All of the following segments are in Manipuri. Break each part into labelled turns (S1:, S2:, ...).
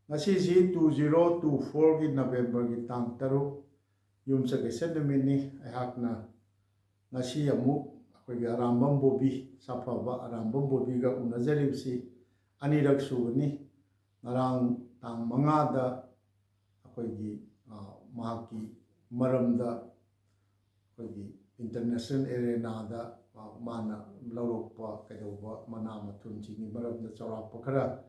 S1: ꯉꯁꯤꯁꯤ 2024ꯒꯤ ꯅꯕꯦꯝꯕꯔꯒꯤ ꯇꯥꯡ 3 ꯌꯨꯝꯁꯀꯩꯁ ꯅꯨꯃꯤꯠꯅꯤ ꯑꯩꯍꯥꯛꯅ ꯉꯁꯤ ꯑꯃꯨꯛ ꯑꯩꯈꯣꯏꯒꯤ ꯑꯔꯥꯝꯕꯝ ꯕꯣꯕꯤ ꯁꯥꯐꯕ ꯑꯔꯥꯝꯕꯝ ꯕꯣꯕꯤꯒ ꯎꯅꯖꯔꯤꯕꯁꯤ ꯑꯅꯤꯔꯛ ꯁꯨꯕꯅꯤ ꯉꯔꯥꯡ ꯇꯥꯡ 5ꯗ ꯑꯩꯈꯣꯏꯒꯤ ꯃꯍꯥꯛꯀꯤ ꯃꯔꯝꯗ ꯑꯩꯈꯣꯏꯒꯤ ꯏꯟꯇꯔꯅꯦꯁꯅꯦꯜ ꯑꯦꯔꯦꯅꯥꯗ ꯃꯥꯅ ꯂꯧꯔꯛꯄ ꯀꯩꯗꯧꯕ ꯃꯅꯥ ꯃꯊꯨꯝꯁꯤꯡꯒꯤ ꯃꯔꯝꯗ ꯆꯥꯎꯔꯥꯛꯄ ꯈꯔ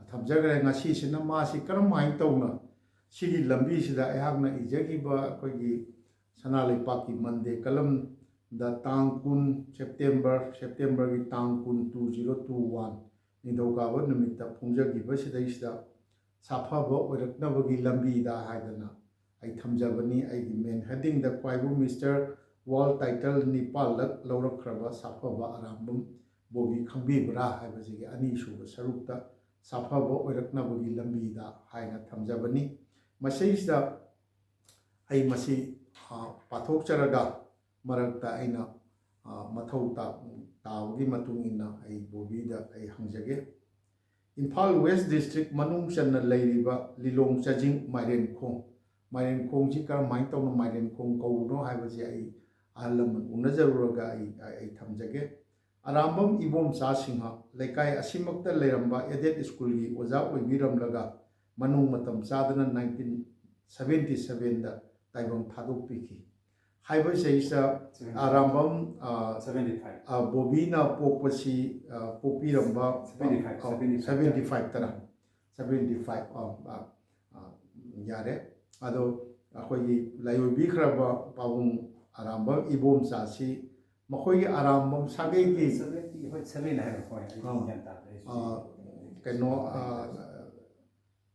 S1: ꯊꯝꯖꯈ꯭ꯔꯦ ꯉꯁꯤꯁꯤꯅ ꯃꯥꯁꯤ ꯀꯔꯝꯍꯥꯏꯅ ꯇꯧꯅ ꯁꯤꯒꯤ ꯂꯝꯕꯤꯁꯤꯗ ꯑꯩꯍꯥꯛꯅ ꯏꯖꯈꯤꯕ ꯑꯩꯈꯣꯏꯒꯤ ꯁꯅꯥ ꯂꯩꯄꯥꯛꯀꯤ ꯃꯟꯗꯦ ꯀꯂꯝꯗ ꯇꯥꯡ 10 ꯁꯦꯞꯇꯦꯝꯕꯔꯒꯤ ꯇꯥꯡ 10 2021 ꯅꯤꯡꯊꯧꯀꯥꯕ ꯅꯨꯃꯤꯠꯇ ꯐꯣꯡꯖꯈꯤꯕꯁꯤꯗꯩꯁꯤꯗ ꯁꯥꯐꯕ ꯑꯣꯏꯔꯛꯅꯕꯒꯤ ꯂꯝꯕꯤꯗ ꯍꯥꯏꯗꯅ ꯑꯩ ꯊꯝꯖꯕꯅꯤ ꯑꯩꯒꯤ ꯃꯦꯟ ꯍꯦꯗꯤꯡꯗ ꯈ꯭ꯋꯥꯏꯕꯨ ꯃꯤꯁꯇꯔ ꯋꯥꯔꯜ ꯇꯥꯏꯇꯜ 9ꯂꯛ ꯂꯧꯔꯛꯈ꯭ꯔꯕ ꯁꯥꯐꯕ ꯑꯔꯥꯝꯕꯝ ꯕꯣꯕꯤ ꯈꯪꯕꯤꯕ꯭ꯔꯥ ꯍꯥꯏꯕꯁꯤꯒꯤ ꯑꯅꯤꯁꯨꯕ ꯁꯔꯨꯛꯇ ꯁꯥꯐꯕ ꯑꯣꯏꯔꯛꯅꯕꯒꯤ ꯂꯝꯕꯤꯗ ꯍꯥꯏꯅ ꯊꯝꯖꯕꯅꯤ ꯃꯁꯤꯁꯤꯗ ꯑꯩ ꯃꯁꯤ ꯄꯥꯊꯣꯛꯆꯔꯒ ꯃꯔꯛꯇ ꯑꯩꯅ ꯃꯊꯧ ꯇꯥꯕꯒꯤ ꯃꯇꯨꯡ ꯏꯟꯅ ꯑꯩ ꯕꯣꯕꯤꯗ ꯑꯩ ꯍꯪꯖꯒꯦ ꯏꯝꯐꯥꯜ ꯋꯦꯁ ꯗꯤꯁꯇ꯭ꯔꯤꯛ ꯃꯅꯨꯡ ꯆꯟꯅ ꯂꯩꯔꯤꯕ ꯂꯤꯂꯣꯡ ꯆꯥꯖꯤꯡ ꯃꯥꯏꯔꯦꯟꯈꯣꯡꯁꯤ ꯀꯔꯝꯍꯥꯏꯅ ꯇꯧꯅ ꯃꯥꯏꯔꯦꯟꯈꯣꯡ ꯀꯧꯕꯅꯣ ꯍꯥꯏꯕꯁꯤ ꯑꯩ ꯑꯍꯜ ꯂꯃꯟ ꯎꯅꯖꯔꯨꯔꯒ ꯑꯩ ꯊꯝꯖꯒꯦ ꯑꯔꯥꯝꯕꯝ ꯏꯕꯣꯝꯆꯥ ꯁꯤꯡꯍ ꯂꯩꯀꯥꯏ ꯑꯁꯤꯃꯛꯇ ꯂꯩꯔꯝꯕ ꯑꯦꯗꯦꯠ ꯁ꯭ꯀꯨꯜꯒꯤ ꯑꯣꯖꯥ ꯑꯣꯏꯕꯤꯔꯝꯂꯒ ꯃꯅꯨꯡ ꯃꯇꯝ ꯆꯥꯗꯅ 1977ꯗ ꯇꯥꯏꯕꯪ ꯊꯥꯗꯣꯛꯄꯤꯈꯤ ꯍꯥꯏꯕꯁꯤꯗ ꯑꯔꯥꯝꯕꯝ
S2: 75
S1: ꯕꯣꯕꯤꯅ ꯄꯣꯛꯄꯁꯤ ꯄꯣꯛꯄꯤꯔꯝꯕ 75 ꯌꯥꯔꯦ ꯑꯗꯣ ꯑꯩꯈꯣꯏꯒꯤ ꯂꯥꯏꯑꯣꯏꯕꯤꯈ꯭ꯔꯕ ꯄꯥꯕꯨꯡ ꯑꯔꯥꯝꯕꯝ ꯏꯕꯣꯝꯆꯥꯁꯤ ꯃꯈꯣꯏꯒꯤ ꯑꯔꯥꯝꯕꯝ ꯁꯥꯒꯩꯒꯤ ꯀꯩꯅꯣ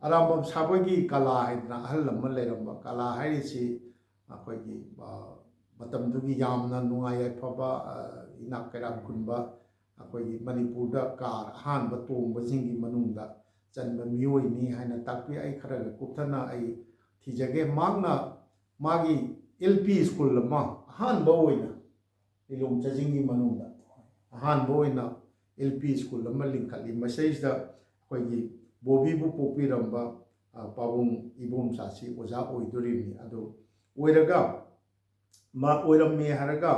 S1: ꯑꯔꯥꯝꯕꯝ ꯁꯥꯕꯒꯤ ꯀꯂꯥ ꯍꯥꯏꯗꯅ ꯑꯍꯜ ꯑꯃ ꯂꯩꯔꯝꯕ ꯀꯂꯥ ꯍꯥꯏꯔꯤꯁꯤ ꯑꯩꯈꯣꯏꯒꯤ ꯃꯇꯝꯗꯨꯒꯤ ꯌꯥꯝꯅ ꯅꯨꯡꯉꯥꯏ ꯌꯥꯏꯐꯕ ꯏꯅꯥꯛ ꯀꯩꯔꯥꯛ ꯈꯨꯟꯕ ꯑꯩꯈꯣꯏꯒꯤ ꯃꯅꯤꯄꯨꯔꯗ ꯀꯥꯔ ꯑꯍꯥꯟꯕ ꯇꯣꯡꯕꯁꯤꯡꯒꯤ ꯃꯅꯨꯡꯗ ꯆꯟꯕ ꯃꯤꯑꯣꯏꯅꯤ ꯍꯥꯏꯅ ꯇꯥꯛꯄꯤ ꯑꯩ ꯈꯔꯒ ꯀꯨꯞꯊꯅ ꯑꯩ ꯊꯤꯖꯒꯦ ꯃꯥꯒꯤ LP ꯁ꯭ꯀꯨꯜ ꯑꯃ ꯑꯍꯥꯟꯕ ꯑꯣꯏꯅ ꯂꯤꯂꯣꯡ ꯆꯥꯖꯤꯡꯒꯤ ꯃꯅꯨꯡꯗ ꯑꯍꯥꯟꯕ ꯑꯣꯏꯅ LP ꯁ꯭ꯀꯨꯜ ꯑꯃ ꯂꯤꯡꯈꯠꯂꯤ ꯃꯁꯤꯗ ꯑꯩꯈꯣꯏꯒꯤ ꯕꯣꯕꯤꯕꯨ ꯄꯣꯛꯄꯤꯔꯝꯕ ꯄꯥꯕꯨꯡ ꯏꯕꯣꯝꯆꯥꯁꯤ ꯑꯣꯖꯥ ꯑꯣꯏꯗꯣꯔꯤꯕꯅꯤ ꯑꯗꯨ ꯑꯣꯏꯔꯝꯃꯦ ꯍꯥꯏꯔꯒ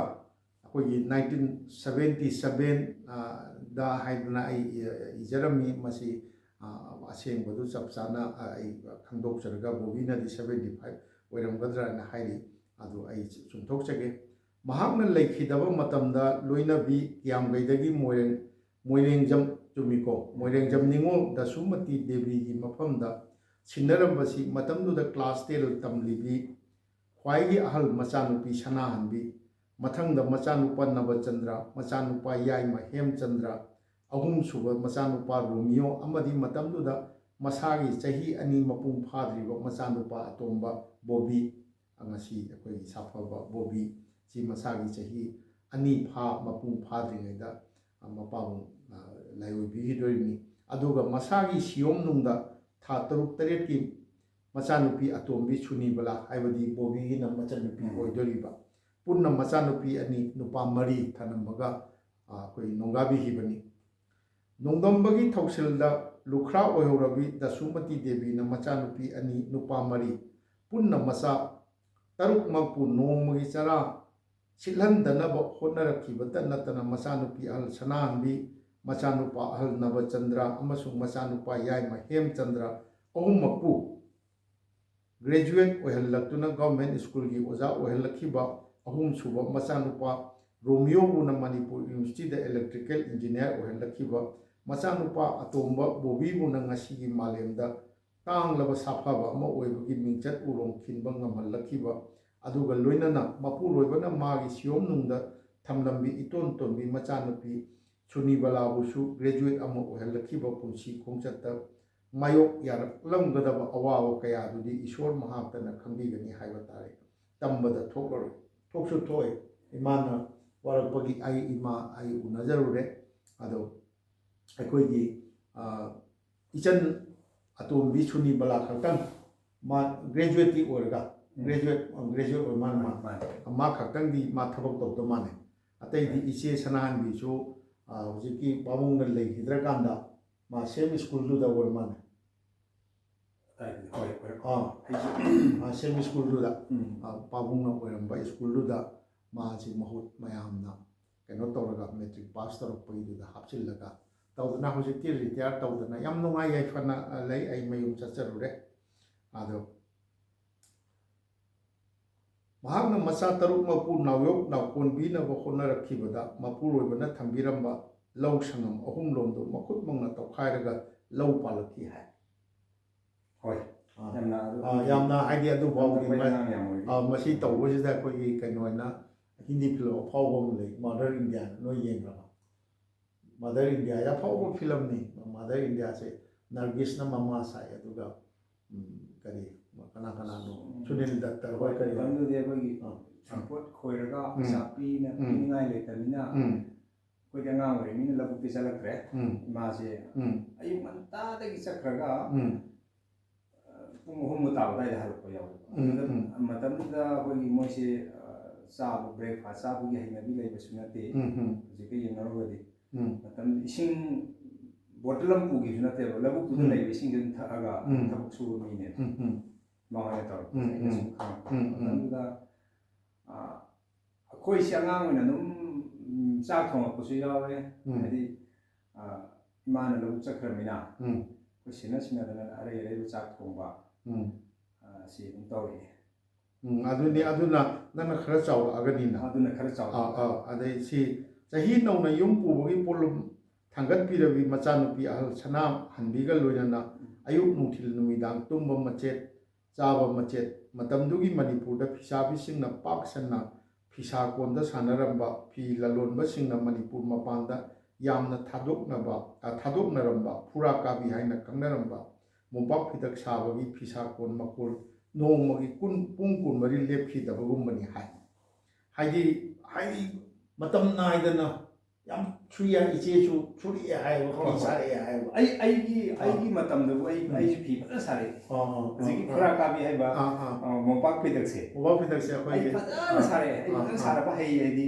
S1: ꯑꯩꯈꯣꯏꯒꯤ 1977ꯗ ꯍꯥꯏꯗꯅ ꯑꯩ ꯏꯖꯔꯝꯃꯤ ꯃꯁꯤ ꯑꯁꯦꯡꯕꯗꯨ ꯆꯞ ꯆꯥꯅ ꯑꯩ ꯈꯪꯗꯣꯛꯆꯔꯒ ꯕꯣꯕꯤꯅꯗꯤ 75 ꯑꯣꯏꯔꯝꯒꯗ꯭ꯔꯥꯅ ꯍꯥꯏꯔꯤ ꯑꯗꯨ ꯑꯩ ꯆꯨꯝꯊꯣꯛꯆꯒꯦ ꯃꯍꯥꯛꯅ ꯂꯩꯈꯤꯗꯕ ꯃꯇꯝꯗ ꯂꯣꯏꯅꯕꯤ ꯀꯤꯌꯥꯝꯒꯩꯗꯒꯤ ꯃꯣꯏꯔꯦꯡꯖꯝ ꯆꯨꯝꯃꯤꯀꯣ ꯃꯣꯏꯔꯦꯡꯖꯝ ꯅꯤꯉꯣꯜ ꯗꯁꯨꯃꯇꯤ ꯗꯦꯕꯤꯒꯤ ꯃꯐꯝꯗ ꯁꯤꯟꯅꯔꯝꯕꯁꯤ ꯃꯇꯝꯗꯨꯗ ꯀ꯭ꯂꯥꯁ 10 ꯇꯝꯂꯤꯕꯤ ꯈ꯭ꯋꯥꯏꯒꯤ ꯑꯍꯜ ꯃꯆꯥꯅꯨꯄꯤ ꯁꯅꯥꯍꯟꯕꯤ ꯃꯊꯪꯗ ꯃꯆꯥꯅꯨꯄꯥ ꯅꯕꯆꯟꯗ꯭ꯔ ꯃꯆꯥꯅꯨꯄꯥ ꯌꯥꯏꯃ ꯍꯦꯝꯆꯟꯗ꯭ꯔ ꯑꯍꯨꯝꯁꯨꯕ ꯃꯆꯥꯅꯨꯄꯥ ꯔꯣꯃꯤꯌꯣ ꯑꯃꯗꯤ ꯃꯇꯝꯗꯨꯗ ꯃꯁꯥꯒꯤ ꯆꯍꯤ 2 ꯃꯄꯨꯡ ꯐꯥꯗ꯭ꯔꯤꯕ ꯃꯆꯥꯅꯨꯄꯥ ꯑꯇꯣꯝꯕ ꯕꯣꯕꯤ ꯉꯁꯤ ꯑꯩꯈꯣꯏꯒꯤ ꯁꯥꯐꯕ ꯕꯣꯕꯤ ꯁꯤ ꯃꯁꯥꯒꯤ ꯆꯍꯤ 2 ꯃꯄꯨꯡ ꯐꯥꯗ꯭ꯔꯤꯉꯩꯗ ꯃꯄꯥꯕꯨꯡ ꯂꯥꯏꯑꯣꯏꯕꯤꯈꯤꯗꯣꯔꯤꯕꯅꯤ ꯑꯗꯨꯒ ꯃꯁꯥꯒꯤ ꯁꯤꯌꯣꯝꯅꯨꯡꯗ ꯊꯥ 7-8ꯀꯤ ꯃꯆꯥꯅꯨꯄꯤ ꯑꯇꯣꯝꯕꯤ ꯁꯨꯅꯤꯕꯂꯥ ꯍꯥꯏꯕꯗꯤ ꯕꯣꯕꯤꯒꯤꯅ ꯃꯆꯟꯅꯨꯄꯤ ꯑꯣꯏꯗꯣꯔꯤꯕ ꯄꯨꯟꯅ ꯃꯆꯥꯅꯨꯄꯤ 2 ꯅꯨꯄꯥ 4 ꯊꯅꯝꯃꯒ ꯑꯩꯈꯣꯏ ꯅꯣꯡꯒꯥꯕꯤꯈꯤꯕꯅꯤ ꯅꯣꯡꯗꯝꯕꯒꯤ ꯊꯧꯁꯤꯜꯗ ꯂꯨꯈ꯭ꯔꯥ ꯑꯣꯏꯍꯧꯔꯕꯤ ꯗꯁꯨꯃꯇꯤ ꯗꯦꯕꯤꯅ ꯃꯆꯥꯅꯨꯄꯤ 2 ꯅꯨꯄꯥ 4 ꯄꯨꯟꯅ ꯃꯆꯥ 6ꯃꯛꯄꯨ ꯅꯣꯡꯃꯒꯤ ꯆꯔꯥ ꯁꯤꯠꯍꯟꯗꯅꯕ ꯍꯣꯠꯅꯔꯛꯈꯤꯕꯇ ꯅꯠꯇꯅ ꯃꯆꯥꯅꯨꯄꯤ ꯑꯍꯜ ꯁꯅꯥꯍꯟꯕꯤ ꯃꯆꯥꯅꯨꯄꯥ ꯑꯍꯜ ꯅꯕꯆꯟꯗ꯭ꯔ ꯑꯃꯁꯨꯡ ꯃꯆꯥꯅꯨꯄꯥ ꯌꯥꯏꯃ ꯍꯦꯝꯆꯟꯗ꯭ꯔ ꯑꯍꯨꯝꯃꯛꯄꯨ ꯒ꯭ꯔꯦꯖꯨꯋꯦꯠ ꯑꯣꯏꯍꯜꯂꯛꯇꯨꯅ ꯒꯚꯔꯟꯃꯦꯟꯠ ꯁ꯭ꯀꯨꯜꯒꯤ ꯑꯣꯖꯥ ꯑꯣꯏꯍꯜꯂꯛꯈꯤꯕ ꯑꯍꯨꯝꯁꯨꯕ ꯃꯆꯥꯅꯨꯄꯥ ꯔꯣꯃꯤꯌꯣꯕꯨꯅ ꯃꯅꯤꯄꯨꯔ ꯌꯨꯅꯤꯚꯔꯁꯤꯇꯤꯗ ꯏꯂꯦꯛꯇ꯭ꯔꯤꯀꯦꯜ ꯏꯟꯖꯤꯅꯤꯌꯔ ꯑꯣꯏꯍꯜꯂꯛꯈꯤꯕ ꯃꯆꯥꯅꯨꯄꯥ ꯑꯇꯣꯝꯕ ꯕꯣꯕꯤꯕꯨꯅ ꯉꯁꯤꯒꯤ ꯃꯥꯂꯦꯝꯗ ꯇꯥꯡꯂꯕ ꯁꯥꯐꯕ ꯑꯃ ꯑꯣꯏꯕꯒꯤ ꯃꯤꯡꯆꯠ ꯎꯔꯣꯡ ꯈꯤꯟꯕ ꯉꯝꯍꯜꯂꯛꯈꯤꯕ ꯑꯗꯨꯒ ꯂꯣꯏꯅꯅ ꯃꯄꯨꯔꯣꯏꯕꯅ ꯃꯥꯒꯤ ꯁꯤꯌꯣꯝꯅꯨꯡꯗ ꯊꯝꯂꯝꯕꯤ ꯏꯇꯣꯟ ꯇꯣꯟꯕꯤ ꯃꯆꯥꯅꯨꯄꯤ ꯁꯨꯅꯤꯕꯂꯥꯕꯨꯁꯨ ꯒ꯭ꯔꯦꯖꯨꯋꯦꯠ ꯑꯃ ꯑꯣꯏꯍꯜꯂꯛꯈꯤꯕ ꯄꯨꯟꯁꯤ ꯈꯣꯡꯆꯠꯇ ꯃꯥꯌꯣꯛ ꯌꯥꯔꯛꯂꯝꯒꯗꯕ ꯑꯋꯥꯕ ꯀꯌꯥꯗꯨꯗꯤ ꯏꯁꯣꯔ ꯃꯍꯥꯛꯇꯅ ꯈꯪꯕꯤꯒꯅꯤ ꯍꯥꯏꯕ ꯇꯥꯔꯦ ꯇꯝꯕꯗ ꯊꯣꯛꯂꯔꯣꯏ ꯊꯣꯛꯁꯨ ꯊꯣꯛꯑꯦ ꯏꯃꯥꯅ ꯋꯥꯔꯛꯄꯒꯤ ꯑꯩ ꯎꯅꯖꯔꯨꯔꯦ ꯑꯗꯣ ꯑꯩꯈꯣꯏꯒꯤ ꯏꯆꯟ ꯑꯇꯣꯝꯕꯤ ꯁꯨꯅꯤꯕꯂꯥ ꯈꯛꯇꯪ ꯃꯥ ꯒ꯭ꯔꯦꯖꯨꯋꯦꯠꯇꯤ ꯑꯣꯏꯔꯒ ꯒ꯭ꯔꯦꯖꯨꯋꯦꯠ ꯑꯣꯏ ꯃꯥ ꯈꯛꯇꯪꯗꯤ ꯃꯥ ꯊꯕꯛ ꯇꯧꯗ ꯃꯥꯜꯂꯦ ꯑꯇꯩꯗꯤ ꯏꯆꯦ ꯁꯅꯥꯍꯟꯕꯤꯁꯨ ꯍꯧꯖꯤꯛꯀꯤ ꯄꯥꯕꯨꯡꯅ ꯂꯩꯈꯤꯗ꯭ꯔꯀꯥꯟꯗ ꯃꯥ ꯁꯦꯝ ꯁ꯭ꯀꯨꯜꯗꯨꯗ ꯑꯣꯏ ꯃꯥꯜꯂꯦ ꯁꯦꯝ ꯁ꯭ꯀꯨꯜꯗꯨꯗ ꯄꯥꯕꯨꯡꯅ ꯑꯣꯏꯔꯝꯕ ꯁ꯭ꯀꯨꯜꯗꯨꯗ ꯃꯥꯁꯤ ꯃꯍꯨꯠ ꯃꯌꯥꯝꯅ ꯀꯩꯅꯣ ꯇꯧꯔꯒ ꯃꯦꯇ꯭ꯔꯤꯛ ꯄꯥꯁ ꯇꯧꯔꯛꯄꯒꯤꯗꯨꯗ ꯍꯥꯞꯆꯤꯜꯂꯒ ꯇꯧꯗꯅ ꯍꯧꯖꯤꯛꯇꯤ ꯔꯤꯇꯤꯌꯥꯔ ꯇꯧꯗꯅ ꯌꯥꯝ ꯅꯨꯡꯉꯥꯏ ꯌꯥꯏꯐꯅ ꯂꯩ ꯑꯩ ꯃꯌꯨꯝ ꯆꯠꯆꯔꯨꯔꯦ ꯑꯗꯣ ꯃꯍꯥꯛꯅ ꯃꯆꯥ 6 ꯃꯄꯨ ꯅꯥꯎꯌꯣꯛ ꯅꯥꯎꯀꯣꯟꯕꯤꯅꯕ ꯍꯣꯠꯅꯔꯛꯈꯤꯕꯗ ꯃꯄꯨꯔꯣꯏꯕꯅ ꯊꯝꯕꯤꯔꯝꯕ ꯂꯧ ꯁꯪꯉꯝ 3 ꯂꯣꯝꯗꯣ ꯃꯈꯨꯠ ꯃꯛꯅ ꯇꯧꯈꯥꯏꯔꯒ ꯂꯧ ꯄꯥꯜꯂꯛꯈꯤ ꯍꯥꯏ
S2: ꯍꯣꯏ
S1: ꯌꯥꯝꯅ ꯍꯥꯏꯗꯤ ꯑꯗꯨꯐꯥꯎꯗꯤ ꯃꯁꯤ ꯇꯧꯕꯁꯤꯗ ꯑꯩꯈꯣꯏꯒꯤ ꯀꯩꯅꯣ ꯑꯣꯏꯅ ꯍꯤꯟꯗꯤ ꯐꯤꯂꯝ ꯑꯐꯥꯎꯕ ꯑꯃ ꯂꯩ ꯃꯥꯗꯔ ꯏꯟꯗꯤꯌꯥ ꯅꯣꯏ ꯌꯦꯡꯈ꯭ꯔꯕ ꯃꯥꯗꯔ ꯏꯟꯗꯤꯌꯥ ꯑꯐꯥꯎꯕ ꯐꯤꯂꯝꯅꯤ ꯃꯥꯗꯔ ꯏꯟꯗꯤꯌꯥꯁꯦ ꯅꯔꯒꯤꯁꯅ ꯃꯃꯥ ꯁꯥꯏ ꯑꯗꯨꯒ ꯀꯔꯤ ꯀꯅꯥꯅꯣ ꯁꯨꯅꯤꯜ ꯗꯠꯇ ꯍꯣꯏ ꯀꯔꯤ
S2: ꯃꯇꯝꯗꯨꯗꯤ ꯑꯩꯈꯣꯏꯒꯤ ꯁꯝꯄꯣꯠ ꯈꯣꯏꯔꯒ ꯄꯩꯁꯥ ꯄꯤꯅꯤꯡꯉꯥꯏ ꯂꯩꯇꯕꯅꯤꯅ ꯑꯩꯈꯣꯏꯗꯤ ꯑꯉꯥꯡ ꯑꯣꯏꯔꯤꯕꯅꯤꯅ ꯂꯧꯕꯨꯛꯇꯤ ꯆꯠꯂꯛꯇ꯭ꯔꯦ ꯏꯃꯥꯁꯦ ꯑꯌꯨꯛ ꯉꯟꯇꯥꯗꯒꯤ ꯆꯠꯈ꯭ꯔꯒ ꯄꯨꯡ 3 ꯇꯥꯕ ꯑꯗꯨꯋꯥꯏꯗ ꯍꯜꯂꯛꯄ ꯌꯥꯎꯋꯦꯕ ꯃꯇꯝꯗꯨꯗ ꯑꯩꯈꯣꯏꯒꯤ ꯃꯣꯏꯁꯦ ꯆꯥꯕ ꯕ꯭ꯔꯦꯛꯐꯥꯁ ꯆꯥꯕꯒꯤ ꯍꯩꯅꯕꯤ ꯂꯩꯕꯁꯨ ꯅꯠꯇꯦ ꯍꯧꯖꯤꯛꯀ ꯌꯦꯡꯅꯔꯨꯔꯒꯗꯤ ꯃꯇꯝꯗ ꯏꯁꯤꯡ ꯕꯣꯇꯜ ꯑꯃ ꯄꯨꯈꯤꯕꯁꯨ ꯅꯠꯇꯦꯕ ꯂꯧꯕꯨꯛꯇꯨꯗ ꯂꯩꯕ ꯏꯁꯤꯡꯁꯦ ꯑꯗꯨꯝ ꯊꯛꯑꯒ ꯊꯕꯛ ꯁꯨꯕ ꯃꯤꯅꯦꯕ ꯃꯉꯣꯟꯗ ꯇꯧꯔꯛꯄꯁꯦ ꯑꯩꯅ ꯁꯨꯝ ꯈꯪꯉꯛꯄ ꯃꯇꯝꯗꯨꯗ ꯑꯩꯈꯣꯏꯁꯦ ꯑꯉꯥꯡ ꯑꯣꯏꯅ ꯑꯗꯨꯝ ꯆꯥꯛ ꯊꯣꯡꯉꯛꯄꯁꯨ ꯌꯥꯎꯔꯦ ꯍꯥꯏꯗꯤ ꯏꯃꯥꯅ ꯂꯧꯕꯨꯛ ꯆꯠꯈ꯭ꯔꯕꯅꯤꯅ ꯑꯩꯈꯣꯏ ꯁꯤꯟꯅꯗꯅ ꯑꯔꯩ ꯑꯔꯩꯕ ꯆꯥꯛ ꯊꯣꯡꯕ ꯁꯤ ꯑꯗꯨꯝ ꯇꯧꯔꯛꯑꯦ
S1: ꯑꯗꯨꯅ ꯅꯪꯅ ꯈꯔ ꯆꯥꯎꯔꯛꯑꯒꯅꯤꯅ
S2: ꯑꯗꯨꯅ ꯈꯔ ꯆꯥꯎꯔꯛꯑꯒ
S1: ꯑꯗꯩ ꯁꯤ ꯆꯍꯤ ꯅꯧꯅ ꯌꯨꯝ ꯄꯨꯕꯒꯤ ꯄꯣꯠꯂꯨꯝ ꯊꯥꯡꯒꯠꯄꯤꯔꯕꯤ ꯃꯆꯥꯅꯨꯄꯤ ꯑꯍꯜ ꯁꯅꯥ ꯍꯟꯕꯤꯒ ꯂꯣꯏꯅꯅ ꯑꯌꯨꯛ ꯅꯨꯡꯊꯤꯜ ꯅꯨꯃꯤꯗꯥꯡ ꯇꯨꯝꯕ ꯃꯆꯦꯠ ꯆꯥꯕ ꯃꯆꯦꯠ ꯃꯇꯝꯗꯨꯒꯤ ꯃꯅꯤꯄꯨꯔꯗ ꯐꯤꯁꯥꯕꯤꯁꯤꯡꯅ ꯄꯥꯛ ꯁꯟꯅ ꯐꯤꯁꯥ ꯀꯣꯟꯗ ꯁꯥꯟꯅꯔꯝꯕ ꯐꯤ ꯂꯂꯣꯟꯕꯁꯤꯡꯅ ꯃꯅꯤꯄꯨꯔ ꯃꯄꯥꯟꯗ ꯌꯥꯝꯅ ꯊꯥꯗꯣꯛꯅꯔꯝꯕ ꯐꯨꯔꯥ ꯀꯥꯕꯤ ꯍꯥꯏꯅ ꯈꯪꯅꯔꯝꯕ ꯃꯣꯝꯄꯥꯛ ꯐꯤꯗꯛ ꯁꯥꯕꯒꯤ ꯐꯤꯁꯥ ꯀꯣꯟ ꯃꯀꯣꯜ ꯅꯣꯡꯃꯒꯤ ꯄꯨꯡ 24 ꯂꯦꯞꯈꯤꯗꯕꯒꯨꯝꯕꯅꯤ ꯍꯥꯏꯗꯤ ꯃꯇꯝ ꯅꯥꯏꯗꯅ ꯌꯥꯝ ꯁꯨꯏ ꯏꯆꯦꯁꯨ ꯁꯨꯔꯛꯑꯦ ꯍꯥꯏꯕ ꯐꯤ ꯁꯥꯔꯛꯑꯦ ꯍꯥꯏꯕ
S2: ꯑꯩꯒꯤ ꯃꯇꯝꯗꯕꯨ ꯑꯩꯁꯨ ꯐꯤ ꯐꯖꯅ ꯁꯥꯔꯛꯑꯦ ꯍꯧꯖꯤꯛꯀꯤ ꯐꯨꯔꯥ ꯀꯥꯕꯤ ꯍꯥꯏꯕ ꯃꯣꯝꯄꯥꯛ ꯐꯤꯗꯛꯁꯦ
S1: ꯑꯩꯈꯣꯏ
S2: ꯐꯖꯅ ꯁꯥꯔꯛꯑꯦ ꯑꯩ ꯐꯖꯅ ꯁꯥꯔꯛꯄ ꯍꯩ ꯍꯥꯏꯗꯤ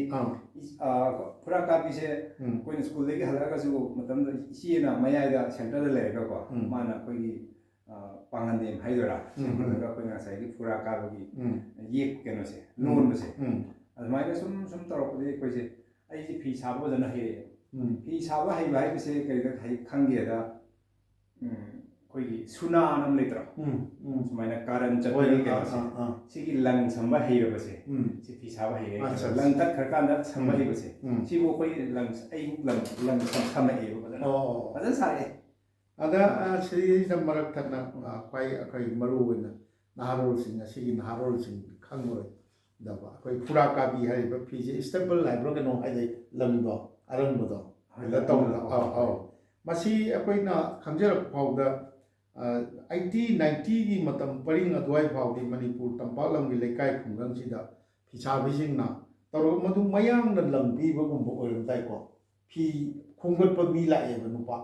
S2: ꯐꯨꯔꯥ ꯀꯥꯕꯤꯁꯦ ꯑꯩꯈꯣꯏꯅ ꯁ꯭ꯀꯨꯜꯗꯒꯤ ꯍꯜꯂꯛꯑꯒꯁꯨ ꯃꯇꯝꯗ ꯏꯆꯦꯅ ꯃꯌꯥꯏꯗ ꯁꯦꯟꯇꯔꯗ ꯂꯩꯔꯒꯀꯣ ꯃꯥꯅ ꯑꯩꯈꯣꯏꯒꯤ ꯄꯥꯡꯒꯟꯗꯦꯝ ꯍꯥꯏꯗꯣꯏꯔꯥ ꯁꯦꯝꯍꯜꯂꯒ ꯑꯩꯈꯣꯏꯅ ꯉꯁꯥꯏꯒꯤ ꯐꯨꯔꯥ ꯀꯥꯕꯒꯤ ꯀꯩꯅꯣꯁꯦ ꯂꯣꯟꯕꯁꯦ ꯑꯗꯨꯃꯥꯏꯅ ꯁꯨꯝ ꯇꯧꯔꯛꯄꯗꯒꯤ ꯑꯩꯈꯣꯏꯁꯦ ꯑꯩꯁꯦ ꯐꯤ ꯁꯥꯕꯐꯖꯅ ꯍꯩꯔꯛꯑꯦ ꯐꯤ ꯁꯥꯕ ꯍꯩꯕ ꯍꯥꯏꯕꯁꯦ ꯀꯔꯤꯗ ꯈꯪꯒꯦꯗ ꯑꯩꯈꯣꯏꯒꯤ ꯁꯨꯅꯥꯅ ꯑꯃ ꯂꯩꯇ꯭ꯔꯣ ꯁꯨꯃꯥꯏꯅ ꯀꯥꯔꯟ ꯆꯠꯄꯒꯤ ꯀꯩꯅꯣꯁꯦ ꯁꯤꯒꯤ ꯂꯪ ꯁꯝꯕ ꯍꯩꯔꯕꯁꯦ ꯁꯤ ꯐꯤ ꯁꯥꯕ ꯍꯩꯔꯦ ꯂꯪ ꯇꯠꯈ꯭ꯔꯀꯥꯟꯗ ꯁꯝꯕ ꯍꯩꯕꯁꯦ ꯁꯤꯕꯨ ꯑꯩꯈꯣꯏ ꯑꯩꯕꯨ ꯂꯪ ꯁꯝꯃꯛꯑꯦꯕ ꯐꯖꯅ ꯁꯥꯔꯛꯑꯦ
S1: ꯑꯗ ꯁꯤꯗꯩꯁꯤꯗ ꯃꯔꯛ ꯊꯠꯅ ꯑꯩꯈꯣꯏ ꯃꯔꯨ ꯑꯣꯏꯅ ꯅꯍꯥꯔꯣꯜꯁꯤꯡ ꯑꯁꯤꯒꯤ ꯅꯍꯥꯔꯣꯜꯁꯤꯡ ꯈꯪꯂꯣꯏꯗꯕ ꯑꯩꯈꯣꯏ ꯐꯨꯔꯥ ꯀꯥꯕꯤ ꯍꯥꯏꯔꯤꯕ ꯐꯤꯁꯦ ꯏꯁꯇꯦꯄꯜ ꯍꯥꯏꯕ꯭ꯔꯥ ꯀꯩꯅꯣ ꯍꯥꯏꯗꯤ ꯂꯪꯗꯣ ꯑꯔꯪꯕꯗꯣ ꯇꯧꯕꯗ ꯃꯁꯤ ꯑꯩꯈꯣꯏꯅ ꯈꯪꯖꯔꯛꯄ ꯐꯥꯎꯗ 80-90ꯒꯤ ꯃꯇꯝ ꯄꯔꯤꯡ ꯑꯗꯨꯋꯥꯏ ꯐꯥꯎꯗꯤ ꯃꯅꯤꯄꯨꯔ ꯇꯝꯄꯥꯛ ꯂꯝꯒꯤ ꯂꯩꯀꯥꯏ ꯈꯨꯡꯒꯪꯁꯤda ꯐꯤꯁꯥꯕꯤꯁꯤꯡꯅ ꯇꯧꯔꯒ ꯃꯗꯨ ꯃꯌꯥꯡꯅ ꯂꯪ ꯄꯤꯕꯒꯨꯝꯕ ꯑꯣꯏꯔꯝꯗꯥꯏꯀꯣ ꯐꯤ ꯈꯣꯝꯒꯠꯄ ꯃꯤ ꯂꯥꯛꯑꯦꯕ ꯅꯨꯄꯥ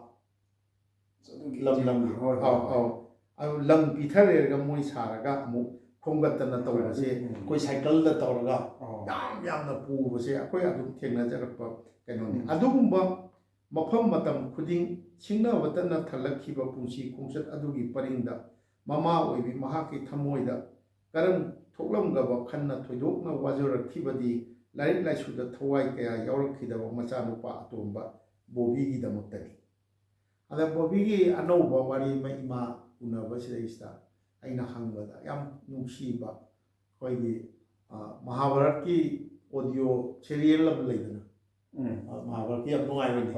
S1: ꯂꯪ ꯄꯤꯊꯔꯦꯔꯒ ꯃꯣꯏ ꯁꯥꯔꯒ ꯑꯃꯨꯛ ꯈꯣꯝꯒꯠꯇꯅ ꯇꯧꯕꯁꯦ ꯑꯩꯈꯣꯏ ꯁꯥꯏꯀꯜꯗ ꯇꯧꯔꯒ ꯌꯥꯝꯅ ꯄꯨꯕꯁꯦ ꯑꯩꯈꯣꯏ ꯑꯗꯨꯝ ꯊꯦꯡꯅꯖꯔꯛꯄ ꯀꯩꯅꯣꯅꯤ ꯑꯗꯨꯒꯨꯝꯕ ꯃꯐꯝ ꯃꯇꯝ ꯈꯨꯗꯤꯡ ꯁꯤꯡꯅꯕꯇꯅ ꯊꯜꯂꯛꯈꯤꯕ ꯄꯨꯟꯁꯤ ꯈꯣꯡꯆꯠ ꯑꯗꯨꯒꯤ ꯄꯔꯤꯡꯗ ꯃꯃꯥ ꯑꯣꯏꯕꯤ ꯃꯍꯥꯛꯀꯤ ꯊꯃꯣꯏꯗ ꯀꯔꯝ ꯊꯣꯛꯂꯝꯒꯕ ꯈꯟꯅ ꯊꯣꯏꯗꯣꯛꯅ ꯋꯥꯖꯔꯛꯈꯤꯕꯗꯤ ꯂꯥꯏꯔꯤꯛ ꯂꯥꯏꯁꯨꯗ ꯊꯋꯥꯏ ꯀꯌꯥ ꯌꯥꯎꯔꯛꯈꯤꯗꯕ ꯃꯆꯥꯅꯨꯄꯥ ꯑꯇꯣꯝꯕ ꯕꯣꯕꯤꯒꯤꯗꯃꯛꯇꯅꯤ ꯑꯗ ꯕꯣꯕꯤꯒꯤ ꯑꯅꯧꯕ ꯋꯥꯔꯤ ꯑꯃ ꯏꯃꯥ ꯎꯅꯕꯁꯤꯗꯩꯁꯤꯗ ꯑꯩꯅ ꯍꯪꯕꯗ ꯌꯥꯝ ꯅꯨꯡꯁꯤꯕ ꯑꯩꯈꯣꯏꯒꯤ ꯃꯍꯥꯚꯥꯔꯠꯀꯤ ꯑꯣꯗꯤꯑꯣ ꯁꯦꯔꯤꯌꯦꯜ ꯑꯃ ꯂꯩꯗꯅ ꯃꯍꯥꯚꯥꯔꯠꯀꯤ ꯌꯥꯝ ꯅꯨꯡꯉꯥꯏꯕꯅꯤ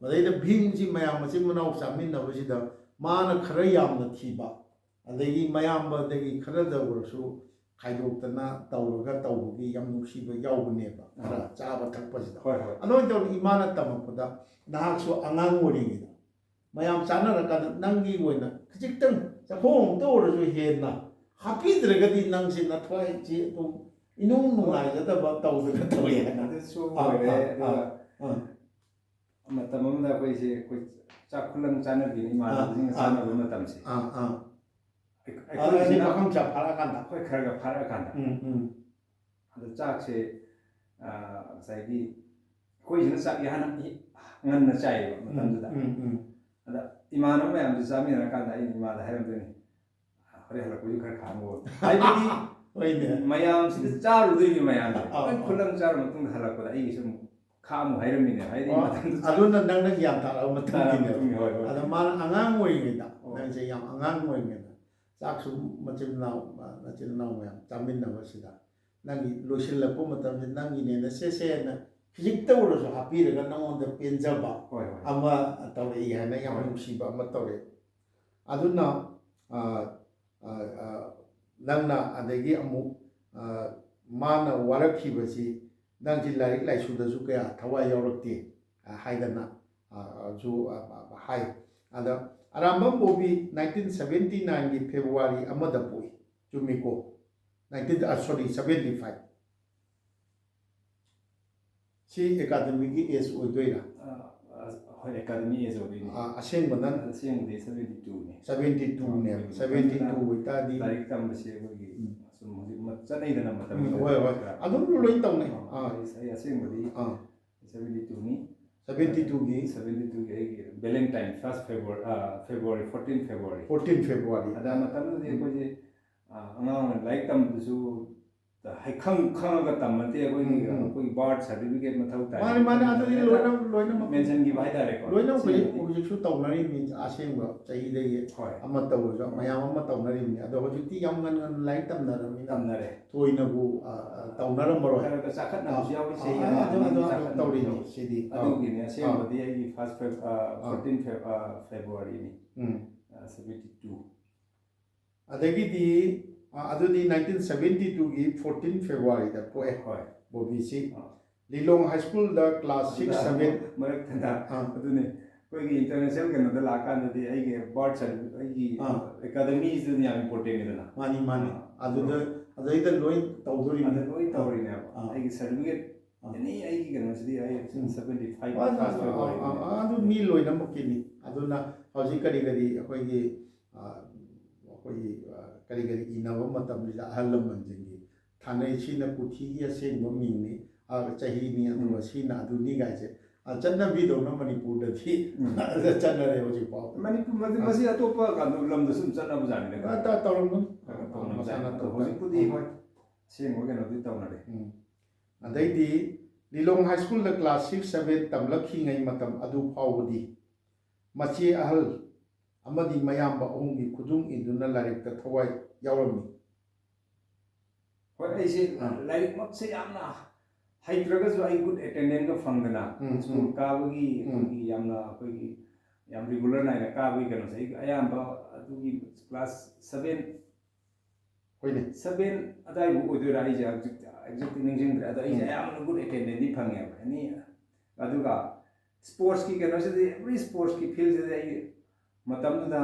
S1: ꯃꯗꯩꯗ ꯚꯤꯝꯁꯤ ꯃꯌꯥꯝ ꯃꯆꯤꯟ ꯃꯅꯥꯎ ꯆꯥꯃꯤꯟꯅꯕꯁꯤꯗ ꯃꯥꯅ ꯈꯔ ꯌꯥꯝꯅ ꯊꯤꯕ ꯑꯗꯒꯤ ꯃꯌꯥꯝꯕꯗꯒꯤ ꯈꯔꯗ ꯑꯣꯏꯔꯁꯨ ꯈꯥꯏꯗꯣꯛꯇꯅ ꯇꯧꯔꯒ ꯇꯧꯕꯒꯤ ꯌꯥꯝ ꯅꯨꯡꯁꯤꯕ ꯌꯥꯎꯕꯅꯦꯕ ꯈꯔ ꯆꯥꯕ ꯊꯛꯄꯁꯤꯗ ꯑꯗꯨꯃꯥꯏꯅ ꯇꯧꯔꯒ ꯏꯃꯥꯅ ꯇꯝꯃꯛꯄꯗ ꯅꯍꯥꯛꯁꯨ ꯑꯉꯥꯡ ꯑꯣꯏꯔꯤꯉꯩꯗ ꯃꯌꯥꯝ ꯆꯥꯅꯔꯀꯥꯟꯗ ꯅꯪꯒꯤ ꯑꯣꯏꯅ ꯈꯖꯤꯛꯇꯪ ꯆꯐꯣꯡ ꯑꯃꯇ ꯑꯣꯏꯔꯁꯨ ꯍꯦꯟꯅ ꯍꯥꯞꯄꯤꯗ꯭ꯔꯒꯗꯤ ꯅꯪꯁꯤ ꯅꯊꯋꯥꯏꯁꯤ ꯑꯗꯨꯝ ꯏꯅꯨꯡ ꯅꯨꯡꯉꯥꯏꯖꯗꯕ ꯇꯧꯗꯅ ꯇꯧꯋꯦ ꯍꯥꯏꯅ
S2: ꯑꯗꯨꯁꯨ ꯑꯣꯏꯔꯦ ꯑꯗꯨꯒ ꯃꯇꯝ ꯑꯃꯗ ꯑꯩꯈꯣꯏꯁꯦ ꯆꯥꯛ ꯈꯨꯂꯪ ꯆꯥꯅꯕꯤꯅ ꯏꯃꯥꯟꯅꯕꯁꯤꯡꯒ ꯆꯥꯅꯕ ꯃꯇꯝꯁꯦ ꯑꯩꯈꯣꯏꯁꯤꯅ
S1: ꯄꯥꯈꯪ ꯐꯥꯔꯛꯑꯀꯥꯟꯗ
S2: ꯑꯩꯈꯣꯏ ꯈꯔꯒ ꯐꯥꯔꯛꯑꯀꯥꯟꯗ ꯑꯗ ꯆꯥꯛꯁꯦ ꯉꯁꯥꯏꯒꯤ ꯑꯩꯈꯣꯏꯁꯤꯅ ꯆꯥꯛ ꯉꯟꯅ ꯆꯥꯏꯌꯦꯕ ꯃꯇꯝꯗꯨꯗ ꯑꯗ ꯏꯃꯥꯟꯅꯕ ꯃꯌꯥꯝꯁꯨ ꯆꯥꯃꯤꯟꯅꯔꯀꯥꯟꯗ ꯑꯩꯅ ꯏꯃꯥꯗ ꯍꯥꯏꯔꯝꯗꯣꯏꯅꯤ ꯍꯣꯔꯦꯟ ꯍꯜꯂꯛꯄꯁꯨ ꯈꯔ ꯈꯥꯡꯉꯣ ꯍꯥꯏꯕꯗꯤ
S1: ꯍꯣꯏꯅꯦ
S2: ꯃꯌꯥꯝꯁꯤꯗ ꯆꯥꯔꯨꯗꯣꯏꯅꯤ ꯃꯌꯥꯝꯁꯦ ꯂꯣꯏ ꯈꯨꯂꯪ ꯆꯥꯔ ꯃꯇꯨꯡꯗ ꯍꯜꯂꯛꯄꯗ ꯑꯩꯒꯤꯁꯨ ꯑꯃꯨꯛ ꯈꯥꯛꯑꯃꯨ ꯍꯥꯏꯔꯝꯃꯤꯅꯦ ꯍꯥꯏꯗꯤ
S1: ꯑꯗꯨꯅ ꯅꯪꯅ ꯒ꯭ꯌꯥꯟ ꯇꯥꯔꯛꯑꯕ ꯃꯇꯨꯡꯒꯤꯅꯦꯕ
S2: ꯍꯣꯏ ꯍꯣꯏ
S1: ꯑꯗ ꯃꯥꯅ ꯑꯉꯥꯡ ꯑꯣꯏꯔꯤꯉꯩꯗ ꯅꯪꯁꯦ ꯌꯥꯝ ꯑꯉꯥꯡ ꯑꯣꯏꯔꯤꯉꯩꯗ ꯆꯥꯛꯁꯨ ꯃꯆꯤꯟ ꯃꯅꯥꯎ ꯃꯌꯥꯝ ꯆꯥꯃꯤꯟꯅꯕꯁꯤꯗ ꯅꯪꯒꯤ ꯂꯣꯏꯁꯤꯜꯂꯛꯄ ꯃꯇꯝꯗ ꯅꯪꯒꯤꯅꯦꯅ ꯁꯦꯁꯦꯅ ꯈꯤꯖꯤꯛꯇ ꯑꯣꯏꯔꯁꯨ ꯍꯥꯞꯄꯤꯔꯒ ꯅꯪꯉꯣꯟꯗ ꯄꯦꯟꯖꯕ
S2: ꯍꯣꯏ ꯍꯣꯏ
S1: ꯑꯃ ꯇꯧꯔꯛꯏ ꯍꯥꯏꯅ ꯌꯥꯝ ꯅꯨꯡꯁꯤꯕ ꯑꯃ ꯇꯧꯔꯛꯏ ꯑꯗꯨꯅ ꯅꯪꯅ ꯑꯗꯒꯤ ꯑꯃꯨꯛ ꯃꯥꯅ ꯋꯥꯔꯛꯈꯤꯕꯁꯤ ꯅꯪꯁꯤ ꯂꯥꯏꯔꯤꯛ ꯂꯥꯏꯁꯨꯗꯁꯨ ꯀꯌꯥ ꯊꯋꯥꯏ ꯌꯥꯎꯔꯛꯇꯦ ꯍꯥꯏꯗꯅ ꯁꯨ ꯍꯥꯏ ꯑꯗ ꯑꯔꯥꯝꯕꯝ ꯕꯣꯕꯤ 1979ꯒꯤ ꯐꯦꯕ꯭ꯔꯨꯋꯥꯔꯤ ꯑꯃꯗ ꯄꯣꯛꯏ ꯆꯨꯝꯃꯤꯀꯣ 75 ꯁꯤ ꯑꯦꯀꯥꯗꯃꯤꯒꯤ ꯑꯦꯖ ꯑꯣꯏꯗꯣꯏꯔꯥ
S2: ꯍꯣꯏ ꯑꯦꯀꯥꯗꯃꯤ ꯑꯦꯖ ꯑꯣꯏꯗꯣꯏꯅꯤ
S1: ꯑꯁꯦꯡꯕꯅ
S2: ꯑꯁꯦꯡꯕꯗꯤ 72ꯅꯦ
S1: 72ꯅꯦꯕ 72 ꯑꯣꯏꯇꯥꯔꯗꯤ
S2: ꯂꯥꯏꯔꯤꯛ ꯇꯝꯕꯁꯦ ꯑꯩꯈꯣꯏꯒꯤ ꯁꯨꯝ ꯍꯧꯖꯤꯛ ꯆꯠꯅꯩꯗꯅ ꯃꯇꯝ
S1: ꯍꯣꯏ ꯍꯣꯏ ꯑꯗꯨꯝ ꯂꯣꯏ ꯇꯧꯅꯩ
S2: ꯑꯩ ꯑꯁꯦꯡꯕꯗꯤ 72ꯅꯤ
S1: 72ꯒꯤ
S2: ꯑꯩꯒꯤ ꯚꯦꯂꯦꯟꯇꯥꯏꯟ ꯐꯦꯕ꯭ꯔꯨꯋꯥꯔꯤ 14 ꯐꯦꯕ꯭ꯔꯨꯋꯥꯔꯤ
S1: 14 ꯐꯦꯕ꯭ꯔꯨꯋꯥꯔꯤ
S2: ꯑꯗ ꯃꯇꯝꯗꯨꯗꯤ ꯑꯩꯈꯣꯏꯁꯦ ꯑꯉꯥꯡ ꯑꯣꯏꯅ ꯂꯥꯏꯔꯤꯛ ꯇꯝꯕꯗꯁꯨ ꯈꯪꯉꯒ ꯇꯝꯃꯗꯤ ꯑꯩꯈꯣꯏꯒꯤ ꯕꯥꯔꯊ ꯁꯥꯔꯇꯤꯐꯤꯀꯦꯠ ꯃꯊꯧ ꯇꯥꯏ
S1: ꯃꯥꯅꯦ ꯑꯗꯨꯗꯤ ꯂꯣꯏꯅꯃꯛ
S2: ꯃꯦꯟꯁꯟꯈꯤꯕ ꯍꯥꯏꯇꯥꯔꯦꯀꯣ
S1: ꯂꯣꯏꯅ ꯍꯧꯖꯤꯛꯁꯨ ꯇꯧꯅꯔꯤꯕꯅꯤ ꯑꯁꯦꯡꯕ ꯆꯍꯤꯗꯒꯤ
S2: ꯍꯣꯏ
S1: ꯑꯃ ꯇꯧꯔꯁꯨ ꯃꯌꯥꯝ ꯑꯃ ꯇꯧꯅꯔꯤꯕꯅꯤ ꯑꯗꯣ ꯍꯧꯖꯤꯛꯇꯤ ꯌꯥꯝ ꯉꯟꯅ ꯂꯥꯏꯔꯤꯛ ꯇꯝꯅꯔꯕꯅꯤꯅ
S2: ꯇꯝꯅꯔꯦ
S1: ꯊꯣꯏꯅꯕꯨ ꯇꯧꯅꯔꯝꯃꯔꯣꯏ
S2: ꯈꯔ ꯆꯥꯈꯠꯅꯕꯁꯨ ꯌꯥꯎꯋꯤ ꯆꯍꯤ
S1: ꯑꯗꯨ ꯇꯧꯔꯤꯅꯤ ꯁꯤꯗꯤ
S2: ꯑꯗꯨꯒꯤꯅꯤ ꯑꯁꯦꯡꯕꯗꯤ ꯑꯩꯒꯤ 14 ꯐꯦꯕ꯭ꯔꯨꯋꯥꯔꯤꯅꯤ 72
S1: ꯑꯗꯒꯤꯗꯤ ꯑꯗꯨꯗꯤ 1972ꯒꯤ 14 ꯐꯦꯕ꯭ꯔꯨꯋꯥꯔꯤꯗ ꯄꯣꯛꯑꯦ
S2: ꯍꯣꯏ
S1: ꯕꯣꯕꯤꯁꯤ ꯂꯤꯂꯣꯡ ꯍꯥꯏ ꯁ꯭ꯀꯨꯜꯗ ꯀ꯭ꯂꯥꯁ 6 7
S2: ꯃꯔꯛꯇ ꯑꯗꯨꯅꯤ ꯑꯩꯈꯣꯏꯒꯤ ꯏꯟꯇꯔꯅꯦꯁꯅꯦꯜ ꯀꯩꯅꯣꯗ ꯂꯥꯛꯀꯥꯟꯗꯗꯤ ꯑꯩꯒꯤ ꯕꯥꯔꯊ ꯁꯥꯔꯇꯤꯐꯤꯀꯦꯠ ꯑꯩꯒꯤ ꯑꯦꯀꯥꯗꯃꯤꯁꯤꯗ ꯌꯥꯝ ꯏꯝꯄꯣꯔꯇꯦꯟꯅꯤꯗꯅ
S1: ꯃꯥꯅꯤ ꯑꯗꯩꯗ ꯂꯣꯏ ꯇꯧꯗꯣꯔꯤꯅꯤ
S2: ꯑꯗ ꯂꯣꯏ ꯇꯧꯔꯤꯅꯦꯕ ꯑꯩꯒꯤ ꯁꯥꯔꯇꯤꯐꯤꯀꯦट ꯑꯦꯅꯤ ꯑꯩꯒꯤ ꯀꯩꯅꯣꯁꯤꯗꯤ ꯑꯩ 75
S1: ꯑꯗꯨ ꯃꯤ ꯂꯣꯏꯅꯃꯛꯀꯤꯅꯤ ꯑꯗꯨꯅ ꯍꯧꯖꯤꯛ ꯀꯔꯤ ꯑꯩꯈꯣꯏꯒꯤ ꯀꯔꯤ ꯏꯅꯕ ꯃꯇꯝꯁꯤꯗ ꯑꯍꯜ ꯂꯃꯟꯁꯤꯡꯒꯤ ꯊꯥꯅꯩ ꯁꯤꯅ ꯄꯨꯊꯤꯒꯤ ꯑꯁꯦꯡꯕ ꯃꯤꯡꯅꯤ ꯆꯍꯤꯅꯤ ꯑꯗꯨꯒ ꯁꯤꯅ ꯑꯗꯨꯅꯤ ꯒꯥꯏꯁꯦ ꯆꯠꯅꯕꯤꯗꯧꯅ ꯃꯅꯤꯄꯨꯔꯗꯗꯤ ꯆꯠꯅꯔꯦ ꯍꯧꯖꯤꯛꯐꯥꯎ
S2: ꯃꯅꯤꯄꯨꯔ ꯃꯁꯤ ꯑꯇꯣꯞꯄ ꯂꯝꯗꯁꯨ ꯑꯗꯨꯝ ꯆꯠꯅꯕꯖꯥꯠꯅꯤꯗ
S1: ꯇꯧꯔꯝꯒꯅꯤ
S2: ꯍꯧꯖꯤꯛꯄꯨꯗꯤ ꯍꯣꯏ ꯑꯁꯦꯡꯕ ꯀꯩꯅꯣꯗꯤ ꯇꯧꯅꯔꯦ
S1: ꯑꯗꯩꯗꯤ ꯂꯤꯂꯣꯡ ꯍꯥꯏ ꯁ꯭ꯀꯨꯜꯗ ꯀ꯭ꯂꯥꯁ 6 7 ꯇꯝꯂꯛꯈꯤꯉꯩ ꯃꯇꯝ ꯑꯗꯨ ꯐꯥꯎꯕꯗꯤ ꯃꯆꯦ ꯑꯍꯜ ꯑꯃꯗꯤ ꯃꯌꯥꯝꯕ ꯑꯍꯨꯝꯒꯤ ꯈꯨꯗꯨꯡ ꯏꯟꯗꯨꯅ ꯂꯥꯏꯔꯤꯛꯇ ꯊꯋꯥꯏ ꯌꯥꯎꯔꯝꯃꯤ
S2: ꯍꯣꯏ ꯑꯩꯁꯦ ꯂꯥꯏꯔꯤꯛꯃꯛꯁꯦ ꯌꯥꯝꯅ ꯍꯩꯇ꯭ꯔꯒꯁꯨ ꯑꯩ ꯒꯨꯗ ꯑꯦꯇꯦꯟꯗꯦꯟꯁꯀ ꯐꯪꯗꯅ ꯁ꯭ꯀꯨꯜ ꯀꯥꯕꯒꯤ ꯑꯩꯈꯣꯏꯒꯤ ꯌꯥꯝꯅ ꯑꯩꯈꯣꯏꯒꯤ ꯌꯥꯝ ꯔꯤꯒꯨꯂꯔ ꯅꯥꯏꯅ ꯀꯥꯕꯒꯤ ꯀꯩꯅꯣꯁꯦ ꯑꯩ ꯑꯌꯥꯝꯕ ꯑꯗꯨꯒꯤ ꯀ꯭ꯂꯥꯁ 7 ꯑꯗꯥꯏꯕꯨ ꯑꯣꯏꯗꯣꯏꯔꯥ ꯑꯩꯁꯦ ꯑꯦꯛꯖꯦꯛꯇꯤ ꯅꯤꯡꯁꯤꯡꯗ꯭ꯔꯦ ꯑꯗꯣ ꯑꯩꯁꯦ ꯑꯌꯥꯝꯕ ꯒꯨꯗ ꯑꯦꯇꯦꯟꯗꯦꯟꯗꯤ ꯐꯪꯉꯦꯕ ꯑꯦꯅꯤ ꯑꯗꯨꯒ ꯁ꯭ꯄꯣꯔꯠꯁꯀꯤ ꯀꯩꯅꯣꯁꯤꯗꯤ ꯑꯦꯕ꯭ꯔꯤ ꯁ꯭ꯄꯣꯔꯠꯁꯀꯤ ꯐꯤꯜꯁꯤꯗꯤ ꯑꯩ ꯃꯇꯝꯗꯨꯗ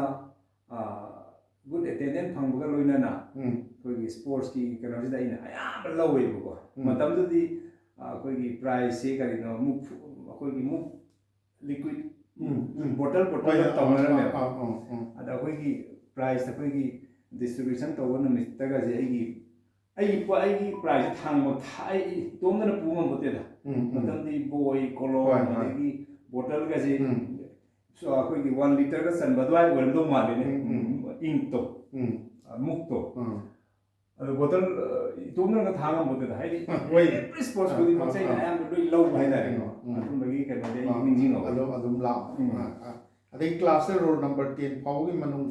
S2: ꯒꯨꯗ ꯑꯦꯇꯦꯟꯗꯦꯟꯁ ꯐꯪꯕꯒ ꯂꯣꯏꯅꯅ ꯑꯩꯈꯣꯏꯒꯤ ꯁ꯭ꯄꯣꯔꯠꯁꯀꯤ ꯀꯩꯅꯣꯁꯤꯗ ꯑꯩꯅ ꯑꯌꯥꯝꯕ ꯂꯧꯋꯦꯕꯀꯣ ꯃꯇꯝꯗꯨꯗꯤ ꯑꯩꯈꯣꯏꯒꯤ ꯄ꯭ꯔꯥꯏꯖꯁꯤ ꯀꯔꯤꯅꯣ ꯑꯩꯈꯣꯏꯒꯤ ꯂꯤꯀ꯭ꯋꯤꯠ ꯕꯣꯇꯜ ꯇꯧꯅꯔꯝꯃꯦꯕ ꯑꯗ ꯑꯩꯈꯣꯏꯒꯤ ꯄ꯭ꯔꯥꯏꯖ ꯑꯩꯈꯣꯏꯒꯤ ꯗꯤꯁꯇ꯭ꯔꯤꯕ꯭ꯌꯨꯁꯟ ꯇꯧꯕ ꯅꯨꯃꯤꯠꯇꯒꯁꯦ ꯑꯩꯒꯤ ꯄ꯭ꯔꯥꯏꯖ ꯊꯥꯡꯕ ꯑꯩ ꯏꯇꯣꯝꯗꯅ ꯄꯨꯕ ꯉꯝꯄꯣꯠꯇꯦꯗ ꯃꯇꯝꯗꯤ ꯕꯣꯏ ꯀꯣꯂꯣꯝ ꯑꯗꯒꯤ ꯕꯣꯇꯜꯒꯁꯦ ꯑꯩꯈꯣꯏꯒꯤ 1 ꯂꯤꯇꯔꯒ ꯆꯟꯕ ꯑꯗꯨꯋꯥꯏ ꯑꯣꯏꯔꯝꯗꯧ ꯃꯥꯜꯂꯤꯅꯦ ꯏꯪꯛꯇꯣ ꯃꯨꯛꯇꯣ ꯑꯗꯣ ꯕꯣꯇꯜ ꯏꯇꯣꯝꯗꯅꯒ ꯊꯥꯡꯉꯝꯕꯗꯨꯗ ꯍꯥꯏꯗꯤ ꯑꯦꯚ꯭ꯔꯤ ꯁ꯭ꯄꯣꯔꯠꯁ ꯈꯨꯗꯤꯡꯃꯛꯁꯦ ꯑꯩꯅ ꯑꯌꯥꯝꯕ ꯂꯣꯏ ꯂꯧꯕ ꯍꯥꯏꯇꯥꯔꯦꯀꯣ ꯑꯗꯨꯝꯕꯒꯤ ꯀꯩꯅꯣꯗꯤ ꯑꯩ ꯅꯤꯡꯁꯤꯡꯉꯛꯑꯣ
S1: ꯑꯗꯨꯝ ꯂꯥꯛꯑꯣ ꯑꯗꯩ ꯀ꯭ꯂꯥꯁꯇ ꯔꯣꯜ ꯅꯝꯕꯔ 10 ꯐꯥꯎꯕꯒꯤ ꯃꯅꯨꯡ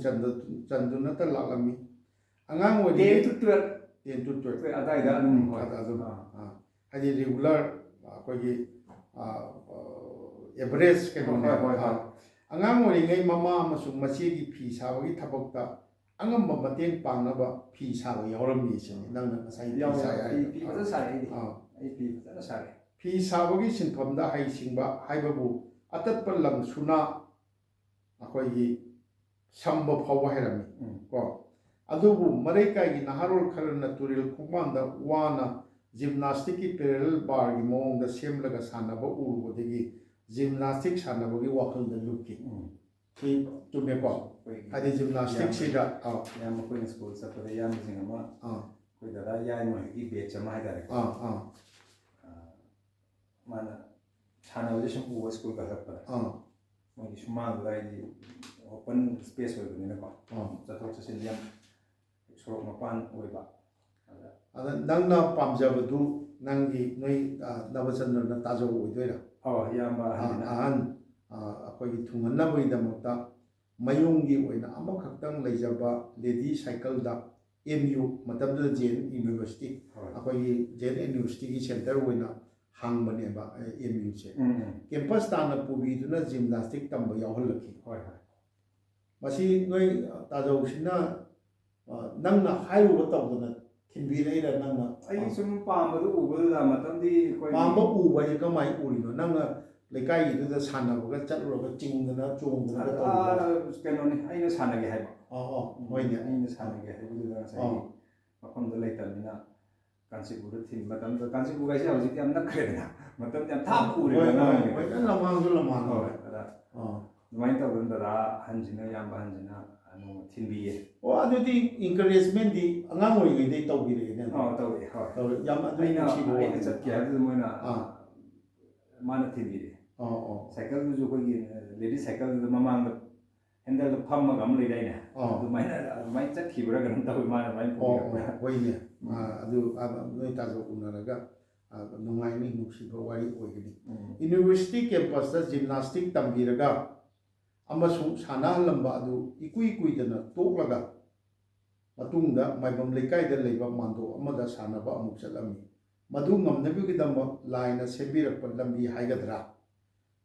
S1: ꯆꯟꯗꯨꯅꯇ ꯂꯥꯛꯂꯝꯃꯤ ꯑꯉꯥꯡ ꯑꯣꯏꯔꯤꯉꯩ
S2: 10 to 12 ꯑꯗꯥꯏꯗ ꯑꯗꯨꯝ
S1: ꯍꯥꯏꯗꯤ ꯔꯤꯒꯨꯂꯔ ꯑꯩꯈꯣꯏꯒꯤ ꯑꯦꯚꯔꯦꯖ ꯀꯩꯅꯣꯅꯦ ꯑꯉꯥꯡ ꯑꯣꯏꯔꯤꯉꯩ ꯃꯃꯥ ꯑꯃꯁꯨꯡ ꯃꯆꯦꯒꯤ ꯐꯤ ꯁꯥꯕꯒꯤ ꯊꯕꯛꯇ ꯑꯉꯝꯕ ꯃꯇꯦꯡ ꯄꯥꯡꯅꯕ ꯐꯤ ꯁꯥꯕ ꯌꯥꯎꯔꯝꯃꯤ ꯁꯤꯅꯤ ꯅꯪꯅ ꯉꯁꯥꯏ
S2: ꯐꯤ ꯐꯖꯅ ꯁꯥꯔꯦ ꯑꯩ ꯐꯤ ꯐꯖꯅ ꯁꯥꯔꯦ
S1: ꯐꯤ ꯁꯥꯕꯒꯤ ꯁꯤꯟꯐꯝꯗ ꯍꯩꯁꯤꯡꯕ ꯍꯥꯏꯕꯕꯨ ꯑꯇꯠꯄ ꯂꯪ ꯁꯨꯅꯥ ꯑꯩꯈꯣꯏꯒꯤ ꯁꯝꯕ ꯐꯥꯎꯕ ꯍꯩꯔꯝꯃꯤ ꯀꯣ ꯑꯗꯨꯕꯨ ꯃꯔꯩꯀꯥꯏꯒꯤ ꯅꯍꯥꯔꯣꯜ ꯈꯔꯅ ꯇꯨꯔꯦꯜ ꯈꯣꯡꯕꯥꯟꯗ ꯋꯥꯅ ꯖꯤꯝꯅꯥꯁꯇꯤꯛꯀꯤ ꯄꯦꯔꯦꯂꯦꯜ ꯕꯥꯔꯒꯤ ꯃꯑꯣꯡꯗ ꯁꯦꯝꯂꯒ ꯁꯥꯟꯅꯕ ꯎꯔꯨꯕꯗꯒꯤ ꯖꯤꯝꯅꯥꯁꯇꯤꯛ ꯁꯥꯟꯅꯕꯒꯤ ꯋꯥꯈꯜꯗ ꯂꯨꯞꯈꯤ ꯁꯤ ꯆꯨꯝꯃꯦꯀꯣ ꯍꯥꯏꯗꯤ ꯖꯤꯝꯅꯥꯁꯇꯤꯛꯁꯤꯗ
S2: ꯌꯥꯝ ꯑꯩꯈꯣꯏꯅ ꯁ꯭ꯀꯨꯜ ꯆꯠꯄꯗ ꯏꯌꯥꯝꯕꯁꯤꯡ ꯑꯃ ꯑꯩꯈꯣꯏ ꯗꯗꯥ ꯌꯥꯏꯃꯒꯤ ꯕꯦꯠꯆ ꯑꯃ ꯍꯥꯏꯇꯥꯔꯦꯀꯣ ꯃꯥꯅ ꯁꯥꯟꯅꯕꯁꯦ ꯁꯨꯝ ꯎꯕ ꯁ꯭ꯀꯨꯜ ꯀꯥꯈꯠꯄꯗ ꯃꯣꯏꯒꯤ ꯁꯨꯃꯥꯡꯗꯨꯗ ꯍꯥꯏꯗꯤ ꯑꯣꯄꯟ ꯁ꯭ꯄꯦꯁ ꯑꯣꯏꯕꯅꯤꯅꯀꯣ ꯆꯠꯊꯣꯛ ꯆꯠꯁꯤꯟ ꯌꯥꯝ ꯁꯣꯔꯣꯛ ꯃꯄꯥꯟ ꯑꯣꯏꯕ
S1: ꯑꯗ ꯅꯪꯅ ꯄꯥꯝꯖꯕꯗꯨ ꯅꯪꯒꯤ ꯅꯣꯏ ꯅꯕꯆꯟꯗ꯭ꯔꯅ ꯇꯥꯖꯧ ꯑꯣꯏꯗꯣꯏꯔꯥ
S2: ꯏꯌꯥꯝꯕ
S1: ꯑꯍꯟ ꯑꯩꯈꯣꯏꯒꯤ ꯊꯨꯡꯍꯟꯅꯕꯒꯤꯗꯃꯛꯇ ꯃꯌꯨꯝꯒꯤ ꯑꯣꯏꯅ ꯑꯃꯈꯛꯇꯪ ꯂꯩꯖꯕ ꯂꯦꯗꯤ ꯁꯥꯏꯀꯜꯗ MU ꯃꯇꯝꯗꯨꯗ JN ꯌꯨꯅꯤꯚꯔꯁꯤꯇꯤ ꯑꯩꯈꯣꯏꯒꯤ JN ꯌꯨꯅꯤꯚꯔꯁꯤꯇꯤꯒꯤ ꯁꯦꯟꯇꯔ ꯑꯣꯏꯅ ꯍꯥꯡꯕꯅꯦꯕ MUꯁꯦ ꯀꯦꯝꯄꯁ ꯇꯥꯟꯅ ꯄꯨꯕꯤꯗꯨꯅ ꯖꯤꯝꯅꯥꯁꯇꯤꯛ ꯇꯝꯕ ꯌꯥꯎꯍꯜꯂꯛꯈꯤ ꯃꯁꯤ ꯅꯣꯏ ꯇꯥꯖꯧꯁꯤꯅ ꯅꯪꯅ ꯍꯥꯏꯔꯨꯕ ꯇꯧꯗꯅ ꯊꯤꯟꯕꯤꯔꯛꯏꯔ ꯅꯪꯅ
S2: ꯑꯩ ꯁꯨꯝ ꯄꯥꯝꯕꯗꯨ ꯎꯕꯗꯨꯗ ꯃꯇꯝꯗꯤ ꯑꯩꯈꯣꯏ
S1: ꯄꯥꯝꯕ ꯎꯕ ꯍꯥꯏꯁꯦ ꯀꯃꯥꯏꯅ ꯎꯔꯤꯅꯣ ꯅꯪꯅ ꯂꯩꯀꯥꯏꯒꯤꯗꯨꯗ ꯁꯥꯟꯅꯕꯒ ꯆꯠꯂꯨꯔꯒ ꯆꯤꯡꯗꯅ ꯆꯣꯡꯗꯅ ꯇꯧꯕ
S2: ꯀꯩꯅꯣꯅꯤ ꯑꯩꯅ ꯁꯥꯟꯅꯒꯦ ꯍꯥꯏꯕ
S1: ꯍꯣꯏꯅꯦ
S2: ꯑꯩꯅ ꯁꯥꯟꯅꯒꯦ ꯍꯥꯏꯕꯗꯨꯗ ꯉꯁꯥꯏꯒꯤ ꯃꯐꯝꯗ ꯂꯩꯇꯕꯅꯤ나 ꯀꯥꯟꯆꯤꯄꯨꯔꯗ ꯊꯤꯟꯕ ꯃꯇꯝꯗ ꯀꯥꯟꯆꯤꯄꯨꯔ ꯍꯥꯏꯁꯦ ꯍꯧꯖꯤꯛꯇꯤ ꯌꯥꯝ ꯅꯛꯈ꯭ꯔꯦꯗꯅ ꯃꯇꯝꯗꯤ ꯌꯥꯝ ꯊꯥꯞꯅ ꯎꯔꯦꯗꯅ
S1: ꯂꯃꯥꯡꯁꯨ ꯂꯃꯥꯡ
S2: ꯑꯗꯨꯃꯥꯏꯅ ꯇꯧꯗꯅ ꯗꯗꯥ ꯑꯍꯟꯁꯤꯅ ꯏꯌꯥꯝꯕ ꯑꯍꯟꯁꯤꯅ ꯅꯣꯡꯃ ꯊꯤꯟꯕꯤꯌꯦ
S1: ꯑꯗꯨꯗꯤ ꯏꯟꯀꯔꯦꯖꯃꯦꯟꯗꯤ ꯑꯉꯥꯡ ꯑꯣꯏꯔꯤꯉꯩꯗꯩ ꯇꯧꯕꯤꯔꯛꯑꯦꯅꯦ
S2: ꯇꯧꯔꯛꯑꯦ
S1: ꯇꯧꯔꯦ ꯌꯥꯝ
S2: ꯑꯩꯅ ꯆꯠꯀꯦ ꯍꯥꯏꯕꯗꯨꯗ ꯃꯣꯏꯅ ꯃꯥꯅ ꯊꯤꯟꯕꯤꯔꯛꯑꯦ ꯁꯥꯏꯀꯜꯗꯨꯁꯨ ꯑꯩꯈꯣꯏꯒꯤ ꯂꯦꯗꯤ ꯁꯥꯏꯀꯜꯗꯨꯗ ꯃꯃꯥꯡꯗ ꯍꯦꯟꯗꯜꯗ ꯐꯝꯃꯒ ꯑꯃ ꯂꯩꯗꯥꯏꯅꯦ ꯑꯗꯨꯃꯥꯏꯅ ꯆꯠꯈꯤꯕ꯭ꯔꯥ ꯀꯩꯅꯣꯝ ꯇꯧꯋꯤ ꯃꯥꯅ ꯑꯗꯨꯃꯥꯏꯅ ꯄꯨꯕꯤꯔꯛꯄ꯭ꯔꯥ
S1: ꯍꯣꯏꯅꯦ ꯑꯗꯨ ꯅꯣꯏ ꯇꯥꯖꯧ ꯎꯅꯔꯒ ꯅꯨꯡꯉꯥꯏꯅꯤ ꯅꯨꯡꯁꯤꯕ ꯋꯥꯔꯤ ꯑꯣꯏꯒꯅꯤ ꯌꯨꯅꯤꯚꯔꯁꯤꯇꯤ ꯀꯦꯝꯄꯁꯇ ꯖꯤꯝꯅꯥꯁꯇꯤꯛ ꯇꯝꯕꯤꯔꯒ ꯑꯃꯁꯨꯡ ꯁꯥꯟꯅꯍꯜꯂꯝꯕ ꯑꯗꯨ ꯏꯀꯨꯏ ꯀꯨꯏꯗꯅ ꯇꯣꯛꯂꯒ ꯃꯇꯨꯡꯗ ꯃꯥꯏꯕꯝ ꯂꯩꯀꯥꯏꯗ ꯂꯩꯕ ꯃꯥꯟꯗꯣꯞ ꯑꯃꯗ ꯁꯥꯟꯅꯕ ꯑꯃꯨꯛ ꯆꯠꯂꯝꯃꯤ ꯃꯗꯨ ꯉꯝꯅꯕꯒꯤꯗꯃꯛ ꯂꯥꯏꯅ ꯁꯦꯝꯕꯤꯔꯛꯄ ꯂꯝꯕꯤ ꯍꯥꯏꯒꯗ꯭ꯔꯥ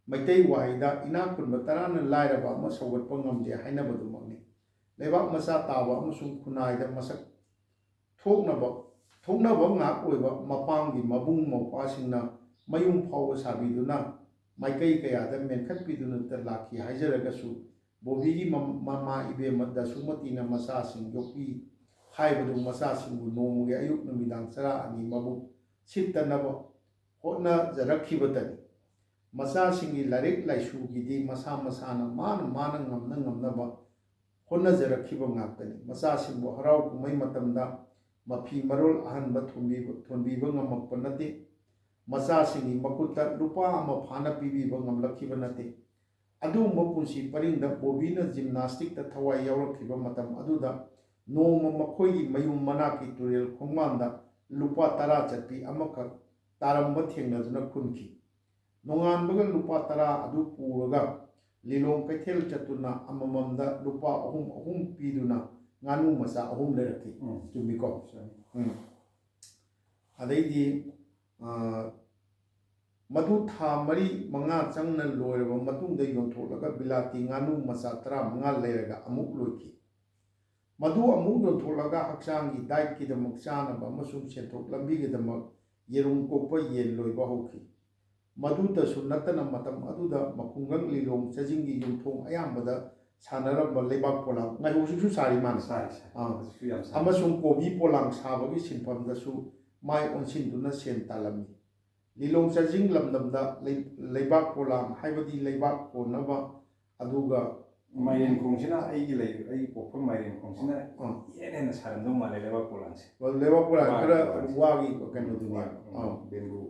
S1: ꯃꯩꯇꯩ ꯋꯥꯍꯩꯗ ꯏꯅꯥꯛ ꯈꯨꯟꯕ ꯇꯔꯥꯅ ꯂꯥꯏꯔꯕ ꯑꯃ ꯁꯧꯒꯠꯄ ꯉꯝꯗꯦ ꯍꯥꯏꯅꯕꯗꯨꯃꯛꯅꯤ ꯂꯩꯕꯥꯛ ꯃꯆꯥ ꯇꯥꯕ ꯑꯃꯁꯨꯡ ꯈꯨꯟꯅꯥꯏꯗ ꯃꯁꯛ ꯊꯣꯛꯅꯕ ꯉꯥꯛ ꯑꯣꯏꯕ ꯃꯄꯥꯝꯒꯤ ꯃꯕꯨꯡ ꯃꯧꯄ꯭ꯋꯥꯁꯤꯡꯅ ꯃꯌꯨꯝ ꯐꯥꯎꯕ ꯁꯥꯕꯤꯗꯨꯅ ꯃꯥꯏꯀꯩ ꯀꯌꯥꯗ ꯃꯦꯟꯈꯠꯄꯤꯗꯨꯅꯇ ꯂꯥꯛꯈꯤ ꯍꯥꯏꯖꯔꯒꯁꯨ ꯕꯣꯕꯤꯒꯤ ꯃꯃꯥ ꯏꯕꯦꯝꯃ ꯗꯁꯨꯃꯇꯤꯅ ꯃꯆꯥꯁꯤꯡ ꯌꯣꯛꯄꯤ ꯍꯥꯏꯕꯗꯨ ꯃꯆꯥꯁꯤꯡꯕꯨ ꯅꯣꯡꯃꯒꯤ ꯑꯌꯨꯛ ꯅꯨꯃꯤꯗꯥꯡ ꯆꯔꯥ ꯑꯅꯤ ꯃꯕꯨꯛ ꯁꯤꯠꯇꯅꯕ ꯍꯣꯠꯅꯖꯔꯛꯈꯤꯕꯇꯅꯤ ꯃꯆꯥꯁꯤꯡꯒꯤ ꯂꯥꯏꯔꯤꯛ ꯂꯥꯏꯁꯨꯒꯤꯗꯤ ꯃꯁꯥ ꯃꯁꯥꯅ ꯃꯥꯅ ꯉꯝꯅꯕ ꯍꯣꯠꯅꯖꯔꯛꯈꯤꯕ ꯉꯥꯛꯇꯅꯤ ꯃꯆꯥꯁꯤꯡꯕꯨ ꯍꯔꯥꯎ ꯀꯨꯝꯍꯩ ꯃꯇꯝꯗ ꯃꯐꯤ ꯃꯔꯣꯜ ꯑꯍꯟꯕ ꯊꯣꯟꯕꯤꯕ ꯉꯝꯃꯛꯄ ꯅꯠꯇꯦ ꯃꯆꯥꯁꯤꯡꯒꯤ ꯃꯈꯨꯠꯇ ꯂꯨꯄꯥ ꯑꯃ ꯐꯥꯅ ꯄꯤꯕꯤꯕ ꯉꯝꯂꯛꯈꯤꯕ ꯅꯠꯇꯦ ꯑꯗꯨꯒꯨꯝꯕ ꯄꯨꯟꯁꯤ ꯄꯔꯤꯡꯗ ꯕꯣꯕꯤꯅ ꯖꯤꯝꯅꯥꯁꯇꯤꯛꯇ ꯊꯋꯥꯏ ꯌꯥꯎꯔꯛꯈꯤꯕ ꯃꯇꯝ ꯑꯗꯨꯗ ꯅꯣꯡꯃ ꯃꯈꯣꯏꯒꯤ ꯃꯌꯨꯝ ꯃꯅꯥꯛꯀꯤ ꯇꯨꯔꯦꯜ ꯈꯣꯡꯕꯥꯟꯗ ꯂꯨꯄꯥ 10 ꯆꯠꯄꯤ ꯑꯃꯈꯛ ꯇꯥꯔꯝꯕ ꯊꯦꯡꯅꯗꯨꯅ ꯈꯨꯟꯈꯤ ꯅꯣꯡꯉꯥꯟꯕꯒ ꯂꯨꯄꯥ 10 ꯑꯗꯨ ꯄꯨꯔꯒ ꯂꯤꯂꯣꯡ ꯀꯩꯊꯦꯜ ꯆꯠꯇꯨꯅ ꯑꯃꯃꯝꯗ ꯂꯨꯄꯥ 3 ꯄꯤꯗꯨꯅ ꯉꯥꯅꯨ ꯃꯆꯥ 3 ꯂꯩꯔꯛꯈꯤ ꯆꯨꯝꯃꯤꯀꯣ ꯑꯗꯩꯗꯤ ꯃꯗꯨ ꯊꯥ 4-5 ꯆꯪꯅ ꯂꯣꯏꯔꯕ ꯃꯇꯨꯡꯗ ꯌꯣꯟꯊꯣꯛꯂꯒ ꯕꯤꯂꯥꯇꯤ ꯉꯥꯅू ꯃꯆꯥ 15 ꯂꯩꯔꯒ ꯑꯃꯨꯛ ꯂꯣꯏꯈꯤ ꯃꯗꯨ ꯑꯃꯨꯛ ꯌꯣꯟꯊꯣꯛꯂꯒ ꯍꯛꯆꯥꯡꯒꯤ ꯗꯥꯏꯠꯀꯤꯗꯃꯛ ꯆꯥꯅꯕ ꯑꯃꯁꯨꯡ ꯁꯦꯟꯊꯣꯛ ꯂꯝꯕꯤꯒꯤꯗꯃꯛ ꯌꯦꯔꯨꯝ ꯀꯣꯛꯄ ꯌꯦꯟ ꯂꯣꯏꯕ ꯍꯧꯈꯤ ꯃꯗꯨꯇꯁꯨ ꯅꯠꯇꯅ ꯃꯇꯝ ꯑꯗꯨꯗ ꯃꯈꯨꯡꯒꯪ ꯂꯤꯂꯣꯡ ꯆꯥꯖꯤꯡꯒꯤ ꯌꯨꯝꯊꯣꯡ ꯑꯌꯥꯝꯕꯗ ꯁꯥꯟꯅꯔꯝꯕ ꯂꯩꯕꯥꯛ ꯄꯣꯂꯥꯡ ꯉꯥꯏꯍꯧꯖꯤꯛꯁꯨ ꯁꯥꯔꯤ ꯃꯥꯅ ꯑꯃꯁꯨꯡ ꯀꯣꯕꯤ ꯄꯣꯂꯥꯡ ꯁꯥꯕꯒꯤ ꯁꯤꯟꯐꯝꯗꯁꯨ ꯃꯥꯏ ꯑꯣꯟꯁꯤꯟꯗꯨꯅ ꯁꯦꯟ ꯇꯥꯜꯂꯝꯃꯤ ꯂꯤꯂꯣꯡ ꯆꯥꯖꯤꯡ ꯂꯝꯗꯝꯗ ꯂꯩꯕꯥꯛ ꯄꯣꯂꯥꯡ ꯍꯥꯏꯕꯗꯤ ꯂꯩꯕꯥꯛ ꯍꯣꯟꯅꯕ ꯑꯗꯨꯒ
S2: ꯃꯥꯏꯔꯦꯟꯈꯣꯡꯁꯤꯅ ꯑꯩꯒꯤ ꯄꯣꯛꯐꯝ ꯃꯥꯏꯔꯦꯟꯈꯣꯡꯁꯤꯅ ꯍꯦꯟꯅ ꯁꯥꯔꯝꯗꯧ ꯃꯥꯜꯂꯦ ꯂꯩꯕꯥꯛ ꯄꯣꯂꯥꯡꯁꯦ
S1: ꯂꯩꯕꯥꯛ ꯄꯣꯂꯥꯡ ꯈꯔ ꯋꯥꯒꯤ ꯀꯩꯅꯣꯗꯨꯅꯦ
S2: ꯕꯦꯝꯕꯨ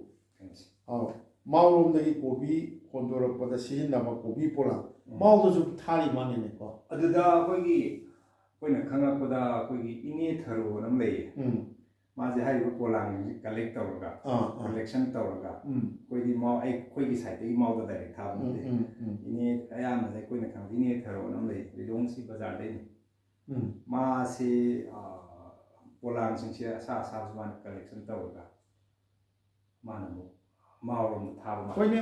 S1: ꯃꯥꯎꯔꯣꯝꯗꯒꯤ ꯀꯣꯕꯤ ꯍꯣꯟꯗꯣꯔꯛꯄꯗ ꯁꯤꯖꯤꯟꯅꯕ ꯀꯣꯕꯤ ꯄꯣꯂꯥꯡ ꯃꯥꯎꯗꯁꯨ ꯊꯥꯔꯤ ꯃꯥꯅꯤꯅꯦꯀꯣ
S2: ꯑꯗꯨꯗ ꯑꯩꯈꯣꯏꯅ ꯈꯪꯉꯛꯄꯗ ꯑꯩꯈꯣꯏꯒꯤ ꯏꯅꯦ ꯊꯔꯣꯅ ꯑꯃ ꯂꯩꯌꯦ माजे हाइबो पोलांग कलेक्ट तौरगा कलेक्शन तौरगा कोइदि माउ अखोइगी साइडगी माउदा डाइरेक्ट थाबनते इने अयाम दे कोइना खांग इने थरो नम ले लिलोंगसी बाजार दे मासे पोलांग सिंसे सा सा जुबान कलेक्शन तौरगा मानमु माउरम थाबमा
S1: कोइने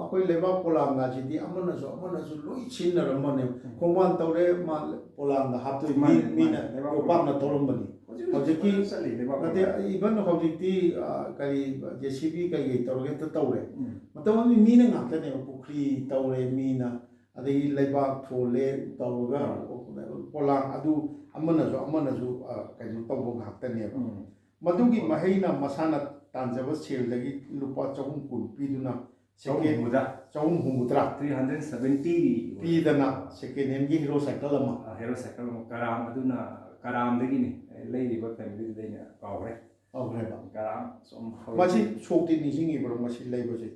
S1: अखोइ लेबा पोलांग गाजिदि अमनसु लोइ छिनरमने खोमान तौरे मा पोलांग हातुइ मीना योपामना तौरमबनी हौजिकी नते इवन हौजिकी करी जेसीबी कई तौरगे त तौरे मतम मीना ngakane पुखरी तौरे मीना अदगी लेबाक थोले तौरगा पोलांग अदु अमनसु कइनो तौबो ngakane मदुगी महिना मसाना तांजब सेलदगी लुपा 400 पीदुना सेकेंड 370 पीदना सेकेंड हैंड की हीरो साइकिल
S2: कराम अदुना कराम दगिनी लेरिबा फैमिली देना कावरे कराम सम
S1: मसी सोक्ति निसिंगी बरो मसी लेबसे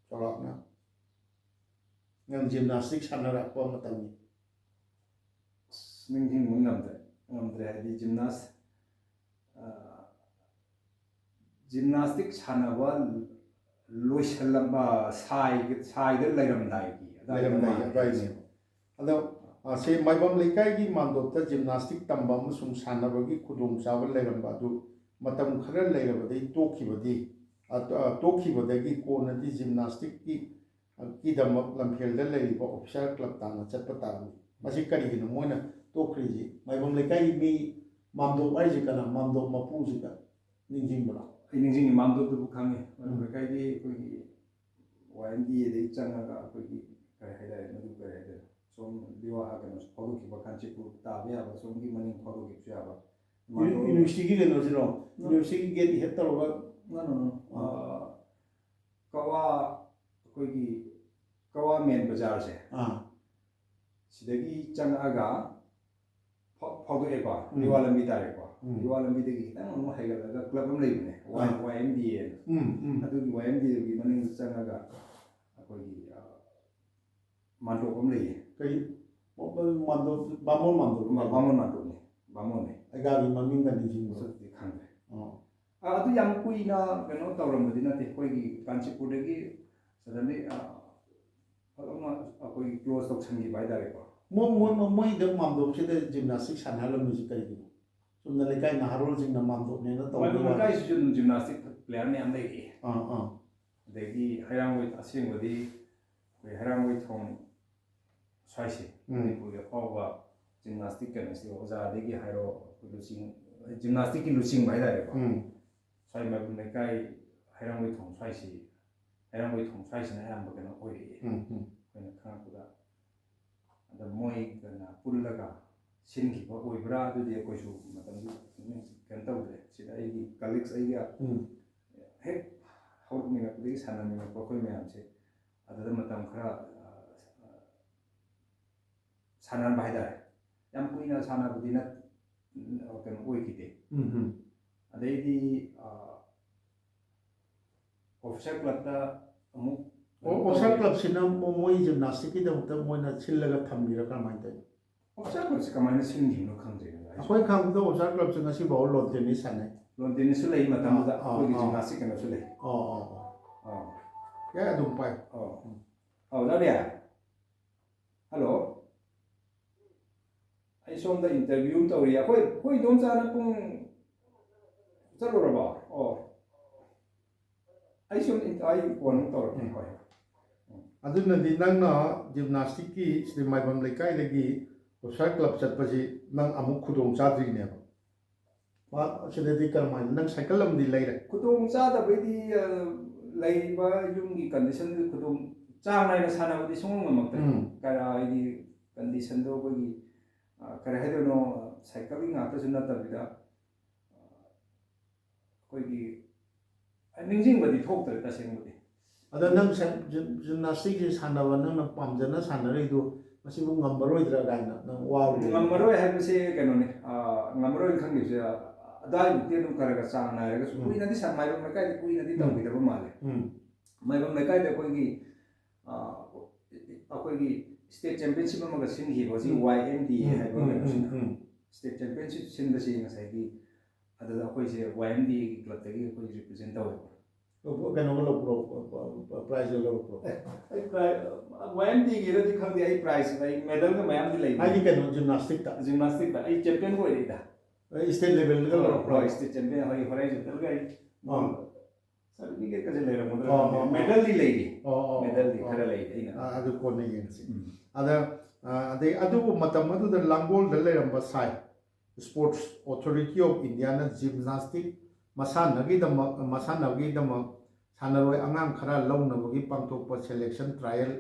S1: चौराकना नंग जिमनास्टिक सानराकपा मतमनी
S2: निंगिंग नंगदे हाइदि जिमनास्ट ꯖꯤꯝꯅꯥꯁꯇꯤꯛ ꯁꯥꯟꯅꯕ ꯂꯣꯏꯁꯜꯂꯝꯕ ꯁꯥꯏꯗ ꯂꯩꯔꯝꯗꯥꯏꯒꯤ
S1: ꯑꯗꯨꯋꯥꯏꯅꯦ ꯑꯗꯣ ꯁꯤ ꯃꯥꯏꯕꯝ ꯂꯩꯀꯥꯏꯒꯤ ꯃꯥꯟꯗꯣꯞꯇ ꯖꯤꯝꯅꯥꯁꯇꯤꯛ ꯇꯝꯕ ꯑꯃꯁꯨꯡ ꯁꯥꯟꯅꯕꯒꯤ ꯈꯨꯗꯣꯡꯆꯥꯕ ꯂꯩꯔꯝꯕ ꯑꯗꯨ ꯃꯇꯝ ꯈꯔ ꯂꯩꯔꯕꯗꯒꯤ ꯇꯣꯛꯈꯤꯕꯗꯒꯤ ꯀꯣꯟꯅꯗꯤ ꯖꯤꯝꯅꯥꯁꯇꯤꯛꯀꯤ ꯀꯤꯗꯃꯛ ꯂꯝꯐꯦꯜꯗ ꯂꯩꯔꯤꯕ ꯑꯣꯐꯤꯁꯥꯔ ꯀ꯭ꯂꯕ ꯇꯥꯟꯅ ꯆꯠꯄ ꯇꯥꯔꯝꯃꯤ ꯃꯁꯤ ꯀꯔꯤꯒꯤꯅꯣ ꯃꯣꯏꯅ ꯇꯣꯛꯈ꯭ꯔꯤꯁꯤ ꯃꯥꯏꯕꯝ ꯂꯩꯀꯥꯏꯒꯤ ꯃꯤ ꯃꯥꯝꯗꯣꯞ ꯍꯥꯏꯁꯤ ꯀꯅꯥ ꯃꯥꯝꯗꯣꯞ ꯃꯄꯨꯁꯤꯒ ꯅꯤꯡꯁꯤꯡꯕ꯭ꯔꯥ
S2: ꯑꯩ ꯅꯤꯡꯁꯤꯡꯉꯤ ꯃꯥꯝꯗꯣꯞꯇꯨꯕꯨ ꯈꯪꯉꯤ ꯂꯩꯀꯥꯏꯒꯤ ꯑꯩꯈꯣꯏꯒꯤ YMDAꯗꯒꯤ ꯆꯪꯉꯒ ꯑꯩꯈꯣꯏꯒꯤ ꯀꯔꯤ ꯍꯥꯏꯇꯥꯔꯦ ꯃꯗꯨ ꯀꯔꯤ ꯍꯥꯏꯇꯥꯔꯦ ꯁꯣꯝ ꯀꯩꯅꯣꯁꯨ ꯐꯥꯎꯗꯣꯛꯈꯤꯕ ꯀꯥꯟꯆꯤꯄꯨꯔ ꯇꯥꯕ ꯌꯥꯕ ꯁꯣꯝꯒꯤ ꯃꯅꯤꯡ ꯐꯥꯎꯗꯣꯛꯈꯤꯕꯁꯨ ꯌꯥꯕ
S1: ꯌꯨꯅꯤꯚꯔꯁꯤꯇꯤꯒꯤ ꯀꯩꯅꯣꯁꯤꯔꯣ ꯌꯨꯅꯤꯚꯔꯁꯤꯇꯤꯒꯤ ꯒꯦꯠ ꯍꯦꯛ ꯇꯧꯔꯒ
S2: ꯀꯋꯥ ꯑꯩꯈꯣꯏꯒꯤ ꯀꯋꯥ ꯃꯦꯟ ꯕꯖꯥꯔꯁꯦ ꯁꯤꯗꯒꯤ ꯆꯪꯉꯛꯑꯒ ꯐꯥꯎꯗꯣꯛꯑꯦꯀꯣ ꯂꯤꯋꯥ ꯂꯝꯕꯤ ꯇꯥꯔꯦꯀꯣ ꯂꯤꯋꯥ ꯂꯝꯕꯤꯗꯒꯤ ꯈꯤꯇꯪ ꯑꯃꯨꯛ ꯍꯩꯒꯠꯂꯒ ꯀ꯭ꯂꯕ ꯑꯃ ꯂꯩꯕꯅꯦ YMDA ꯑꯗꯨꯒꯤ YMDAꯒꯤ ꯃꯅꯤꯡꯗ ꯆꯪꯉꯒ ꯑꯩꯈꯣꯏꯒꯤ ꯃꯥꯟꯗꯣꯞ ꯑꯃ ꯂꯩꯌꯦ
S1: ꯀꯩ ꯃꯥꯟꯗꯣꯞ ꯕꯥꯃꯣꯟ
S2: ꯃꯥꯟꯗꯣꯞꯅꯤ ꯕꯥꯃꯣꯟꯅꯤ
S1: ꯑꯩꯒꯥꯒꯤ ꯃꯃꯤꯡꯒ ꯅꯤꯡꯁꯤꯡꯕ
S2: ꯈꯪꯗ꯭ꯔꯦ ꯑꯗꯨ ꯌꯥꯝ ꯀꯨꯏꯅ ꯀꯩꯅꯣ ꯇꯧꯔꯝꯕꯗꯤ ꯅꯠꯇꯦ ꯑꯩꯈꯣꯏꯒꯤ ꯀꯥꯟꯆꯤꯄꯨꯔꯗꯒꯤ ꯁꯗꯟꯂꯤ ꯐꯖꯅ ꯑꯩꯈꯣꯏꯒꯤ ꯀ꯭ꯂꯣꯖ ꯇꯧꯁꯟꯈꯤꯕ ꯍꯥꯏꯇꯥꯔꯦꯀꯣ
S1: ꯃꯣꯏꯗ ꯃꯥꯝꯗꯣꯞꯁꯤꯗ ꯖꯤꯝꯅꯥꯁꯇꯤꯛ ꯁꯥꯟꯅꯍꯜꯂꯝꯃꯤꯁꯤ ꯀꯔꯤꯒꯤꯅꯣ ꯆꯨꯝꯅ ꯂꯩꯀꯥꯏ ꯅꯍꯥꯔꯣꯜꯁꯤꯡꯅ ꯃꯥꯝꯗꯣꯞꯅꯦꯅ ꯇꯧꯕ
S2: ꯂꯩꯀꯥꯏꯁꯤꯁꯨ ꯑꯗꯨꯝ ꯖꯤꯝꯅꯥꯁꯇꯤꯛ ꯄ꯭ꯂꯦꯌꯔ ꯃꯌꯥꯝ ꯂꯩꯔꯛꯑꯦ ꯑꯗꯒꯤ ꯍꯩꯔꯥꯡꯒꯣꯏ ꯑꯁꯦꯡꯕꯗꯤ ꯑꯩꯈꯣꯏ ꯍꯩꯔꯥꯡꯒꯣꯏ ꯊꯣꯡ ꯁ꯭ꯋꯥꯏꯁꯦ ꯃꯅꯤꯄꯨꯔꯒꯤ ꯑꯐꯥꯎꯕ ꯖꯤꯝꯅꯥꯁꯇꯤꯛ ꯀꯩꯅꯣꯁꯤ ꯑꯣꯖꯥꯗꯒꯤ ꯍꯥꯏꯔꯣ ꯖꯤꯝꯅꯥꯁꯇꯤꯛꯀꯤ ꯂꯨꯆꯤꯡꯕ ꯍꯥꯏꯇꯥꯔꯦꯀꯣ ꯁ꯭ꯋꯥꯏ ꯃꯥꯏꯕꯝ ꯂꯩꯀꯥꯏ ꯍꯩꯔꯥꯡꯒꯣꯏ ꯊꯣꯡ ꯁ꯭ꯋꯥꯏꯁꯤꯅ ꯑꯌꯥꯝꯕ ꯀꯩꯅꯣ ꯑꯣꯏꯔꯛꯑꯦ ꯑꯩꯈꯣꯏꯅ ꯈꯪꯉꯛꯄꯗ ꯑꯗ ꯃꯣꯏꯒꯅ ꯄꯨꯜꯂꯒ ꯁꯤꯟꯈꯤꯕ ꯑꯣꯏꯕ꯭ꯔꯥ ꯑꯗꯨꯗꯤ ꯑꯩꯈꯣꯏꯁꯨ ꯃꯇꯝꯗꯨ ꯀꯩꯅꯣ ꯇꯧꯗ꯭ꯔꯦ ꯁꯤꯗ ꯑꯩꯒꯤ ꯀꯂꯤꯛꯁ ꯑꯩꯒ ꯍꯦꯛ ꯍꯧꯔꯛꯃꯤꯟꯅꯛꯄꯗꯒꯤ ꯁꯥꯟꯅꯃꯤꯟꯅꯛꯄ ꯑꯩꯈꯣꯏ ꯃꯌꯥꯝꯁꯦ ꯑꯗꯨꯗ ꯃꯇꯝ ꯈꯔ ꯁꯥꯟꯅꯔꯝꯕ ꯍꯥꯏꯇꯥꯔꯦ ꯌꯥꯝ ꯀꯨꯏꯅ ꯁꯥꯟꯅꯕꯗꯤ ꯀꯩꯅꯣ ꯑꯣꯏꯈꯤꯗꯦ ꯑꯗꯩꯗꯤ ꯑꯣꯐꯤꯁꯥꯔ ꯀ꯭ꯂꯕꯇ ꯑꯃꯨꯛ
S1: ꯑꯣꯐꯤꯁꯥꯔ ꯀ꯭ꯂꯕꯁꯤꯅ ꯃꯣꯏ ꯖꯤꯝꯅꯥꯁꯇꯤꯛꯀꯤꯗꯃꯛꯇ ꯃꯣꯏꯅ ꯁꯤꯜꯂꯒ ꯊꯝꯕꯤꯔ ꯀꯃꯥꯏꯅ ꯇꯧꯋꯤ
S2: ꯑꯣꯐꯤꯁꯥꯔ ꯀ꯭ꯂꯕꯁꯤ ꯀꯃꯥꯏꯅ ꯁꯤꯟꯈꯤꯕꯅꯣ ꯈꯪꯗ꯭ꯔꯦ
S1: ꯑꯩꯈꯣꯏ ꯈꯪꯕꯗ ꯑꯣꯐꯤꯁꯥꯔ ꯀ꯭ꯂꯕꯁꯤ ꯉꯁꯤ ꯐꯥꯎ ꯂꯣꯟ ꯇꯦꯅꯤꯁ ꯁꯥꯟꯅꯩ
S2: ꯂꯣꯟ ꯇꯦꯅꯤꯁꯁꯨ ꯂꯩ ꯃꯇꯝꯗꯨꯗ ꯑꯩꯈꯣꯏꯒꯤ ꯖꯤꯝꯅꯥꯁꯇꯤꯛ ꯀꯩꯅꯣꯁꯨ ꯂꯩ
S1: ꯌꯥꯏ ꯑꯗꯨꯝ ꯄꯥꯏ
S2: ꯗꯥꯎꯗꯤꯌꯥ ꯍꯜꯂꯣ ꯑꯩ ꯁꯣꯝꯗ ꯏꯟꯇꯔꯚꯤꯌꯨ ꯑꯃ ꯇꯧꯔꯤ ꯑꯩꯈꯣꯏ ꯏꯗꯣꯝꯆꯥꯅ ꯄꯨꯡ ꯆꯠꯂꯨꯔꯕꯣ ꯑꯩ ꯐꯣꯟ ꯑꯃꯨꯛ ꯇꯧꯔꯛꯀꯦ ꯍꯣꯏ
S1: ꯑꯗꯨꯅꯗꯤ ꯅꯪꯅ ꯖꯤꯝꯅꯥꯁꯇꯤꯛꯀꯤ ꯁꯤꯗ ꯃꯥꯏꯕꯝ ꯂꯩꯀꯥꯏꯗꯒꯤ ꯑꯣꯐꯤꯁꯥꯔ ꯀ꯭ꯂꯕ ꯆꯠꯄꯁꯤ ꯅꯪ ꯑꯃꯨꯛ ꯈꯨꯗꯣꯡ ꯆꯥꯗ꯭ꯔꯤꯅꯦꯕ ꯁꯤꯗꯗꯤ ꯀꯔꯝꯍꯥꯏꯅ ꯅꯪ ꯁꯥꯏꯀꯜ ꯑꯃꯗꯤ ꯂꯩꯔꯦ
S2: ꯈꯨꯗꯣꯡ ꯆꯥꯗꯕꯩꯗꯤ ꯂꯩꯔꯤꯕ ꯌꯨꯝꯒꯤ ꯀꯟꯗꯤꯁꯟꯗꯨ ꯈꯨꯗꯣꯡ ꯆꯥꯡ ꯅꯥꯏꯅ ꯁꯥꯟꯅꯕꯗꯤ ꯁꯨꯡꯉꯝ ꯉꯝꯃꯛꯇ꯭ꯔꯦ ꯍꯥꯏꯗꯤ ꯀꯟꯗꯤꯁꯟꯗꯣ ꯑꯩꯈꯣꯏꯒꯤ ꯀꯔꯤ ꯍꯥꯏꯗꯣꯏꯅꯣ ꯁꯥꯏꯀꯜꯒꯤ ꯉꯥꯛꯇꯁꯨ ꯅꯠꯇꯕꯤꯗ ꯑꯩꯈꯣꯏꯒꯤ ꯅꯤꯡꯁꯤꯡꯕꯗꯤ ꯊꯣꯛꯇ꯭ꯔꯦ ꯇꯁꯦꯡꯕꯗꯤ
S1: ꯑꯗꯣ ꯅꯪ ꯖꯤꯝꯅꯥꯁꯇꯤꯛꯁꯤ ꯁꯥꯟꯅꯕ ꯅꯪꯅ ꯄꯥꯝꯖꯅ ꯁꯥꯟꯅꯔꯤꯗꯨ ꯃꯁꯤꯕꯨ ꯉꯝꯃꯔꯣꯏꯗ꯭ꯔꯥ ꯀꯥꯏꯅ ꯅꯪ ꯋꯥꯔꯨꯔꯦ
S2: ꯉꯝꯃꯔꯣꯏ ꯍꯥꯏꯕꯁꯦ ꯀꯩꯅꯣꯅꯤ ꯉꯝꯃꯔꯣꯏ ꯈꯪꯈꯤꯕꯁꯦ ꯑꯗꯨꯋꯥꯏꯃꯨꯛꯇꯤ ꯑꯗꯨꯝ ꯈꯔ ꯆꯥꯡ ꯅꯥꯏꯔꯒꯁꯨ ꯀꯨꯏꯅꯗꯤ ꯃꯥꯏꯕꯝ ꯂꯩꯀꯥꯏꯗꯤ ꯀꯨꯏꯅꯗꯤ ꯇꯧꯈꯤꯗꯕ ꯃꯥꯜꯂꯦ ꯃꯥꯏꯕꯝ ꯂꯩꯀꯥꯏꯗ ꯑꯩꯈꯣꯏꯒꯤ ꯁ꯭ꯇꯦꯠ ꯆꯦꯝꯄꯤꯌꯟꯁꯤꯞ ꯑꯃꯒ ꯁꯤꯟꯈꯤꯕ ꯍꯧꯖꯤꯛ YMDA ꯍꯥꯏꯕ ꯀꯩꯅꯣꯁꯤꯅ ꯁ꯭ꯇꯦꯠ ꯆꯦꯝꯄꯤꯌꯟꯁꯤꯞ ꯁꯤꯟꯕꯁꯤ ꯉꯁꯥꯏꯒꯤ ꯑꯗꯨꯗ ꯑꯩꯈꯣꯏꯁꯦ YMDAꯒꯤ ꯀ꯭ꯂꯕꯇꯒꯤ ꯑꯩꯈꯣꯏ ꯔꯤꯄ꯭ꯔꯖꯦꯟ ꯇꯧꯋꯦꯕ
S1: ꯀꯩꯅꯣꯒ ꯂꯧꯕ꯭ꯔꯣ ꯄ꯭ꯔꯥꯏꯖꯒ ꯂꯧꯕ꯭ꯔꯣ
S2: YMDAꯒꯤꯔꯗꯤ ꯈꯪꯗꯦ ꯑꯩ ꯄ꯭ꯔꯥꯏꯖ ꯑꯩ ꯃꯦꯗꯜꯒ ꯃꯌꯥꯝꯗꯤ ꯂꯩ
S1: ꯍꯥꯏꯗꯤ ꯀꯩꯅꯣ ꯖꯤꯝꯅꯥꯁꯇꯤꯛꯇ
S2: ꯑꯩ ꯆꯦꯝꯄꯤꯌꯟ ꯑꯣꯏꯔꯛꯏꯗ
S1: ꯁ꯭ꯇꯦꯠ ꯂꯦꯚꯦꯜꯗꯒ ꯂꯧꯔꯛꯄ꯭ꯔꯣ
S2: ꯁ꯭ꯇꯦꯠ ꯆꯦꯝꯄꯤꯌꯟ ꯍꯣꯔꯥꯏꯖꯟꯇꯦꯜꯒ ꯑꯩ ꯁꯥꯔꯇꯤꯐꯤꯀꯦꯠꯀꯁꯦ ꯂꯩꯔꯝꯒꯗ꯭ꯔꯥ ꯃꯦꯗꯜꯗꯤ ꯂꯩꯔꯤ ꯃꯦꯗꯜꯗꯤ ꯈꯔ ꯂꯩ ꯑꯩꯅ
S1: ꯑꯗꯨ ꯀꯣꯟꯅ ꯌꯦꯡꯁꯤ ꯑꯗꯩ ꯑꯗꯨꯕꯨ ꯃꯇꯝ ꯑꯗꯨꯗ ꯂꯥꯡꯒꯣꯜꯗ ꯂꯩꯔꯝꯕ ꯁꯥꯏ sports authority of Indian gymnastic ꯃꯁꯥꯟꯅꯕꯒꯤꯗꯃꯛ ꯁꯥꯟꯅꯔꯣꯏ ꯑꯉꯥꯡ ꯈꯔ ꯂꯧꯅꯕꯒꯤ ꯄꯥꯡꯊꯣꯛꯄ ꯁꯦꯂꯦꯛꯁꯟ ꯇ꯭ꯔꯥꯌꯦꯜ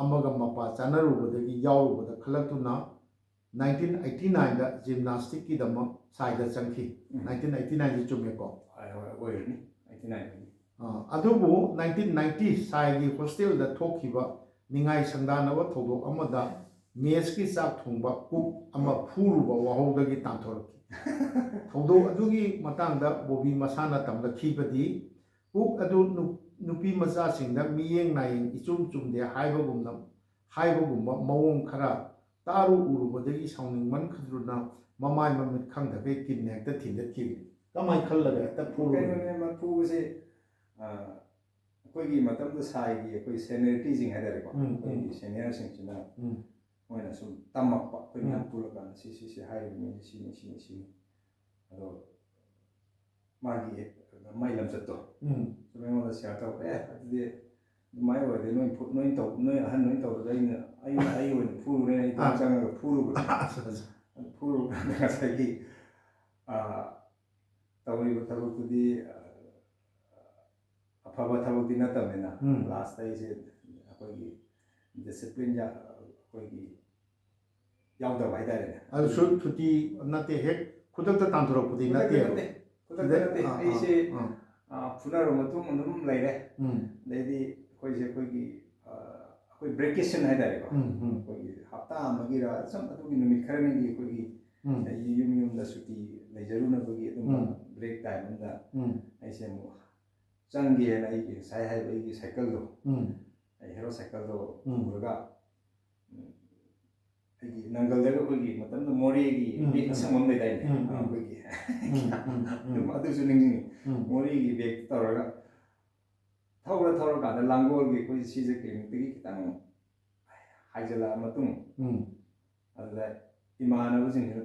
S1: ꯑꯃꯒ ꯃꯄꯥ ꯆꯥꯅꯔꯨꯕꯗꯒꯤ ꯌꯥꯎꯔꯨꯕꯗ ꯈꯜꯂꯛꯇꯨꯅ 1989ꯗ ꯖꯤꯝꯅꯥꯁꯇꯤꯛꯀꯤꯗꯃꯛ ꯁꯥꯏꯗ ꯆꯪꯈꯤ 1989ꯁꯤ ꯆꯨꯝꯃꯦꯀꯣ
S2: ꯑꯣꯏꯔꯅꯤ 89
S1: ꯑꯗꯨꯕꯨ 1990 ꯁꯥꯏꯒꯤ ꯍꯣꯁꯇꯦꯜꯗ ꯊꯣꯛꯈꯤꯕ ꯅꯤꯡꯉꯥꯏ ꯁꯪꯗꯥꯅꯕ ꯊꯧꯗꯣꯛ ꯑꯃꯗ ꯃꯦꯁꯀꯤ ꯆꯥꯛ ꯊꯣꯡꯕ ꯀꯨꯛ ꯑꯃ ꯐꯨꯔꯨꯕ ꯋꯥꯍꯧꯗꯒꯤ ꯇꯥꯟꯊꯣꯔꯛꯈꯤ ꯊꯧꯗꯣꯛ ꯑꯗꯨꯒꯤ ꯃꯇꯥꯡꯗ ꯕꯣꯕꯤ ꯃꯁꯥꯅ ꯇꯝꯂꯛꯈꯤꯕꯗꯤ ꯀꯨꯛ ꯑꯗꯨ ꯅꯨꯄꯤ ꯃꯆꯥꯁꯤꯡꯗ ꯃꯤꯠꯌꯦꯡ ꯅꯥꯌꯦꯡ ꯏꯆꯨꯝ ꯆꯨꯝꯗꯦ ꯍꯥꯏꯕꯒꯨꯝꯕ ꯃꯑꯣꯡ ꯈꯔ ꯎꯔꯨꯕꯗꯒꯤ ꯁꯥꯎꯅꯤꯡꯃꯟꯈꯤꯗꯨꯅ ꯃꯃꯥꯏ ꯃꯃꯤꯠ ꯈꯪꯗꯈꯩ ꯀꯤꯟ ꯍꯦꯛꯇ ꯊꯤꯟꯗꯠꯈꯤꯕꯅꯤ ꯀꯃꯥꯏꯅ ꯈꯜꯂꯒ ꯍꯦꯛꯇ
S2: ꯀꯩꯅꯣꯅꯦ ꯃꯐꯨꯕꯁꯦ ꯑꯩꯈꯣꯏꯒꯤ ꯃꯇꯝꯗ ꯁꯥꯏꯒꯤ ꯑꯩꯈꯣꯏ ꯁꯦꯅꯤꯌꯔꯤꯇꯤꯁꯤꯡ ꯍꯥꯏꯇꯥꯔꯦꯀꯣ ꯑꯩꯈꯣꯏꯒꯤ ꯁꯦꯅꯤꯌꯔꯁꯤꯡꯁꯤꯅ ꯃꯣꯏꯅ ꯁꯨꯝ ꯇꯝꯃꯛꯄ ꯑꯩꯈꯣꯏ ꯃꯌꯥꯝ ꯄꯨꯜꯂꯀꯥꯟꯗ ꯁꯤ ꯍꯥꯏꯔꯤꯕ ꯁꯤꯅꯤ ꯑꯗꯣ ꯃꯥꯒꯤ ꯂꯝꯆꯠꯇꯣ ꯁꯨꯝ ꯑꯩꯉꯣꯟꯗ ꯁꯤꯌꯥꯔ ꯇꯧꯔꯛꯄ ꯑꯗꯨꯗꯤ ꯑꯗꯨꯃꯥꯏꯅ ꯑꯣꯏꯔꯗꯤ ꯅꯣꯏ ꯑꯍꯟ ꯅꯣꯏ ꯇꯧꯕꯗ ꯑꯩ ꯑꯣꯏꯅ ꯐꯨꯔꯨꯔꯦ ꯑꯩ ꯆꯪꯉꯒ ꯐꯨꯔꯨꯕꯀꯥꯟꯗ ꯉꯁꯥꯏꯒꯤ ꯇꯧꯔꯤꯕ ꯊꯕꯛꯇꯨꯗꯤ ꯑꯐꯕ ꯊꯕꯛꯇꯤ ꯅꯠꯇꯕꯅꯤ나 ꯂꯥꯁꯇ ꯑꯩꯁꯦ ꯑꯩꯈꯣꯏꯒꯤ ꯗꯤꯁꯤꯄ꯭ꯂꯤꯟ ꯑꯩꯈꯣꯏꯒꯤ ꯌꯥꯎꯗꯕ ꯍꯥꯏꯇꯥꯔꯦꯅꯦ
S1: ꯑꯗꯨꯁꯨ ꯁꯨꯇꯤ ꯅꯠꯇꯦ ꯍꯦꯛ ꯈꯨꯗꯛꯇ ꯇꯥꯟꯊꯣꯔꯛꯄꯗꯤ ꯅꯠꯇꯦ
S2: ꯑꯩꯁꯦ ꯐꯨꯅꯔꯕ ꯃꯇꯨꯡ ꯑꯗꯨꯝ ꯂꯩꯔꯦ ꯑꯗꯩꯗꯤ ꯑꯩꯈꯣꯏ ꯕ꯭ꯔꯦꯀꯦꯁꯟ ꯍꯥꯏꯇꯥꯔꯦꯀꯣ ꯑꯩꯈꯣꯏꯒꯤ ꯍꯞꯇꯥ ꯑꯃꯒꯤꯔ ꯁꯨꯝ ꯑꯗꯨꯒꯤ ꯅꯨꯃꯤꯠ ꯈꯔꯅꯤꯒꯤ ꯑꯩꯈꯣꯏꯒꯤ ꯌꯨꯝꯗ ꯁꯨꯇꯤ ꯂꯩꯖꯔꯨꯅꯕꯒꯤ ꯑꯗꯨꯝꯕ ꯕ꯭ꯔꯦꯛ ꯇꯥꯏꯝ ꯑꯃꯗ ꯑꯩꯁꯦ ꯑꯃꯨꯛ ꯆꯪꯒꯦꯅ ꯑꯩꯒꯤ ꯉꯁꯥꯏ ꯍꯥꯏꯕ ꯑꯩꯒꯤ ꯁꯥꯏꯀꯜꯗꯣ ꯑꯩ ꯍꯦꯔꯣ ꯁꯥꯏꯀꯜꯗꯣ ꯄꯨꯔꯒ ꯑꯩꯒꯤ ꯅꯪꯒꯜꯗꯒ ꯑꯩꯈꯣꯏꯒ ꯃꯇꯝꯗ ꯃꯣꯔꯦꯒꯤ ꯕꯦꯒ ꯑꯁꯪꯕ ꯑꯃ ꯂꯩꯗꯥꯏꯅꯦ ꯑꯩꯈꯣꯏꯒꯤ ꯑꯗꯨꯁꯨ ꯅꯤꯡꯁꯤꯡꯉꯤ ꯃꯣꯔꯦꯒꯤ ꯕꯦꯒ ꯇꯧꯔꯒ ꯊꯧꯔꯀꯥꯟꯗ ꯂꯥꯡꯒꯣꯜꯒꯤ ꯑꯩꯈꯣꯏ ꯁꯤꯖ ꯀ꯭ꯂꯤꯅꯤꯛꯇꯒꯤ ꯈꯤꯇꯪ ꯍꯥꯏꯖꯤꯜꯂꯛꯑ ꯃꯇꯨꯡ ꯑꯗꯨꯗ ꯏꯃꯥꯟꯅꯕꯁꯤꯡꯁꯤꯅ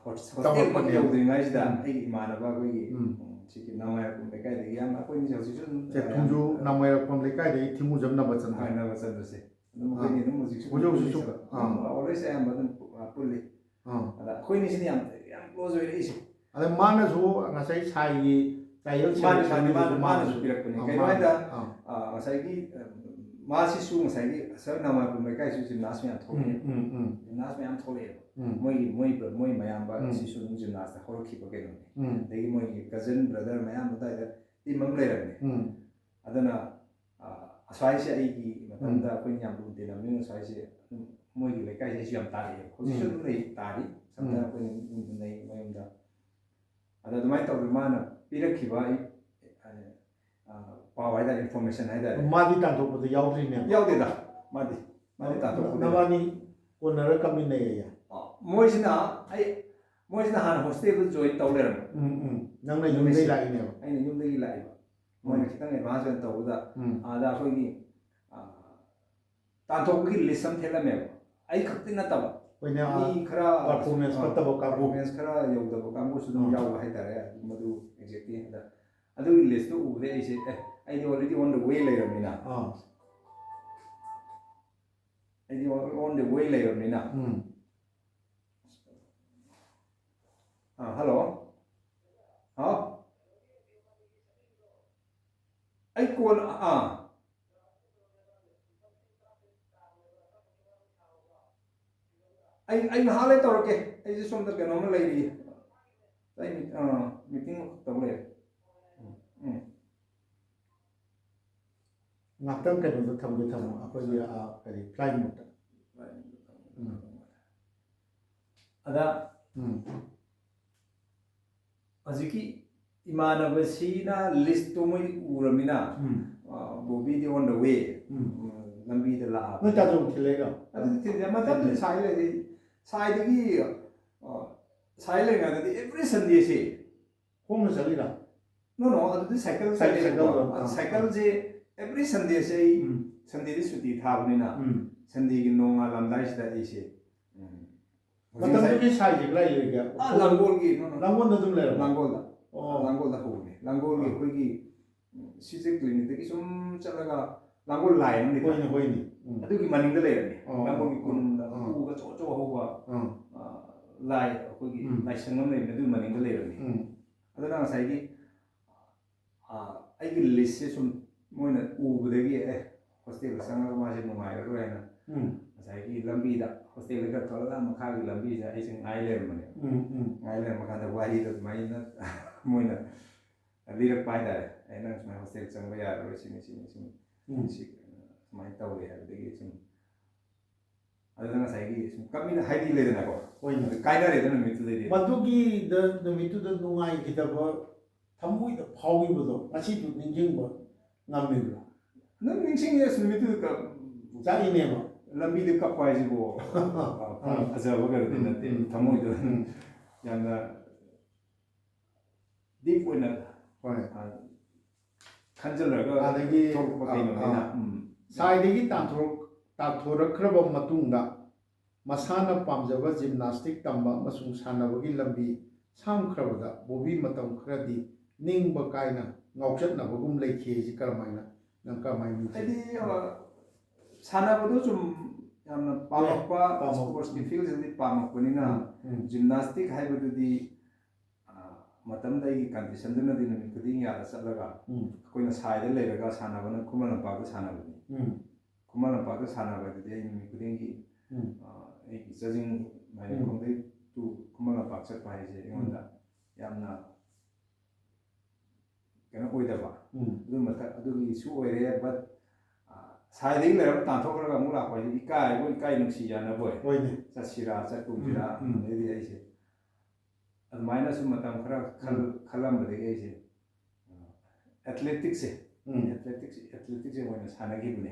S2: ꯍꯣꯁꯇꯦꯜꯃꯛ ꯌꯧꯗ꯭ꯔꯤꯉꯩꯁꯤꯗ ꯑꯩꯒꯤ ꯏꯃꯥꯟꯅꯕ ꯑꯩꯈꯣꯏꯒꯤ ꯁꯤꯒꯤ ꯅꯃꯥꯏꯔꯛꯄꯝ ꯂꯩꯀꯥꯏꯗꯒꯤ ꯌꯥꯝꯅ ꯑꯩꯈꯣꯏꯅꯤꯁꯦ ꯍꯧꯖꯤꯛꯁꯨ ꯑꯗꯨꯝ
S1: ꯊꯨꯝꯖꯨ ꯅꯃꯥꯏꯔꯛꯄꯝ ꯂꯩꯀꯥꯏꯗꯒꯤ ꯊꯤꯡꯉꯨꯖꯝ ꯅꯕꯆꯟꯗ꯭ꯔ
S2: ꯅꯕꯆꯟꯗ꯭ꯔꯁꯦ ꯑꯗꯨꯝ ꯑꯩꯈꯣꯏꯅꯤ ꯑꯗꯨꯝ ꯍꯧꯖꯤꯛꯁꯨ ꯑꯣꯜꯋꯦꯁ ꯑꯌꯥꯝꯕ ꯑꯗꯨꯝ ꯄꯨꯜꯂꯤ ꯑꯗ ꯑꯩꯈꯣꯏꯅꯤꯁꯤꯅ ꯌꯥꯝ ꯀ꯭ꯂꯣꯖ ꯑꯣꯏꯔꯛꯏꯁꯦ
S1: ꯑꯗ ꯃꯥꯅꯁꯨ ꯉꯁꯥꯏ ꯁꯥꯏꯒꯤ ꯆꯥꯌꯦꯜ
S2: ꯃꯥꯅꯁꯨ ꯄꯤꯔꯛꯄꯅꯤ ꯀꯩꯅꯣ ꯍꯥꯏꯗ ꯉꯁꯥꯏꯒꯤ ꯃꯥꯁꯤꯁꯨ ꯉꯁꯥꯏꯒꯤ ꯁꯔ ꯅꯃꯥꯏꯔꯛꯄꯝ ꯂꯩꯀꯥꯏꯁꯨ ꯖꯤꯝꯅꯥꯁ ꯃꯌꯥꯝ ꯊꯣꯛꯂꯛꯑꯦꯕ ꯖꯤꯝꯅꯥꯁ ꯃꯌꯥꯝ ꯊꯣꯛꯂꯛꯑꯦꯕ ꯃꯣꯏ ꯃꯌꯥꯝꯕ ꯑꯁꯤꯁꯨ ꯑꯗꯨꯝ ꯖꯤꯝꯅꯥꯁꯇ ꯍꯧꯔꯛꯈꯤꯕ ꯀꯩꯅꯣꯅꯤ ꯑꯗꯒꯤ ꯃꯣꯏꯒꯤ ꯀꯖꯟ ꯕ꯭ꯔꯗꯔ ꯃꯌꯥꯝ ꯑꯗꯨꯋꯥꯏꯗ ꯇꯤꯝ ꯑꯃ ꯂꯩꯔꯝꯃꯦ ꯑꯗꯨꯅ ꯑꯁ꯭ꯋꯥꯏꯁꯦ ꯑꯩꯒꯤ ꯃꯇꯝꯗ ꯑꯩꯈꯣꯏꯅ ꯌꯥꯝ ꯂꯨꯅ ꯇꯤꯟꯅꯕꯅꯤꯅ ꯑꯁ꯭ꯋꯥꯏꯁꯦ ꯑꯗꯨꯝ ꯃꯣꯏꯒꯤ ꯂꯩꯀꯥꯏꯁꯦ ꯑꯩꯁꯨ ꯌꯥꯝ ꯇꯥꯔꯛꯑꯦꯕ ꯍꯧꯖꯤꯛꯁꯨ ꯑꯗꯨꯝ ꯇꯥꯔꯤ ꯁꯝꯅ ꯑꯩꯈꯣꯏꯅ ꯑꯗꯨꯝ ꯂꯩ ꯃꯌꯨꯝꯗ ꯑꯗ ꯑꯗꯨꯃꯥꯏꯅ ꯇꯧꯗꯅ ꯃꯥꯅ ꯄꯤꯔꯛꯈꯤꯕ ꯄꯥꯎ ꯍꯥꯏꯇꯥꯔꯦ ꯏꯟꯐꯣꯔꯃꯦꯁꯟ ꯍꯥꯏꯇꯥꯔꯦ
S1: ꯃꯥꯗꯤ ꯇꯥꯟꯊꯣꯛꯄꯗ ꯌꯥꯎꯗ꯭ꯔꯤꯅꯦ
S2: ꯌꯥꯎꯗꯦꯗ ꯃꯥꯗꯤ ꯇꯥꯟꯊꯣꯛꯄꯗ
S1: ꯅꯕꯥꯅꯤ ꯀꯣꯟꯅꯔ ꯀꯥꯃꯤꯟꯅꯩꯌꯦ
S2: ꯃꯣꯏꯁꯤꯅ ꯍꯥꯟꯅ ꯍꯣꯁꯇꯦꯜꯗ ꯖꯣꯏꯟ ꯇꯧ ꯂꯩꯔꯝꯃꯦ
S1: ꯅꯪꯅ ꯌꯨꯝꯗꯒꯤ ꯂꯥꯛꯏꯅꯦꯕ
S2: ꯑꯩꯅ ꯌꯨꯝꯗꯒꯤ ꯂꯥꯛꯏꯕ ꯃꯣꯏꯅ ꯈꯤꯇꯪ ꯑꯦꯗꯚꯥꯟꯁ ꯑꯣꯏꯅ ꯇꯧꯕꯗ ꯑꯥꯗ ꯑꯩꯈꯣꯏꯒꯤ ꯇꯥꯟꯊꯣꯛꯄꯒꯤ ꯂꯤꯁ ꯑꯃ ꯊꯦꯠꯂꯝꯃꯦꯕ ꯑꯩ ꯈꯛꯇꯤ ꯅꯠꯇꯕ ꯃꯤ ꯈꯔ ꯄꯔꯐꯣꯔꯃꯦꯟꯁ ꯈꯔ ꯌꯧꯗꯕ ꯀꯥꯡꯕꯨꯁꯨ ꯑꯗꯨꯝ ꯌꯥꯎꯕ ꯍꯥꯏꯇꯥꯔꯦ ꯃꯗꯨ ꯑꯦꯛꯖꯦꯛꯇꯤ ꯑꯗ ꯑꯗꯨꯒꯤ ꯂꯤꯁꯇꯨ ꯎꯕꯗ ꯑꯩꯁꯦ ꯑꯩꯗꯤ ꯑꯣꯜꯔꯦꯗꯤ ꯑꯣꯟ ꯗ ꯋꯦ ꯂꯩꯔꯕꯅꯤꯅ ꯍꯜꯂꯣ ꯍꯥꯎ ꯑꯩ ꯀꯣꯟ ꯑꯩ ꯉꯥꯏꯍꯥꯛ ꯂꯩ ꯇꯧꯔꯛꯀꯦ ꯑꯩꯁꯦ ꯁꯣꯝꯗ ꯀꯩꯅꯣꯝꯃ ꯂꯩꯔꯤꯌꯦ ꯑꯩ ꯃꯤꯇꯤꯡ ꯇꯧ ꯂꯩꯔꯦ
S1: ꯉꯥꯛꯇꯪ ꯀꯩꯅꯣꯗ ꯊꯝꯒꯦ ꯊꯝꯃꯣ ꯑꯩꯈꯣꯏꯒꯤ ꯀꯔꯤ ꯐ꯭ꯂꯥꯏꯠ ꯃꯣꯠꯇ
S2: ꯑꯗ ꯍꯧꯖꯤꯛꯀꯤ ꯏꯃꯥꯟꯅꯕꯁꯤꯅ ꯂꯤꯁꯇꯣ ꯃꯣꯏ ꯎꯔꯃꯤꯅ ꯕꯣꯕꯤꯗꯤ ꯑꯣꯟ ꯗ ꯋꯦ ꯂꯝꯕꯤꯗ ꯂꯥꯛꯑꯕ
S1: ꯅꯣꯏ ꯇꯥꯖꯧ ꯊꯤꯜꯂꯛꯏꯔꯣ
S2: ꯑꯗꯨꯗꯤ ꯊꯤꯜꯂꯦ ꯃꯇꯝꯗꯨꯗꯤ ꯁꯥꯏ ꯂꯩꯔꯤ ꯁꯥꯏꯗꯒꯤ ꯁꯥꯏ ꯂꯩꯔꯤꯉꯩꯗꯗꯤ ꯑꯦꯕ꯭ꯔꯤ ꯁꯟꯗꯦꯁꯦ
S1: ꯈꯣꯡꯅ ꯆꯠꯂꯤꯔꯥ
S2: ꯅꯣ ꯑꯗꯨꯗꯤ ꯁꯥꯏꯀꯜ ꯁꯥꯏꯀꯜꯁꯦ ꯑꯦꯕ꯭ꯔꯤ ꯁꯟꯗꯦꯁꯦ ꯑꯩ ꯁꯟꯗꯦꯗꯤ ꯁꯨꯇꯤ ꯊꯥꯕꯅꯤꯅ ꯁꯟꯗꯦꯒꯤ ꯅꯣꯡꯉꯥꯜꯂꯝꯗꯥꯏꯁꯤꯗ ꯑꯩꯁꯦ
S1: ꯃꯇꯝꯗꯨꯒꯤ ꯁꯥꯏꯖꯦ ꯀꯗꯥꯏ ꯂꯩꯒꯦ
S2: ꯂꯥꯡꯒꯣꯜꯒꯤ
S1: ꯂꯥꯡꯒꯣꯜꯗ ꯑꯗꯨꯝ ꯂꯩꯔꯕ
S2: ꯂꯥꯡꯒꯣꯜꯗ ꯍꯧꯕꯅꯦ ꯂꯥꯡꯒꯣꯜꯒꯤ ꯑꯩꯈꯣꯏꯒꯤ ꯁꯤꯖꯦ ꯀ꯭ꯂꯤꯅꯤꯛꯇꯒꯤ ꯁꯨꯝ ꯆꯠꯂꯒ ꯂꯥꯡꯒꯣꯜ ꯂꯥꯏ ꯑꯃ ꯂꯩ
S1: ꯍꯣꯏꯅꯦ
S2: ꯑꯗꯨꯒꯤ ꯃꯅꯤꯡꯗ ꯂꯩꯔꯝꯃꯦ ꯂꯥꯡꯒꯣꯜꯒꯤ ꯀꯣꯅꯨꯡꯗ ꯎꯒ ꯑꯆꯧ ꯍꯧꯕ ꯂꯥꯏ ꯑꯩꯈꯣꯏꯒꯤ ꯂꯥꯏꯁꯪ ꯑꯃ ꯂꯩꯕꯅꯦ ꯑꯗꯨꯒꯤ ꯃꯅꯤꯡꯗ ꯂꯩꯔꯝꯃꯦ ꯑꯗꯨꯅ ꯉꯁꯥꯏꯒꯤ ꯑꯩꯒꯤ ꯂꯤꯁꯁꯦ ꯁꯨꯝ ꯃꯣꯏꯅ ꯎꯕꯗꯒꯤ ꯍꯣꯁꯇꯦꯜꯗ ꯆꯪꯉꯒ ꯃꯥꯁꯦ ꯅꯨꯡꯉꯥꯏꯔꯔꯣꯏ ꯍꯥꯏꯅ ꯉꯁꯥꯏꯒꯤ ꯂꯝꯕꯤꯗ ꯍꯣꯁꯇꯦꯜꯗ ꯊꯣꯛꯂꯒ ꯃꯈꯥꯒꯤ ꯂꯝꯕꯤꯁꯤꯗ ꯑꯩꯁꯦ ꯉꯥꯏ ꯂꯩꯔꯝꯕꯅꯦ ꯉꯥꯏ ꯂꯩꯔꯝꯕ ꯀꯥꯟꯗ ꯋꯥꯔꯤꯗꯣ ꯑꯗꯨꯃꯥꯏꯅ ꯃꯣꯏꯅ ꯂꯤꯔꯛꯄ ꯍꯥꯏꯇꯥꯔꯦ ꯅꯪ ꯁꯨꯃꯥꯏꯅ ꯍꯣꯁꯇꯦꯜ ꯆꯪꯕ ꯌꯥꯔꯔꯣꯏ ꯁꯤ ꯁꯨꯃꯥꯏꯅ ꯇꯧꯔꯦ ꯍꯥꯏꯕꯗꯒꯤ ꯁꯨꯝ ꯑꯗꯨꯅ ꯉꯁꯥꯏꯒꯤ ꯁꯨꯝ ꯍꯥꯏꯗꯤ ꯂꯩꯗꯅꯀꯣ ꯀꯥꯏꯅꯔꯦꯗ ꯅꯨꯃꯤꯠꯇꯨꯗꯩꯗꯤ
S1: ꯃꯗꯨꯒꯤꯗ ꯅꯨꯃꯤꯠꯇꯨꯗ ꯅꯨꯡꯉꯥꯏꯈꯤꯗꯕ ꯊꯃꯣꯏꯗ ꯐꯥꯎꯈꯤꯕꯗꯣ ꯉꯁꯤꯁꯨ ꯅꯤꯡꯁꯤꯡꯕ ꯉꯝꯃꯤꯕ꯭ꯔꯥ
S2: ꯅꯪ ꯅꯤꯡꯁꯤꯡꯉꯦ ꯅꯨꯃꯤꯠꯇꯨꯗ
S1: ꯆꯠꯂꯤꯅꯦꯕ
S2: ꯂꯝꯕꯤꯗ ꯀꯞꯄ ꯍꯥꯏꯁꯤꯕꯨ ꯐꯖꯕ ꯀꯩꯅꯣꯗꯤ ꯅꯠꯇꯦ ꯊꯃꯣꯏꯗ ꯌꯥꯝꯅ ꯗꯤꯞ ꯑꯣꯏꯅ
S1: ꯍꯣꯏ
S2: ꯈꯟꯖꯤꯜꯂꯒ
S1: ꯑꯗꯒꯤ
S2: ꯊꯣꯛꯄ ꯀꯩꯅꯣꯅꯤꯅ
S1: ꯁꯥꯏꯗꯒꯤ ꯇꯥꯟꯊꯣꯔꯛꯈ꯭ꯔꯕ ꯃꯇꯨꯡꯗ ꯃꯁꯥꯅ ꯄꯥꯝꯖꯕ ꯖꯤꯝꯅꯥꯁꯇꯤꯛ ꯇꯝꯕ ꯑꯃꯁꯨꯡ ꯁꯥꯟꯅꯕꯒꯤ ꯂꯝꯕꯤ ꯁꯥꯡꯈ꯭ꯔꯕꯗ ꯕꯣꯕꯤ ꯃꯇꯝ ꯈꯔꯗꯤ ꯅꯤꯡꯕ ꯀꯥꯏꯅ ꯉꯥꯎꯆꯠꯅꯕꯒꯨꯝ ꯂꯩꯈꯤ ꯍꯥꯏꯁꯤ ꯀꯔꯝꯍꯥꯏꯅ ꯅꯪ ꯀꯔꯝꯍꯥꯏꯅ
S2: ꯍꯥꯏꯗꯤ ꯁꯥꯟꯅꯕꯗꯣ ꯁꯨꯝ ꯌꯥꯝꯅ ꯄꯥꯝꯃꯛꯄ ꯁ꯭ꯄꯣꯔꯠꯁꯀꯤ ꯐꯤꯜꯁꯤꯗꯤ ꯄꯥꯝꯃꯛꯄꯅꯤꯅ ꯖꯤꯝꯅꯥꯁꯇꯤꯛ ꯍꯥꯏꯕꯗꯨꯗꯤ ꯃꯇꯝꯗ ꯑꯩꯒꯤ ꯀꯟꯗꯤꯁꯟꯗꯨꯅꯗꯤ ꯅꯨꯃꯤꯠ ꯈꯨꯗꯤꯡ ꯌꯥꯗ ꯆꯠꯂꯒ ꯑꯩꯈꯣꯏꯅ ꯁꯥꯏꯗ ꯂꯩꯔꯒ ꯁꯥꯟꯅꯕꯅ ꯈꯨꯃꯟ ꯂꯝꯄꯥꯛꯇ ꯁꯥꯟꯅꯕꯅꯤ ꯈꯨꯃꯟ ꯂꯝꯄꯥꯛꯇ ꯁꯥꯟꯅꯕꯗꯨꯗꯤ ꯑꯩ ꯅꯨꯃꯤꯠ ꯈꯨꯗꯤꯡꯒꯤ ꯑꯩꯒꯤ ꯆꯥꯖꯤꯡ ꯃꯥꯏꯔꯦꯟꯈꯣꯡꯗꯩ ꯇꯨ ꯈꯨꯃꯟ ꯂꯝꯄꯥꯛ ꯆꯠꯄ ꯍꯥꯏꯁꯦ ꯑꯩꯉꯣꯟꯗ ꯌꯥꯝꯅ ꯀꯩꯅꯣ ꯑꯣꯏꯗꯕ ꯑꯗꯨꯒꯤꯁꯨ ꯑꯣꯏꯔꯦ ꯕꯠ ꯁꯥꯏꯗꯒꯤ ꯂꯩꯔꯒ ꯇꯥꯟꯊꯣꯛꯈ꯭ꯔꯒ ꯑꯃꯨꯛ ꯂꯥꯛꯄ ꯍꯥꯏꯁꯦ ꯏꯀꯥꯏꯕꯣꯏ ꯏꯀꯥꯏ ꯅꯨꯡꯁꯤ ꯌꯥꯅꯕꯣꯏ ꯆꯠꯁꯤꯔꯥ ꯆꯠꯀꯨꯝꯁꯤꯔꯥ ꯑꯗꯩꯗꯤ ꯑꯩꯁꯦ ꯑꯗꯨꯃꯥꯏꯅꯁꯨ ꯃꯇꯝ ꯈꯔ ꯈꯜꯂꯝꯕꯗꯒꯤ ꯑꯩꯁꯦ ꯑꯦꯊꯂꯦꯇꯤꯛꯁꯦ ꯑꯣꯏꯅ ꯁꯥꯟꯅꯈꯤꯕꯅꯦ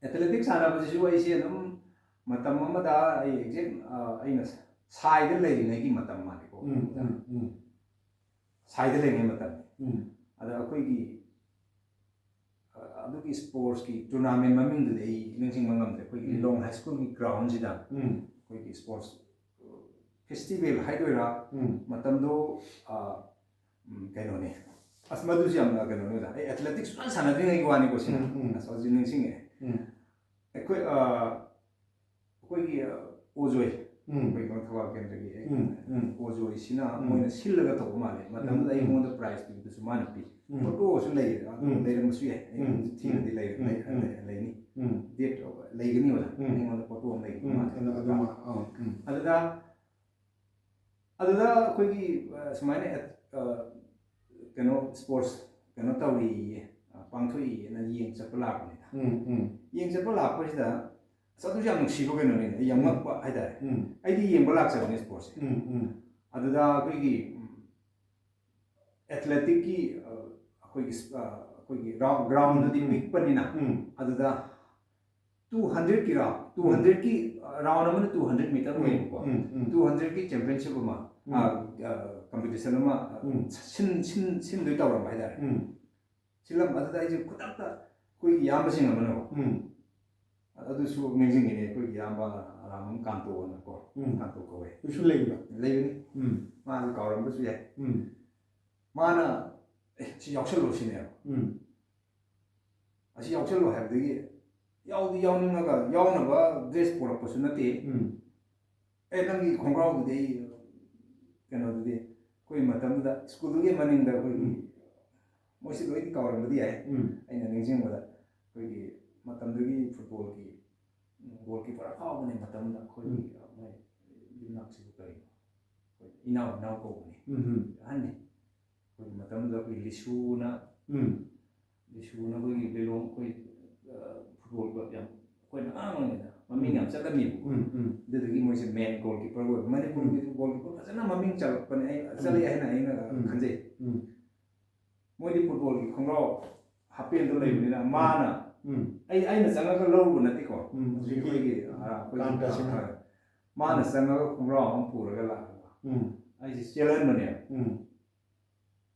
S2: ꯑꯦꯊꯂꯦꯇꯤꯛꯁ ꯁꯥꯟꯅꯕꯁꯤꯁꯨ ꯑꯩꯁꯦ ꯑꯗꯨꯝ ꯃꯇꯝ ꯑꯃꯗ ꯑꯩ ꯑꯦꯛꯖꯦꯛ ꯑꯩꯅ ꯁꯥꯏꯗ ꯂꯩꯔꯤꯉꯩꯒꯤ ꯃꯇꯝ ꯃꯥꯜꯂꯦꯀꯣ ꯁꯥꯏꯗ ꯂꯩꯔꯤꯉꯩ ꯃꯇꯝꯅꯤ ꯑꯗ ꯑꯩꯈꯣꯏꯒꯤ ꯑꯗꯨꯒꯤ ꯁ꯭ꯄꯣꯔꯠꯁꯀꯤ ꯇꯨꯔꯅꯥꯃꯦꯟ ꯃꯃꯤꯡꯗꯨꯗꯤ ꯑꯩ ꯅꯤꯡꯁꯤꯡꯕ ꯉꯝꯗ꯭ꯔꯦ ꯑꯩꯈꯣꯏꯒꯤ ꯂꯤꯂꯣꯡ ꯍꯥꯏ ꯁ꯭ꯀꯨꯜꯒꯤ ꯒ꯭ꯔꯥꯎꯟꯁꯤꯗ ꯑꯩꯈꯣꯏꯒꯤ ꯁ꯭ꯄꯣꯔꯠꯁ ꯐꯦꯁꯇꯤꯚꯦꯜ ꯍꯥꯏꯗꯣꯏꯔꯥ ꯃꯇꯝꯗꯣ ꯀꯩꯅꯣꯅꯦ ꯑꯁ ꯃꯗꯨꯁꯨ ꯌꯥꯝꯅ ꯀꯩꯅꯣꯅꯤ ꯑꯣꯖꯥ ꯑꯩ ꯑꯦꯊꯂꯦꯇꯤꯛꯁ ꯁꯨꯡꯁꯥꯟ ꯁꯥꯟꯅꯗ꯭ꯔꯤꯉꯩꯒꯤ ꯋꯥꯅꯤꯀꯣ ꯁꯤꯅ ꯑꯁ ꯍꯧꯖꯤꯛ ꯅꯤꯡꯁꯤꯡꯉꯦ ꯑꯩꯈꯣꯏꯒꯤ ꯑꯣꯖꯣꯏ ꯑꯩꯈꯣꯏ ꯊꯧꯕꯥꯜ ꯀꯦꯟꯗ꯭ꯔꯒꯤ ꯑꯣꯖꯣꯏꯁꯤꯅ ꯃꯣꯏꯅ ꯁꯤꯜꯂꯒ ꯇꯧꯕ ꯃꯥꯜꯂꯦ ꯃꯇꯝꯗꯨꯗ ꯑꯩꯉꯣꯟꯗ ꯄ꯭ꯔꯥꯏꯖ ꯄꯤꯕꯗꯨꯁꯨ ꯃꯥꯅ ꯄꯤ ꯐꯣꯇꯣꯁꯨ ꯂꯩ ꯂꯩꯔꯝꯕꯁꯨ ꯌꯥꯏ ꯑꯩ ꯍꯧꯖꯤꯛ ꯊꯤꯔꯗꯤ ꯂꯩꯅꯤ ꯗꯦꯠ ꯂꯩꯒꯅꯤ ꯑꯣꯖꯥ ꯑꯩꯉꯣꯟꯗ ꯐꯣꯇꯣ ꯑꯃ ꯂꯩꯒꯅꯤ ꯑꯗꯨꯗ ꯑꯩꯈꯣꯏꯒꯤ ꯁꯨꯃꯥꯏꯅ ꯀꯩꯅꯣ ꯁ꯭ꯄꯣꯔꯠꯁ ꯀꯩꯅꯣ ꯇꯧꯔꯤꯌꯦ ꯄꯥꯡꯊꯣꯛꯏꯌꯦꯅ ꯌꯦꯡ ꯆꯠꯄ ꯂꯥꯛꯄꯅꯤꯗ ꯌꯦꯡ ꯆꯠꯄ ꯂꯥꯛꯄꯁꯤꯗ ꯑꯁ ꯑꯗꯨꯁꯨ ꯌꯥꯝ ꯅꯨꯡꯁꯤꯕ ꯀꯩꯅꯣꯅꯤꯅꯦ ꯑꯩ ꯌꯥꯝ ꯉꯛꯄ ꯍꯥꯏꯇꯥꯔꯦ ꯑꯩꯗꯤ ꯌꯦꯡꯕ ꯂꯥꯛꯆꯕꯅꯦ ꯁ꯭ꯄꯣꯔꯠꯁꯦ ꯑꯗꯨꯗ ꯑꯦꯊꯂꯦꯇꯤꯛꯀꯤ ꯑꯩꯈꯣꯏꯒꯤ ꯒ꯭ꯔꯥꯎꯟꯗꯨꯗꯤ ꯄꯤꯛꯄꯅꯤ나 ꯑꯗꯨꯗ 200ꯀꯤ ꯔꯥꯎꯟ ꯑꯃꯅ 200 ꯃꯤꯇꯔ ꯑꯣꯏꯌꯦꯕꯀꯣ 200ꯀꯤ ꯆꯦꯝꯄꯤꯌꯟꯁꯤꯞ ꯑꯃ ꯀꯝꯄꯤꯇꯤꯁꯟ ꯑꯃ ꯁꯤꯟꯗꯣꯏ ꯇꯧꯔꯝꯕ ꯍꯥꯏꯇꯥꯔꯦ ꯁꯤꯜꯂꯝꯕ ꯑꯗꯨꯗ ꯑꯩꯁꯦ ꯈꯨꯗꯛꯇ ꯑꯩꯈꯣꯏꯒꯤ ꯏꯌꯥꯝꯕꯁꯤꯡ ꯑꯃꯅꯀꯣ ꯑꯗꯨꯁꯨ ꯅꯤꯡꯁꯤꯡꯉꯤꯅꯦ ꯑꯩꯈꯣꯏꯒꯤ ꯏꯌꯥꯝꯕ ꯑꯔꯥꯝ ꯀꯥꯟꯇꯣꯅꯀꯣ ꯀꯥꯟꯇꯣ ꯀꯧꯋꯦ
S1: ꯑꯗꯨꯁꯨ ꯂꯩꯕꯅꯤ
S2: ꯃꯥꯁꯨ ꯀꯥꯎꯔꯝꯕꯁꯨ ꯌꯥꯏ ꯃꯥꯅ ꯁꯤ ꯌꯥꯎꯁꯜꯂꯨ ꯁꯤꯅꯦꯕ ꯑꯁꯤ ꯌꯥꯎꯁꯜꯂꯨ ꯍꯥꯏꯕꯗꯒꯤ ꯌꯥꯎꯗꯤ ꯌꯥꯎꯅꯤꯡꯉꯒ ꯌꯥꯎꯅꯕ ꯗ꯭ꯔꯦꯁ ꯄꯣꯔꯛꯄꯁꯨ ꯅꯠꯇꯦ ꯅꯪꯒꯤ ꯈꯣꯡꯒ꯭ꯔꯥꯎꯗꯨꯗꯤ ꯑꯩ ꯀꯩꯅꯣꯗꯨꯗꯤ ꯑꯩꯈꯣꯏ ꯃꯇꯝꯗꯨꯗ ꯁ꯭ꯀꯨꯜꯗꯨꯒꯤ ꯃꯅꯤꯡꯗ ꯑꯩꯈꯣꯏꯒꯤ ꯃꯣꯏꯁꯤ ꯂꯣꯏꯅ ꯀꯥꯎꯔꯝꯕꯗꯤ ꯌꯥꯏ ꯑꯩꯅ ꯅꯤꯡꯁꯤꯡꯕꯗ ꯑꯩꯈꯣꯏꯒꯤ ꯃꯇꯝꯗꯨꯒꯤ ꯐꯨꯠꯕꯣꯜꯒꯤ ꯒꯣꯜꯀꯤꯄꯔ ꯑꯐꯥꯎꯕꯅꯦ ꯃꯇꯝꯗ ꯑꯩꯈꯣꯏꯒꯤ ꯃꯣꯏ ꯌꯨꯝꯅꯥꯛꯁꯤꯕꯨ ꯀꯔꯤꯅꯣ ꯑꯩꯈꯣꯏ ꯏꯅꯥꯎ ꯀꯧꯕꯅꯤ ꯑꯍꯟꯅꯤ ꯑꯩꯈꯣꯏꯒꯤ ꯃꯇꯝꯗꯨꯗ ꯑꯩꯈꯣꯏ ꯂꯤꯁꯨꯅ ꯑꯩꯈꯣꯏꯒꯤ ꯂꯤꯂꯣꯡ ꯑꯩꯈꯣꯏ ꯐꯨꯠꯕꯣꯜꯒ ꯌꯥꯝ ꯑꯩꯈꯣꯏꯅ ꯑꯉꯥꯡ ꯑꯣꯏꯔꯤꯉꯩꯗ ꯃꯃꯤꯡ ꯌꯥꯝ ꯆꯠꯂꯝꯃꯦꯕꯀꯣ ꯑꯗꯨꯗꯒꯤ ꯃꯣꯏꯁꯦ ꯃꯦꯟ ꯒꯣꯜ ꯀꯤꯄꯔ ꯑꯣꯏꯕ ꯃꯅꯤꯄꯨꯔꯒꯤ ꯒꯣꯜ ꯀꯤꯄꯔ ꯐꯖꯅ ꯃꯃꯤꯡ ꯆꯠꯂꯛꯄꯅꯦ ꯆꯠꯂꯛꯑꯦ ꯍꯥꯏꯅ ꯑꯩꯅ ꯈꯟꯖꯩ ꯃꯣꯏꯗꯤ ꯐꯨꯠꯕꯣꯜꯒꯤ ꯈꯣꯡꯒ꯭ꯔꯥꯎ ꯍꯥꯞꯄꯦꯟꯗꯣ ꯂꯩꯕꯅꯤꯅ ꯃꯥꯅ ꯑꯩꯅ ꯆꯪꯉꯒ ꯂꯧꯔꯨꯕ ꯅꯠꯇꯦꯀꯣ ꯑꯩꯈꯣꯏꯒꯤ ꯃꯥꯅ ꯆꯪꯉꯒ ꯈꯣꯡꯒ꯭ꯔꯥꯎ ꯑꯃ ꯄꯨꯔꯒ ꯂꯥꯛꯑꯒ ꯑꯩꯁꯦ ꯆꯦꯜꯍꯟꯕꯅꯦꯕ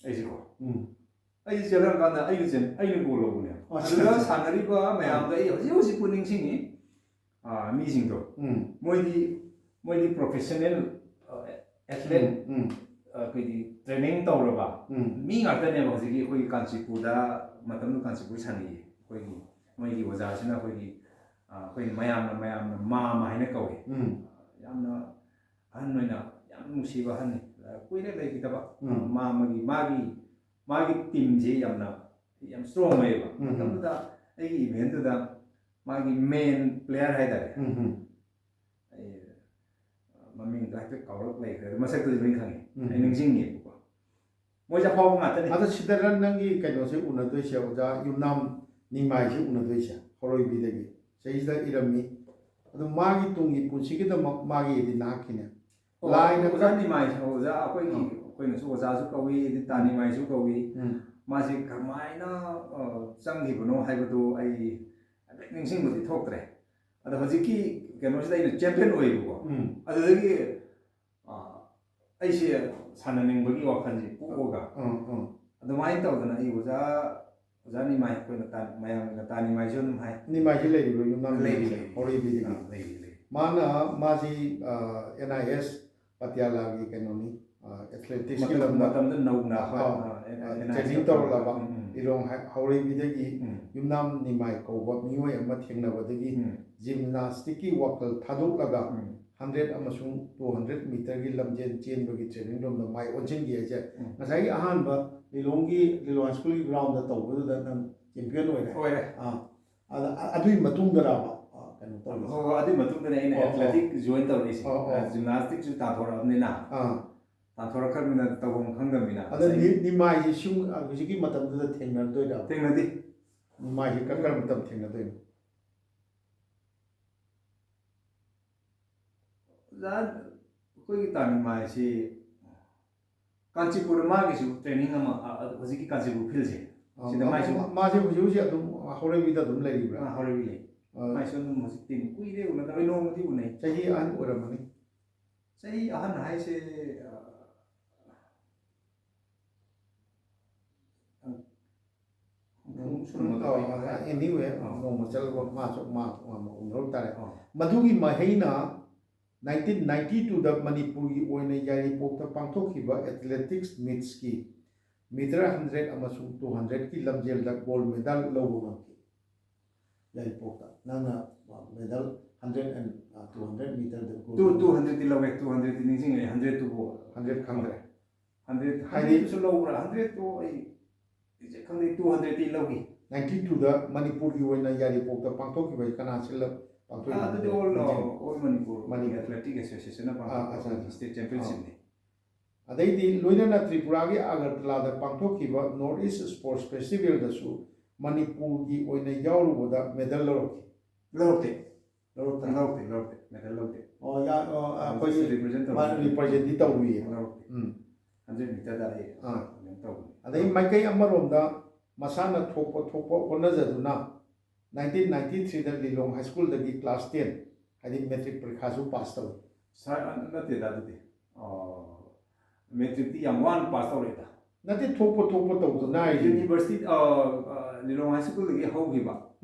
S2: ꯑꯩꯁꯦꯀꯣ ꯑꯩꯁꯦ ꯆꯦꯜꯍꯟꯀꯥꯟꯗ ꯑꯩꯅ ꯒꯣꯜ ꯂꯧꯕꯅꯦꯕ ꯑꯗꯨꯗ ꯁꯥꯟꯅꯔꯤꯕ ꯃꯌꯥꯝꯗ ꯑꯩ ꯍꯧꯖꯤꯛꯄꯨ ꯅꯤꯡꯁꯤꯡꯉꯤ ꯃꯤꯁꯤꯡꯗꯣ ꯃꯣꯏꯗꯤ ꯄ꯭ꯔꯣꯐꯦꯁꯟꯅꯦꯜ ꯑꯦꯊꯂꯦꯠ ꯑꯩꯈꯣꯏꯒꯤ ꯇ꯭ꯔꯦꯅꯤꯡ ꯇꯧꯔꯕ ꯃꯤ ꯉꯥꯛꯇꯅꯦꯕ ꯍꯧꯖꯤꯛꯀꯤ ꯑꯩꯈꯣꯏꯒꯤ ꯀꯥꯟꯆꯤꯄꯨꯔꯗ ꯃꯇꯝꯗꯨ ꯀꯥꯟꯆꯤꯄꯨꯔ ꯁꯥꯟꯅꯩꯌꯦ ꯑꯩꯈꯣꯏꯒꯤ ꯃꯣꯏꯒꯤ ꯑꯣꯖꯥꯁꯤꯅ ꯑꯩꯈꯣꯏꯒꯤ ꯃꯌꯥꯝꯅ ꯃꯥꯝꯃ ꯍꯥꯏꯅ ꯀꯧꯋꯦ ꯌꯥꯝꯅ ꯑꯍꯟ ꯑꯣꯏꯅ ꯌꯥꯝ ꯅꯨꯡꯁꯤꯕ ꯑꯍꯟꯅꯤ ꯀꯨꯏꯔꯦ ꯂꯩꯈꯤꯗꯕ ꯃꯥꯒꯤ ꯇꯤꯝꯁꯤ ꯌꯥꯝ ꯏꯁꯇ꯭ꯔꯣꯡ ꯑꯣꯏꯌꯦꯕ ꯃꯇꯝꯗꯨꯗ ꯑꯩꯒꯤ ꯏꯚꯦꯟꯠꯇꯨꯗ ꯃꯥꯒꯤ ꯃꯦꯟ ꯄ꯭ꯂꯦꯌꯔ ꯍꯥꯏꯇꯥꯔꯦ ꯑꯩ ꯃꯃꯤꯡꯗꯣ ꯍꯥꯏꯐꯦꯠ ꯀꯥꯎꯔꯛ ꯂꯩꯈ꯭ꯔꯦ ꯑꯗꯨ ꯃꯁꯛꯇꯨꯗꯤ ꯂꯣꯏ ꯈꯪꯉꯤ ꯑꯩ ꯅꯤꯡꯁꯤꯡꯉꯦꯕꯀꯣ ꯃꯣꯏꯁꯦ ꯑꯐꯥꯎꯕ ꯉꯥꯛꯇꯅꯤ
S1: ꯑꯗꯣ ꯁꯤꯗꯔ ꯅꯪꯒꯤ ꯀꯩꯅꯣꯁꯦ ꯎꯅꯗꯣꯏꯁꯦ ꯑꯣꯖꯥ ꯌꯨꯝꯅꯥꯝ ꯅꯤꯃꯥꯏꯁꯦ ꯎꯅꯗꯣꯏꯁꯦ ꯍꯧꯔꯣꯏꯕꯤꯗꯒꯤ ꯆꯍꯤꯗ ꯏꯔꯝꯃꯤ ꯑꯗꯨ ꯃꯥꯒꯤ ꯇꯨꯡꯒꯤ ꯄꯨꯟꯁꯤꯒꯤꯗꯃꯛ ꯃꯥꯒꯤꯗꯤ ꯅꯍꯥꯛꯀꯤꯅꯦ
S2: ꯂꯥꯏꯅ ꯑꯣꯖꯥ ꯅꯤꯃꯥꯏꯁꯦ ꯑꯣꯖꯥ ꯑꯩꯈꯣꯏꯅꯁꯨ ꯑꯣꯖꯥꯁꯨ ꯀꯧꯏ ꯑꯗꯩ ꯇꯥ ꯅꯤꯃꯥꯏꯁꯨ ꯀꯧꯏ ꯃꯥꯁꯤ ꯀꯃꯥꯏꯅ ꯆꯪꯈꯤꯕꯅꯣ ꯍꯥꯏꯕꯗꯨ ꯑꯩ ꯍꯥꯏꯐꯦꯠ ꯅꯤꯡꯁꯤꯡꯕꯗꯤ ꯊꯣꯛꯇ꯭ꯔꯦ ꯑꯗꯣ ꯍꯧꯖꯤꯛꯀꯤ ꯀꯩꯅꯣꯁꯤꯗ ꯑꯩꯅ ꯆꯦꯝꯄꯤꯌꯟ ꯑꯣꯏꯌꯦꯕꯀꯣ ꯑꯗꯨꯗꯒꯤ ꯑꯩꯁꯦ ꯁꯥꯟꯅꯅꯤꯡꯕꯒꯤ ꯋꯥꯈꯜꯁꯦ ꯄꯣꯛꯑꯒ ꯑꯗꯨꯃꯥꯏꯅ ꯇꯧꯗꯅ ꯑꯩ ꯑꯣꯖꯥ ꯅꯤꯃꯥꯏ ꯑꯩꯈꯣꯏꯅ ꯃꯌꯥꯝꯅ ꯇꯥꯅꯤꯃꯥꯏꯁꯨ ꯑꯗꯨꯝ ꯍꯥꯏ
S1: ꯅꯤꯃꯥꯏꯁꯤ ꯂꯩꯔꯤꯕ꯭ꯔꯣ ꯌꯨꯝꯅꯥꯝ
S2: ꯂꯩꯔꯤ
S1: ꯍꯧꯔꯩꯕꯤꯗꯒꯤ ꯃꯥꯁꯤ NIS ꯄꯇꯤꯌꯥꯂꯥꯒꯤ ꯀꯩꯅꯣꯅꯤ ꯑꯦꯊ꯭ꯂꯦꯇꯤꯛꯁꯀꯤ ꯂꯝꯗ
S2: ꯃꯇꯝꯗ ꯅꯧꯅ
S1: ꯇ꯭ꯔꯦꯅꯤꯡ ꯇꯧꯔꯛꯂꯕ ꯂꯤꯂꯣꯡ ꯍꯧꯔꯩꯕꯤꯗꯒꯤ ꯌꯨꯝꯅꯥꯝ ꯅꯤꯃꯥꯏ ꯀꯧꯕ ꯃꯤꯑꯣꯏ ꯑꯃ ꯊꯦꯡꯅꯕꯗꯒꯤ ꯖꯤꯝꯅꯥꯁꯇꯤꯛꯀꯤ ꯋꯥꯈꯜ ꯊꯥꯗꯣꯛꯂꯒ 100 ꯑꯃꯁꯨꯡ 200 ꯃꯤꯇꯔꯒꯤ ꯂꯝꯖꯦꯟ ꯆꯦꯟꯕꯒꯤ ꯇ꯭ꯔꯦꯅꯤꯡ ꯔꯣꯝꯗ ꯃꯥꯏ ꯑꯣꯟꯁꯤꯟꯈꯤ ꯍꯥꯏꯁꯦ ꯉꯁꯥꯏꯒꯤ ꯑꯍꯥꯟꯕ ꯂꯤꯂꯣꯡ ꯍꯥꯏ ꯁ꯭ꯀꯨꯜꯒꯤ ꯒ꯭ꯔꯥꯎꯟꯗ ꯇꯧꯕꯗꯨꯗ ꯅꯪ ꯆꯦꯝꯄꯤꯌꯟ ꯑꯣꯏꯔꯦ ꯑꯗꯨꯒꯤ ꯃꯇꯨꯡꯗꯔꯕ ꯀꯩꯅꯣ ꯇꯧꯔꯤꯁꯦ
S2: ꯍꯣꯏ ꯑꯗꯨꯒꯤ ꯃꯇꯨꯡꯗꯅꯦ ꯑꯩꯅ ꯑꯦꯊ꯭ꯂꯦꯇꯤꯛ ꯖꯣꯏꯟ ꯇꯧꯔꯛꯏꯁꯦ ꯖꯤꯝꯅꯥꯁꯇꯤꯛꯁꯨ ꯇꯥꯟꯊꯣꯔꯛꯑꯕꯅꯤꯅ ꯇꯥꯟꯊꯣꯔꯛꯈ꯭ꯔꯕꯅꯤꯅ ꯇꯧꯐꯝ ꯈꯪꯗꯕꯅꯤ나
S1: ꯑꯗ ꯅꯤꯃꯥꯏꯁꯤ ꯍꯧꯖꯤꯛꯀꯤ ꯃꯇꯝꯗꯨꯗ ꯊꯦꯡꯅꯗꯣꯏꯔ
S2: ꯊꯦꯡꯅꯗꯦ
S1: ꯅꯤꯃꯥꯏꯁꯤ ꯀꯔꯝꯕ ꯃꯇꯝ ꯊꯦꯡꯅꯗꯣꯏꯅꯣ
S2: ꯑꯩꯈꯣꯏꯒꯤ ꯇꯥꯅꯤꯃꯥꯏꯁꯤ ꯀꯥꯟꯆꯤꯄꯨꯔꯗ ꯃꯥꯒꯤꯁꯨ ꯇ꯭ꯔꯦꯅꯤꯡ ꯑꯃ ꯍꯧꯖꯤꯛꯀꯤ ꯀꯥꯟꯆꯤꯄꯨꯔ ꯐꯤꯜꯁꯦ ꯁꯤꯗ
S1: ꯃꯥꯁꯦ ꯍꯧꯖꯤꯛ ꯑꯗꯨꯝ ꯍꯧꯔꯩꯕꯤꯗ ꯑꯗꯨꯝ ꯂꯩꯔꯤꯕ꯭ꯔꯥ
S2: ꯍꯧꯔꯩꯕꯤ ꯂꯩ ꯃꯥꯏꯁꯨ ꯑꯗꯨꯝ ꯍꯧꯖꯤꯛꯇꯤ ꯀꯨꯏꯔꯦ ꯎꯅꯗꯕ ꯑꯩ ꯅꯣꯡꯃꯗꯤ ꯎꯅꯩ
S1: ꯆꯍꯤ ꯑꯍꯟ ꯑꯣꯏꯔꯝꯃꯅꯤ
S2: ꯆꯍꯤ ꯑꯍꯟ ꯍꯥꯏꯁꯦ
S1: anyway ꯅꯣꯡꯃ ꯆꯠꯂꯒ ꯃꯥꯁꯨ ꯎꯅꯔꯨ ꯇꯥꯔꯦ ꯃꯗꯨꯒꯤ ꯃꯍꯩꯅ 1992ꯗ ꯃꯅꯤꯄꯨꯔꯒꯤ ꯑꯣꯏꯅ ꯌꯥꯏꯔꯤꯄꯣꯛꯇ ꯄꯥꯡꯊꯣꯛꯈꯤꯕ ꯑꯦꯊ꯭ꯂꯦꯇꯤꯛꯁ ꯃꯤꯠꯁꯀꯤ ꯃꯤꯇꯔ 100 ꯑꯃꯁꯨꯡ 200ꯀꯤ ꯂꯝꯖꯦꯜꯗ ꯒꯣꯜ ꯃꯦꯗꯜ ꯂꯧꯕ ꯉꯝꯈꯤ ꯌꯥꯏꯔꯤꯄꯣꯛꯇ ꯅꯪꯅ ꯃꯦꯗꯜ 100 and 200 ꯃꯤꯇꯔꯗ
S2: 200ꯗꯤ ꯂꯧꯋꯦ 200ꯗꯤ ꯅꯤꯡꯁꯤꯡꯉꯦ 100ꯗꯨꯕꯨ
S1: 100 ꯈꯪꯗ꯭ꯔꯦ
S2: 100ꯗꯨꯁꯨ ꯂꯧꯕ꯭ꯔꯥ 100ꯗꯣ ꯑꯩ ꯈꯪꯗꯦ 200ꯗꯤ ꯂꯧꯈꯤ
S1: 92ꯗ ꯃꯅꯤꯄꯨꯔꯒꯤ ꯑꯣꯏꯅ ꯌꯥꯏꯔꯤꯄꯣꯛꯇ ꯄꯥꯡꯊꯣꯛꯈꯤꯕ ꯀꯅꯥ ꯁꯤꯜꯂ ꯄꯥꯡꯊꯣꯛꯏꯕ
S2: ꯑꯗꯨꯗꯤ ꯑꯣꯜ ꯃꯅꯤꯄꯨꯔ ꯑꯦꯊ꯭ꯂꯦꯇꯤꯛ ꯑꯦꯁꯣꯁꯤꯌꯦꯁꯟꯅ ꯄꯥꯡꯊꯣꯛꯄ ꯁ꯭ꯇꯦꯠ ꯆꯦꯝꯄꯤꯌꯟꯁꯤꯞꯅꯤ
S1: ꯑꯗꯩꯗꯤ ꯂꯣꯏꯅꯅ ꯇ꯭ꯔꯤꯄꯨꯔꯥꯒꯤ ꯑꯒꯔꯇꯂꯥꯗ ꯄꯥꯡꯊꯣꯛꯈꯤꯕ ꯅꯣꯔꯠ ꯏꯁ ꯁ꯭ꯄꯣꯔꯠꯁ ꯐꯦꯁꯇꯤꯚꯦꯜꯗꯁꯨ ꯃꯅꯤꯄꯨꯔꯒꯤ ꯑꯣꯏꯅ ꯌꯥꯎꯔꯨꯕꯗ ꯃꯦꯗꯜ ꯂꯧꯔꯛꯈꯤ
S2: ꯂꯧꯔꯛꯇꯦ ꯃꯦꯗꯜ ꯂꯧꯗꯦ
S1: ꯑꯩꯈꯣꯏꯒꯤ ꯔꯤꯄ꯭ꯔꯖꯦꯟꯇꯤ ꯇꯧꯔꯨꯏꯌꯦ
S2: 100 ꯃꯤꯇꯔꯗ ꯑꯩ ꯇꯧꯕꯅꯤ
S1: ꯑꯗꯩ ꯃꯥꯏꯀꯩ ꯑꯃꯔꯣꯝꯗ ꯃꯁꯥꯅ ꯊꯣꯛꯄ ꯍꯣꯠꯅꯖꯗꯨꯅ 1993ꯗ ꯂꯤꯂꯣꯡ ꯍꯥꯏ ꯁ꯭ꯀꯨꯜꯗꯒꯤ ꯀ꯭ꯂꯥꯁ 10 ꯍꯥꯏꯗꯤ ꯃꯦꯇ꯭ꯔꯤꯛ ꯄꯔꯤꯈꯥꯁꯨ ꯄꯥꯁ ꯇꯧꯏ
S2: ꯅꯠꯇꯦꯗ ꯑꯗꯨꯗꯤ ꯃꯦꯇ꯭ꯔꯤꯛꯇꯤ ꯌꯥꯝ ꯋꯥꯅ ꯄꯥꯁ ꯇꯧꯔꯛꯏꯗ
S1: ꯅꯠꯇꯦ ꯊꯣꯛꯄ ꯇꯧꯗꯅ
S2: ꯌꯨꯅꯤꯚꯔꯁꯤꯇꯤ ꯂꯤꯂꯣꯡ ꯍꯥꯏ ꯁ꯭ꯀꯨꯜꯗꯒꯤ ꯍꯧꯈꯤꯕ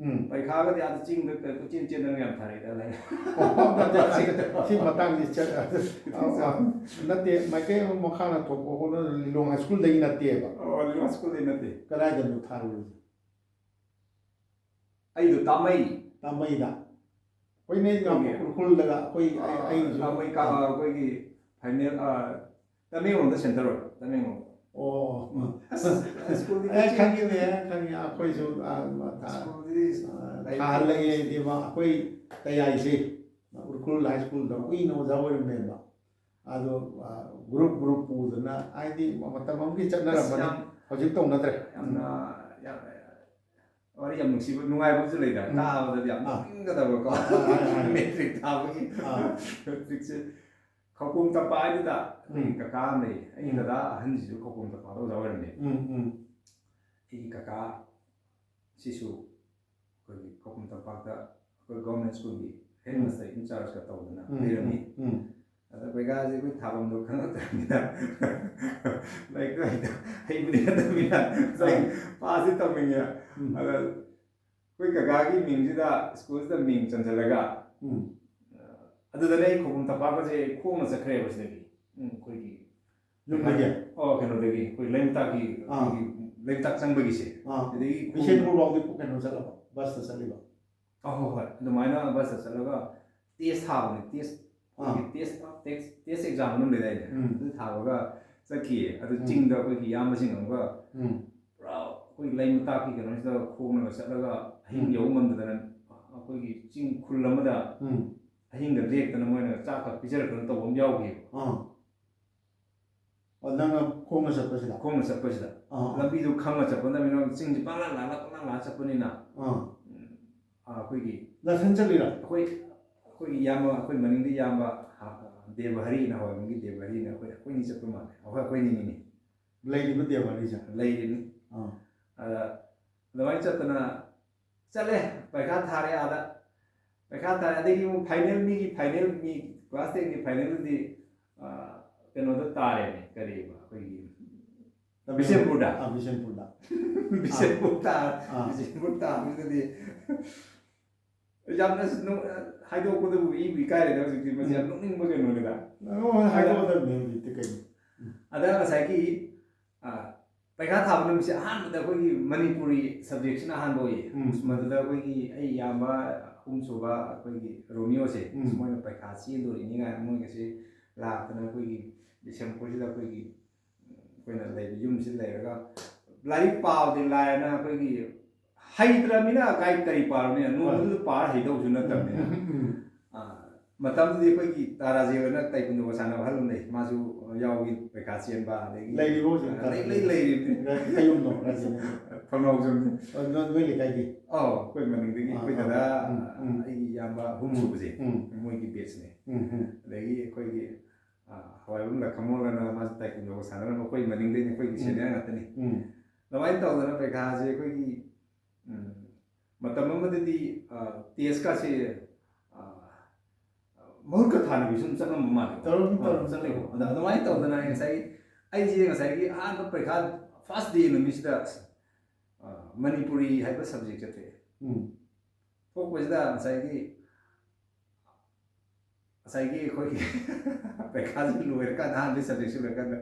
S2: ꯄꯔꯤꯈꯥꯒꯗꯤ ꯑꯥꯗ ꯆꯤꯡꯗ ꯀꯣꯏꯆꯦꯟ ꯆꯦꯟꯗꯅ ꯌꯥꯝ ꯊꯥꯔꯛꯏꯗ ꯂꯩ
S1: ꯁꯤ ꯃꯇꯥꯡꯁꯤ ꯅꯠꯇꯦ ꯃꯥꯏꯀꯩ ꯑꯃ ꯃꯈꯥꯅ ꯊꯣꯛꯄ ꯍꯣꯠꯅ ꯂꯤꯂꯣꯡ ꯍꯥꯏ ꯁ꯭ꯀꯨꯜꯗꯒꯤ ꯅꯠꯇꯦꯕ
S2: ꯂꯤꯂꯣꯡ ꯍꯥꯏ ꯁ꯭ꯀꯨꯜꯗꯒꯤ ꯅꯠꯇꯦ
S1: ꯀꯗꯥꯏꯗꯅꯣ ꯊꯥꯔꯨꯔꯤꯁꯦ
S2: ꯑꯩꯗꯣ
S1: ꯇꯥꯃꯩꯗ ꯑꯩꯈꯣꯏꯅ ꯎꯈ꯭ꯔꯨꯜꯗꯒ ꯑꯩꯁꯨ
S2: ꯑꯩꯈꯣꯏꯒꯤ ꯐꯥꯏꯅꯦꯜ ꯇꯃꯦꯡꯂꯣꯡꯗ ꯁꯦꯟꯇꯔ ꯑꯣꯏꯕ ꯇꯃꯦꯡꯂꯣꯡꯗ
S1: ꯈꯪꯉꯤꯅꯦ ꯑꯩꯈꯣꯏꯁꯨ ꯊꯥꯍꯜꯂꯛꯑꯦꯗꯤꯕ ꯑꯩꯈꯣꯏ ꯇꯌꯥꯏꯁꯦ ꯎꯈ꯭ꯔꯨꯜ ꯍꯥꯏ ꯁ꯭ꯀꯨꯜꯗ ꯀꯨꯏꯅ ꯑꯣꯖꯥ ꯑꯣꯏꯔꯝꯃꯦꯕ ꯑꯗꯣ ꯒ꯭ꯔꯨꯞ ꯄꯨꯗꯅ ꯍꯥꯏꯗꯤ ꯃꯇꯝ ꯑꯃꯒꯤ ꯆꯠꯅꯔꯝꯕꯅꯤ ꯍꯧꯖꯤꯛ ꯇꯧꯅꯗ꯭ꯔꯦ
S2: ꯌꯥꯝꯅ ꯋꯥꯔꯤ ꯌꯥꯝ ꯅꯨꯡꯁꯤꯕ ꯅꯨꯡꯉꯥꯏꯕꯁꯨ ꯂꯩꯗ ꯇꯥꯕꯗꯗꯤ ꯌꯥꯝ ꯅꯣꯛꯅꯤꯡꯒꯗꯕꯀꯣ ꯃꯦꯇ꯭ꯔꯤꯛ ꯊꯥꯕꯒꯤ ꯃꯦꯇ꯭ꯔꯤꯛꯁꯦ ꯈꯧꯄꯨꯝ ꯇꯝꯄꯥꯛ ꯍꯥꯏꯗꯨꯗ ꯑꯩꯈꯣꯏꯒꯤ ꯀꯀꯥ ꯑꯃ ꯂꯩ ꯑꯩꯒꯤ ꯗꯗꯥ ꯑꯍꯟꯁꯤꯁꯨ ꯈꯧꯄꯨꯝ ꯇꯝꯄꯥꯛꯇ ꯑꯣꯖꯥ ꯑꯣꯏꯔꯝꯃꯦ ꯑꯩꯒꯤ ꯀꯀꯥ ꯁꯤꯁꯨ ꯑꯩꯈꯣꯏꯒꯤ ꯈꯧꯄꯨꯝ ꯇꯝꯄꯥꯛꯇ ꯑꯩꯈꯣꯏ ꯒꯚꯔꯟꯃꯦꯟꯠ ꯁ꯭ꯀꯨꯜꯒꯤ ꯍꯦꯗ ꯃꯥꯁꯇꯔ ꯏꯟꯆꯥꯔꯖꯀ ꯇꯧꯗꯅ ꯂꯩꯔꯝꯃꯤ ꯑꯗ ꯄꯩꯈꯥꯁꯦ ꯑꯩꯈꯣꯏ ꯊꯥꯐꯝꯗꯣ ꯈꯪꯉꯛꯇꯕꯅꯤꯅ ꯂꯥꯏꯔꯤꯛꯇꯣ ꯍꯩꯕꯗꯤ ꯅꯠꯇꯕꯅꯤꯅ ꯄꯥꯁꯇꯤ ꯇꯧꯅꯤꯡꯉꯦ ꯑꯗ ꯑꯩꯈꯣꯏ ꯀꯀꯥꯒꯤ ꯃꯤꯡꯁꯤꯗ ꯁ꯭ꯀꯨꯜꯁꯤꯗ ꯃꯤꯡ ꯆꯟꯁꯤꯜꯂꯒ ꯑꯗꯨꯗꯅꯦ ꯑꯩ ꯈꯧꯄꯨꯝ ꯇꯝꯄꯥꯛꯀꯁꯦ ꯈꯣꯡꯅ ꯆꯠꯈ꯭ꯔꯦꯕ ꯁꯤꯗꯒꯤ ꯑꯩꯈꯣꯏꯒꯤ ꯀꯩꯅꯣꯗꯒꯤ ꯑꯩꯈꯣꯏ ꯂꯩꯃꯇꯥꯛꯀꯤ ꯂꯩꯃꯇꯥꯛ ꯆꯪꯕꯒꯤꯁꯦ ꯑꯗꯒꯤ
S1: ꯕꯤꯁꯦꯟꯄꯨꯔ ꯐꯥꯎꯗꯤ ꯀꯩꯅꯣ ꯆꯠꯂꯕ ꯕꯁꯇ ꯆꯠꯂꯤꯕ
S2: ꯍꯣꯏ ꯑꯗꯨꯃꯥꯏꯅ ꯕꯁꯇ ꯆꯠꯂꯒ ꯇꯦꯁ ꯊꯥꯕꯅꯦ ꯇꯦꯁ ꯑꯦꯛꯖꯥꯝ ꯑꯃ ꯂꯩꯗꯥꯏꯅꯦ ꯑꯗꯨ ꯊꯥꯕꯒ ꯆꯠꯈꯤꯌꯦ ꯑꯗꯨ ꯆꯤꯡꯗ ꯑꯩꯈꯣꯏꯒꯤ ꯏꯌꯥꯝꯕꯁꯤꯡ ꯑꯃꯒ ꯄꯨꯔꯥ ꯑꯩꯈꯣꯏ ꯂꯩꯃꯇꯥꯛꯀꯤ ꯀꯩꯅꯣꯁꯤꯗ ꯈꯣꯡꯅꯒ ꯆꯠꯂꯒ ꯑꯍꯤꯡ ꯌꯧꯕ ꯉꯝꯗꯗꯅ ꯑꯩꯈꯣꯏꯒꯤ ꯆꯤꯡ ꯈꯨꯜ ꯑꯃꯗ ꯑꯍꯤꯡꯒ ꯂꯦꯛꯇꯅ ꯃꯣꯏꯅ ꯆꯥꯛꯀ ꯄꯤꯖꯔꯛꯇꯅ ꯇꯧꯕ ꯑꯃ ꯌꯥꯎꯈꯤꯕ
S1: ꯅꯪꯅ ꯈꯣꯡꯅ ꯆꯠꯄꯁꯤꯗ
S2: ꯂꯝꯕꯤꯗꯨ ꯈꯪꯅ ꯆꯠꯄꯅꯤꯅ ꯆꯤꯡꯁꯤ ꯄꯪꯂꯥꯟ ꯂꯥꯟꯅ ꯆꯠꯄꯅꯤꯅ ꯑꯩꯈꯣꯏꯒꯤ
S1: ꯅꯊꯟ ꯆꯠꯂꯤꯔꯥ
S2: ꯑꯩꯈꯣꯏꯒꯤ ꯏꯌꯥꯝꯕ ꯑꯩꯈꯣꯏ ꯃꯅꯤꯡꯗ ꯏꯌꯥꯝꯕ ꯗꯦꯕꯍꯔꯤꯅ ꯍꯋꯥꯏꯕꯝꯒꯤ ꯗꯦꯕꯍꯔꯤꯅ ꯑꯩꯈꯣꯏꯅꯤ ꯆꯠꯄ ꯃꯥꯜꯂꯦ ꯑꯩꯈꯣꯏꯅꯤꯅꯤ
S1: ꯂꯩꯔꯤꯕ ꯗꯦꯕꯍꯔꯤꯁꯦ
S2: ꯂꯩꯔꯤꯅꯤ ꯑꯗ ꯑꯗꯨꯃꯥꯏꯅ ꯆꯠꯂꯦ ꯄꯩꯈꯥ ꯊꯥꯔꯦ ꯑꯥꯗ ꯄꯩꯈꯥ ꯊꯥꯔꯦ ꯑꯗꯒꯤ ꯑꯃꯨꯛ ꯐꯥꯏꯅꯦꯜ ꯃꯤ ꯀ꯭ꯂꯥꯁ 10ꯒꯤ ꯐꯥꯏꯅꯦꯜꯗꯨꯗꯤ ꯀꯩꯅꯣꯗ ꯇꯥꯔꯦꯅꯦ ꯀꯔꯤꯕ ꯑꯩꯈꯣꯏꯒꯤ ꯕꯤꯁꯦꯝꯄꯨꯔꯗ
S1: ꯕꯤꯁꯦꯝꯄꯨꯔꯗ
S2: ꯕꯤꯁꯦꯝꯄꯨꯔ ꯇꯥꯕꯁꯤꯗꯗꯤ ꯌꯥꯝꯅ ꯍꯥꯏꯗꯣꯛꯄꯗꯕꯨ ꯏꯕꯨ ꯏꯀꯥꯏꯔꯦꯗ ꯍꯧꯖꯤꯛꯇꯤ ꯃꯁꯤ ꯌꯥꯝ ꯅꯣꯛꯅꯤꯡꯕ ꯀꯩꯅꯣꯅꯤꯗ
S1: ꯍꯥꯏꯗꯣꯛꯀꯗꯕꯅꯤ ꯍꯧꯖꯤꯛꯇꯤ ꯀꯩꯅꯣ
S2: ꯑꯗ ꯉꯁꯥꯏꯒꯤ ꯄꯩꯈꯥ ꯊꯥꯕ ꯅꯨꯃꯤꯠꯁꯦ ꯑꯍꯥꯟꯕꯗ ꯑꯩꯈꯣꯏꯒꯤ ꯃꯅꯤꯄꯨꯔꯤ ꯁꯕꯖꯦꯛꯁꯤꯅ ꯑꯍꯥꯟꯕ ꯑꯣꯏꯌꯦ ꯃꯗꯨꯗ ꯑꯩꯈꯣꯏꯒꯤ ꯑꯩ ꯏꯌꯥꯝꯕ ꯑꯍꯨꯝꯁꯨꯕ ꯑꯩꯈꯣꯏꯒꯤ ꯔꯣꯃꯤꯌꯣꯁꯦ ꯃꯣꯏꯅ ꯄꯩꯈꯥ ꯆꯦꯟꯗꯣꯔꯤꯅꯤ ꯀꯥꯏꯅ ꯃꯣꯏꯒꯁꯦ ꯂꯥꯛꯇꯅ ꯑꯩꯈꯣꯏꯒꯤ ꯕꯤꯁꯦꯝꯄꯨꯔꯁꯤꯗ ꯑꯩꯈꯣꯏꯒꯤ ꯑꯩꯈꯣꯏꯅ ꯂꯩꯕ ꯌꯨꯝꯁꯤꯗ ꯂꯩꯔꯒ ꯂꯥꯏꯔꯤꯛ ꯄꯥꯕꯗꯤ ꯂꯥꯏꯔꯅ ꯑꯩꯈꯣꯏꯒꯤ ꯍꯩꯇ꯭ꯔꯕꯅꯤꯅ ꯀꯔꯤ ꯄꯥꯔꯕꯅꯤꯅ ꯅꯣꯡꯃꯗꯨꯗ ꯄꯥꯔ ꯍꯩꯗꯧꯁꯨ ꯅꯠꯇꯕꯅꯤꯅ ꯃꯇꯝꯗꯨꯗꯤ ꯑꯩꯈꯣꯏꯒꯤ ꯇꯥꯔꯥꯖꯦꯜꯅ ꯇꯥꯏꯀꯨꯟꯗꯣꯒ ꯁꯥꯟꯅꯕ ꯑꯍꯜ ꯑꯃ ꯂꯩ ꯃꯥꯁꯨ ꯌꯥꯎꯒꯤ ꯄꯩꯈꯥ ꯆꯦꯟꯕ ꯑꯗꯒꯤ
S1: ꯂꯩꯔꯤꯕꯣ
S2: ꯂꯩꯔꯤꯕꯅꯤ
S1: ꯀꯩꯌꯨꯝꯅꯣ
S2: ꯐꯪꯍꯧꯖꯕꯅꯤ
S1: ꯅꯣꯏ ꯂꯩꯀꯥꯏꯒꯤ
S2: ꯑꯩꯈꯣꯏ ꯃꯅꯤꯡꯗꯒꯤ ꯑꯩꯈꯣꯏ ꯗꯗꯥ ꯑꯩꯒꯤ ꯏꯌꯥꯝꯕ ꯑꯍꯨꯝ ꯁꯨꯕꯁꯦ ꯃꯣꯏꯒꯤ ꯕꯦꯠꯁꯅꯦ ꯑꯗꯒꯤ ꯑꯩꯈꯣꯏꯒꯤ ꯍꯋꯥꯏꯕꯨꯡ ꯂꯈꯃꯣꯜꯅ ꯃꯥꯁꯨ ꯇꯥꯏꯀꯨꯟꯗꯣꯒ ꯁꯥꯟꯅꯔꯝꯕ ꯑꯩꯈꯣꯏ ꯃꯅꯤꯡꯗꯒꯤ ꯑꯩꯈꯣꯏꯒꯤ ꯁꯦꯅꯤꯌꯔ ꯉꯥꯛꯇꯅꯤ ꯑꯗꯨꯃꯥꯏꯅ ꯇꯧꯗꯅ ꯄꯩꯈꯥꯁꯦ ꯑꯩꯈꯣꯏꯒꯤ ꯃꯇꯝ ꯑꯃꯗꯗꯤ ꯇꯦꯁꯀꯥꯁꯦ ꯃꯍꯨꯠꯀ ꯊꯥꯅꯕꯤ ꯁꯨꯝ ꯆꯠꯂꯝꯕ ꯃꯥꯜꯂꯦ ꯆꯠꯂꯦꯀꯣ ꯑꯗ ꯑꯗꯨꯃꯥꯏꯅ ꯇꯧꯗꯅ ꯑꯩꯁꯦ ꯉꯁꯥꯏꯒꯤ ꯑꯍꯥꯟꯕ ꯄꯩꯈꯥ ꯐꯥꯔꯁ ꯗꯦ ꯅꯨꯃꯤꯠꯁꯤꯗ ꯃꯅꯤꯄꯨꯔꯤ ꯍꯥꯏꯕ ꯁꯕꯖꯦꯛ ꯊꯣꯛꯑꯦ ꯊꯣꯛꯄꯁꯤꯗ ꯉꯁꯥꯏꯒꯤ ꯑꯩꯈꯣꯏꯒꯤ ꯄꯩꯈꯥꯁꯤ ꯂꯣꯏꯔꯀꯥꯟꯗ ꯑꯍꯥꯟꯕ ꯁꯕꯖꯦꯛꯁꯤ ꯂꯣꯏꯔꯀꯥꯟꯗ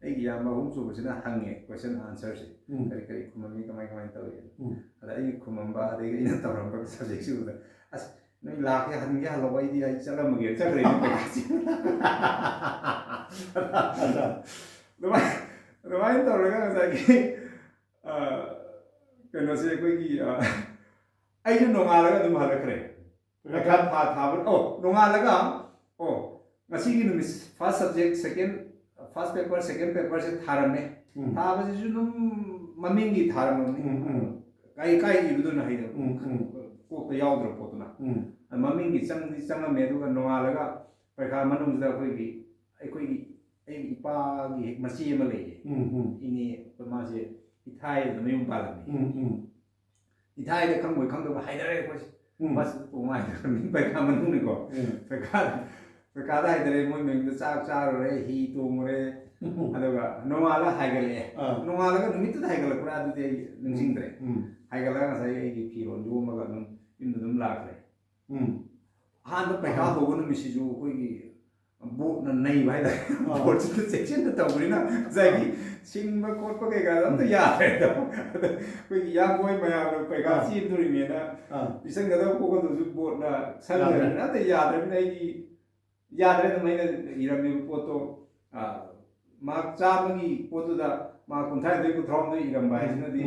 S2: ꯑꯩꯒꯤ ꯏꯌꯥꯝꯕ ꯑꯍꯨꯝ ꯁꯨꯕꯁꯤꯅ ꯍꯪꯉꯦ ꯀꯣꯏꯁꯟ ꯑꯟꯁꯔꯁꯦ ꯀꯔꯤ ꯀꯔꯤ ꯈꯨꯝꯃꯝꯃꯤ ꯀꯃꯥꯏꯅ ꯇꯧꯏ ꯑꯗ ꯑꯩꯅ ꯈꯨꯝꯃꯝꯕ ꯑꯗꯒꯤ ꯑꯩꯅ ꯇꯧꯔꯝꯕ ꯁꯕꯖꯦꯛꯁꯤ ꯎꯕꯗ ꯑꯁ ꯅꯣꯏ ꯂꯥꯛꯀꯦ ꯍꯟꯒꯦ ꯍꯜꯂꯛꯑꯣ ꯑꯩꯗꯤ ꯑꯩ ꯆꯠꯂꯝꯃꯒꯦ ꯆꯠꯈ꯭ꯔꯦꯅꯦ ꯄꯩꯈꯥꯁꯤ ꯑꯗꯨꯃꯥꯏꯅ ꯇꯧꯔꯒ ꯉꯁꯥꯏꯒꯤ ꯀꯩꯅꯣꯁꯦ ꯑꯩꯈꯣꯏꯒꯤ ꯑꯩꯁꯨ ꯅꯣꯡꯉꯥꯜꯂꯒ ꯑꯗꯨꯝ ꯍꯜꯂꯛꯈ꯭ರೆ ꯄꯩꯈꯥ ꯊꯥꯕ ꯅꯣꯡꯉꯥꯜꯂꯒ ꯉꯁꯤꯒꯤ ꯅꯨꯃꯤꯠ ꯐꯥꯔꯁ ꯁꯕꯖꯦꯛ ꯐꯥꯔꯁ ꯄꯦꯄꯔ ꯁꯦꯀꯦꯟ ꯄꯦꯄꯔꯁꯦ ꯊꯥꯔꯝꯃꯦ ꯊꯥꯕꯁꯤꯁꯨ ꯑꯗꯨꯝ ꯃꯃꯤꯡꯒꯤ ꯊꯥꯔꯝꯃꯕꯅꯤ ꯀꯥꯏ ꯏꯕꯗꯨꯅ ꯍꯩꯗꯕ ꯀꯣꯛꯇ ꯌꯥꯎꯗ꯭ꯔꯕ ꯄꯣꯠꯇꯨꯅ ꯃꯃꯤꯡꯒꯤ ꯆꯪꯉꯝꯃꯦ ꯑꯗꯨꯒ ꯅꯣꯡꯉꯥꯜꯂꯒ ꯄꯩꯈꯥ ꯃꯅꯨꯡꯁꯤꯗ ꯑꯩꯒꯤ ꯑꯩꯒꯤ ꯏꯄꯥꯒꯤ ꯃꯆꯦ ꯑꯃ ꯂꯩꯌꯦ ꯏꯅꯦ ꯃꯥꯁꯦ ꯏꯊꯥꯏꯗ ꯃꯌꯨꯝ ꯄꯥꯜꯂꯝꯃꯤ ꯏꯊꯥꯏꯗ ꯈꯪꯕꯣꯏ ꯈꯪꯗꯕ ꯍꯥꯏꯅꯔꯦ ꯑꯩꯈꯣꯏꯁꯦ ꯕꯁ ꯇꯣꯡꯉ ꯍꯥꯏꯅꯔꯝꯃꯤ ꯄꯩꯈꯥ ꯃꯅꯨꯡꯅꯤꯀꯣ ꯄꯩꯈꯥꯗ ꯍꯥꯏꯗꯔꯦ ꯃꯣꯏ ꯃꯌꯨꯝꯗ ꯆꯥꯛ ꯆꯥꯔꯨꯔꯦ ꯍꯤ ꯇꯣꯡꯉꯨꯔꯦ ꯑꯗꯨꯒ ꯅꯣꯡꯉꯥꯜꯂ ꯍꯥꯏꯒꯠꯂꯛꯑꯦ ꯅꯣꯡꯉꯥꯜꯂꯒ ꯅꯨꯃꯤꯠꯇꯨꯗ ꯍꯥꯏꯒꯠꯂꯛꯄ꯭ꯔꯥ ꯑꯗꯨꯗꯤ ꯑꯩ ꯅꯤꯡꯁꯤꯡꯗ꯭ꯔꯦ ꯍꯥꯏꯒꯠꯂꯒ ꯉꯁꯥꯏ ꯑꯩꯒꯤ ꯐꯤꯔꯣꯜ ꯌꯣꯝꯃꯒ ꯑꯗꯨꯝ ꯌꯨꯝꯗ ꯑꯗꯨꯝ ꯂꯥꯛꯈ꯭ꯔꯦ ꯑꯍꯥꯟꯕ ꯄꯩꯈꯥ ꯍꯧꯕ ꯅꯨꯃꯤꯠꯁꯤꯁꯨ ꯑꯩꯈꯣꯏꯒꯤ ꯕꯣꯠꯅ ꯅꯩꯕ ꯍꯥꯏꯇꯥꯔꯦ ꯕꯣꯠꯁꯤꯗ ꯆꯦꯛꯁꯤꯟꯅ ꯇꯧꯕꯅꯤꯅ ꯉꯁꯥꯏꯒꯤ ꯁꯤꯡꯕ ꯈꯣꯠꯄ ꯀꯩꯀꯥꯗꯣ ꯑꯝꯇ ꯌꯥꯗ꯭ꯔꯦꯗ ꯑꯗ ꯑꯩꯈꯣꯏꯒꯤ ꯏꯌꯥꯝꯕꯣꯏ ꯃꯌꯥꯝꯅ ꯄꯩꯈꯥ ꯆꯦꯟꯗꯣꯔꯤꯅꯦꯅ ꯄꯤꯁꯟꯒꯗꯕ ꯈꯣꯠꯀꯗꯕꯁꯨ ꯕꯣꯠꯅ ꯁꯪꯗ꯭ꯔꯕꯅꯤꯅ ꯑꯝꯇ ꯌꯥꯗ꯭ꯔꯕꯅꯤꯅ ꯑꯩꯗꯤ ꯌꯥꯗ꯭ꯔꯦ ꯑꯗꯨꯝ ꯑꯩꯅ ꯏꯔꯝꯃꯤꯕ ꯄꯣꯠꯇꯣ ꯃꯥꯔꯛ ꯆꯥꯝꯃꯒꯤ ꯄꯣꯠꯇꯨꯗ ꯃꯥꯔꯛ 35 38 ꯏꯔꯝꯕ ꯍꯥꯏꯁꯤꯅꯗꯤ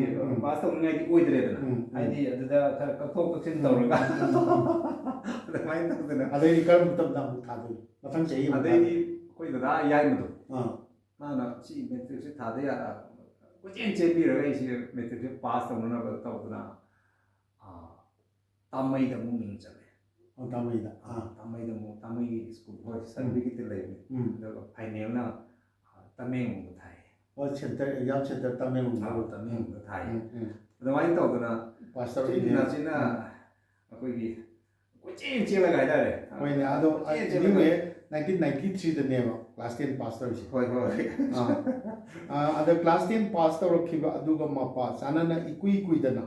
S2: ꯄꯥꯁ ꯇꯧꯅꯤꯡꯉꯥꯏꯗꯤ ꯑꯣꯏꯗ꯭ꯔꯦꯗꯅ ꯍꯥꯏꯗꯤ ꯑꯗꯨꯗ ꯈꯔ ꯀꯛꯊꯣꯛ ꯀꯛꯁꯤꯟ ꯇꯧꯔꯒ ꯑꯗꯨꯃꯥꯏꯅ ꯇꯧꯗꯅ
S1: ꯑꯗꯩꯗꯤ ꯀꯔꯝꯕ ꯃꯇꯝꯗ ꯑꯃꯨꯛ ꯊꯥꯗꯣꯏꯅꯣ ꯃꯊꯪ ꯆꯍꯤ
S2: ꯑꯗꯩꯗꯤ ꯑꯩꯈꯣꯏ ꯗꯗꯥ ꯌꯥꯏꯃꯗꯣ ꯃꯥꯅ ꯁꯤ ꯃꯦꯇ꯭ꯔꯤꯛꯁꯦ ꯊꯥꯗ ꯀꯣꯏꯆꯦꯟ ꯆꯦꯟꯕꯤꯔꯒ ꯑꯩꯁꯦ ꯃꯦꯇ꯭ꯔꯤꯛꯁꯦ ꯄꯥꯁ ꯇꯧꯅꯅꯕ ꯇꯧꯗꯅ ꯇꯥꯃꯩꯗ ꯑꯃꯨꯛ ꯃꯤꯡ ꯆꯜꯂꯦ ꯇꯥꯃꯩꯗ ꯑꯃꯨꯛ ꯇꯥꯃꯩꯒꯤ ꯁ꯭ꯀꯨꯜ ꯍꯣꯏ ꯁꯥꯔꯇꯤꯐꯤꯀꯦꯠꯇꯤ ꯂꯩꯕꯅꯤ ꯑꯗꯨꯒ ꯐꯥꯏꯅꯦꯜꯅ ꯇꯃꯦꯡꯂꯣꯡꯗ ꯊꯥꯏ
S1: ꯁꯦꯟꯇꯔ ꯑꯦꯛꯖꯥꯝ ꯁꯦꯟꯇꯔ
S2: ꯇꯃꯦꯡꯂꯣꯡꯗ ꯊꯥꯏ ꯑꯗꯨꯃꯥꯏꯅ ꯇꯧꯗꯅ ꯆꯤꯟꯅ ꯑꯩꯈꯣꯏꯒꯤ ꯀꯣꯏꯆꯦꯟ ꯆꯦꯜꯂꯒ ꯍꯥꯏꯇꯥꯔꯦ
S1: ꯍꯣꯏꯅꯦ ꯑꯗꯣ ꯑꯅꯤꯋꯦ 1993ꯗꯅꯦꯕ ꯀ꯭ꯂꯥꯁ 10 ꯄꯥꯁ ꯇꯧꯔꯤꯁꯦ
S2: ꯍꯣꯏ
S1: ꯑꯗ ꯀ꯭ꯂꯥꯁ 10 ꯄꯥꯁ ꯇꯧꯔꯛꯈꯤꯕ ꯑꯗꯨꯒ ꯃꯄꯥ ꯆꯥꯅꯅ ꯏꯀꯨꯏ ꯀꯨꯏꯗꯅ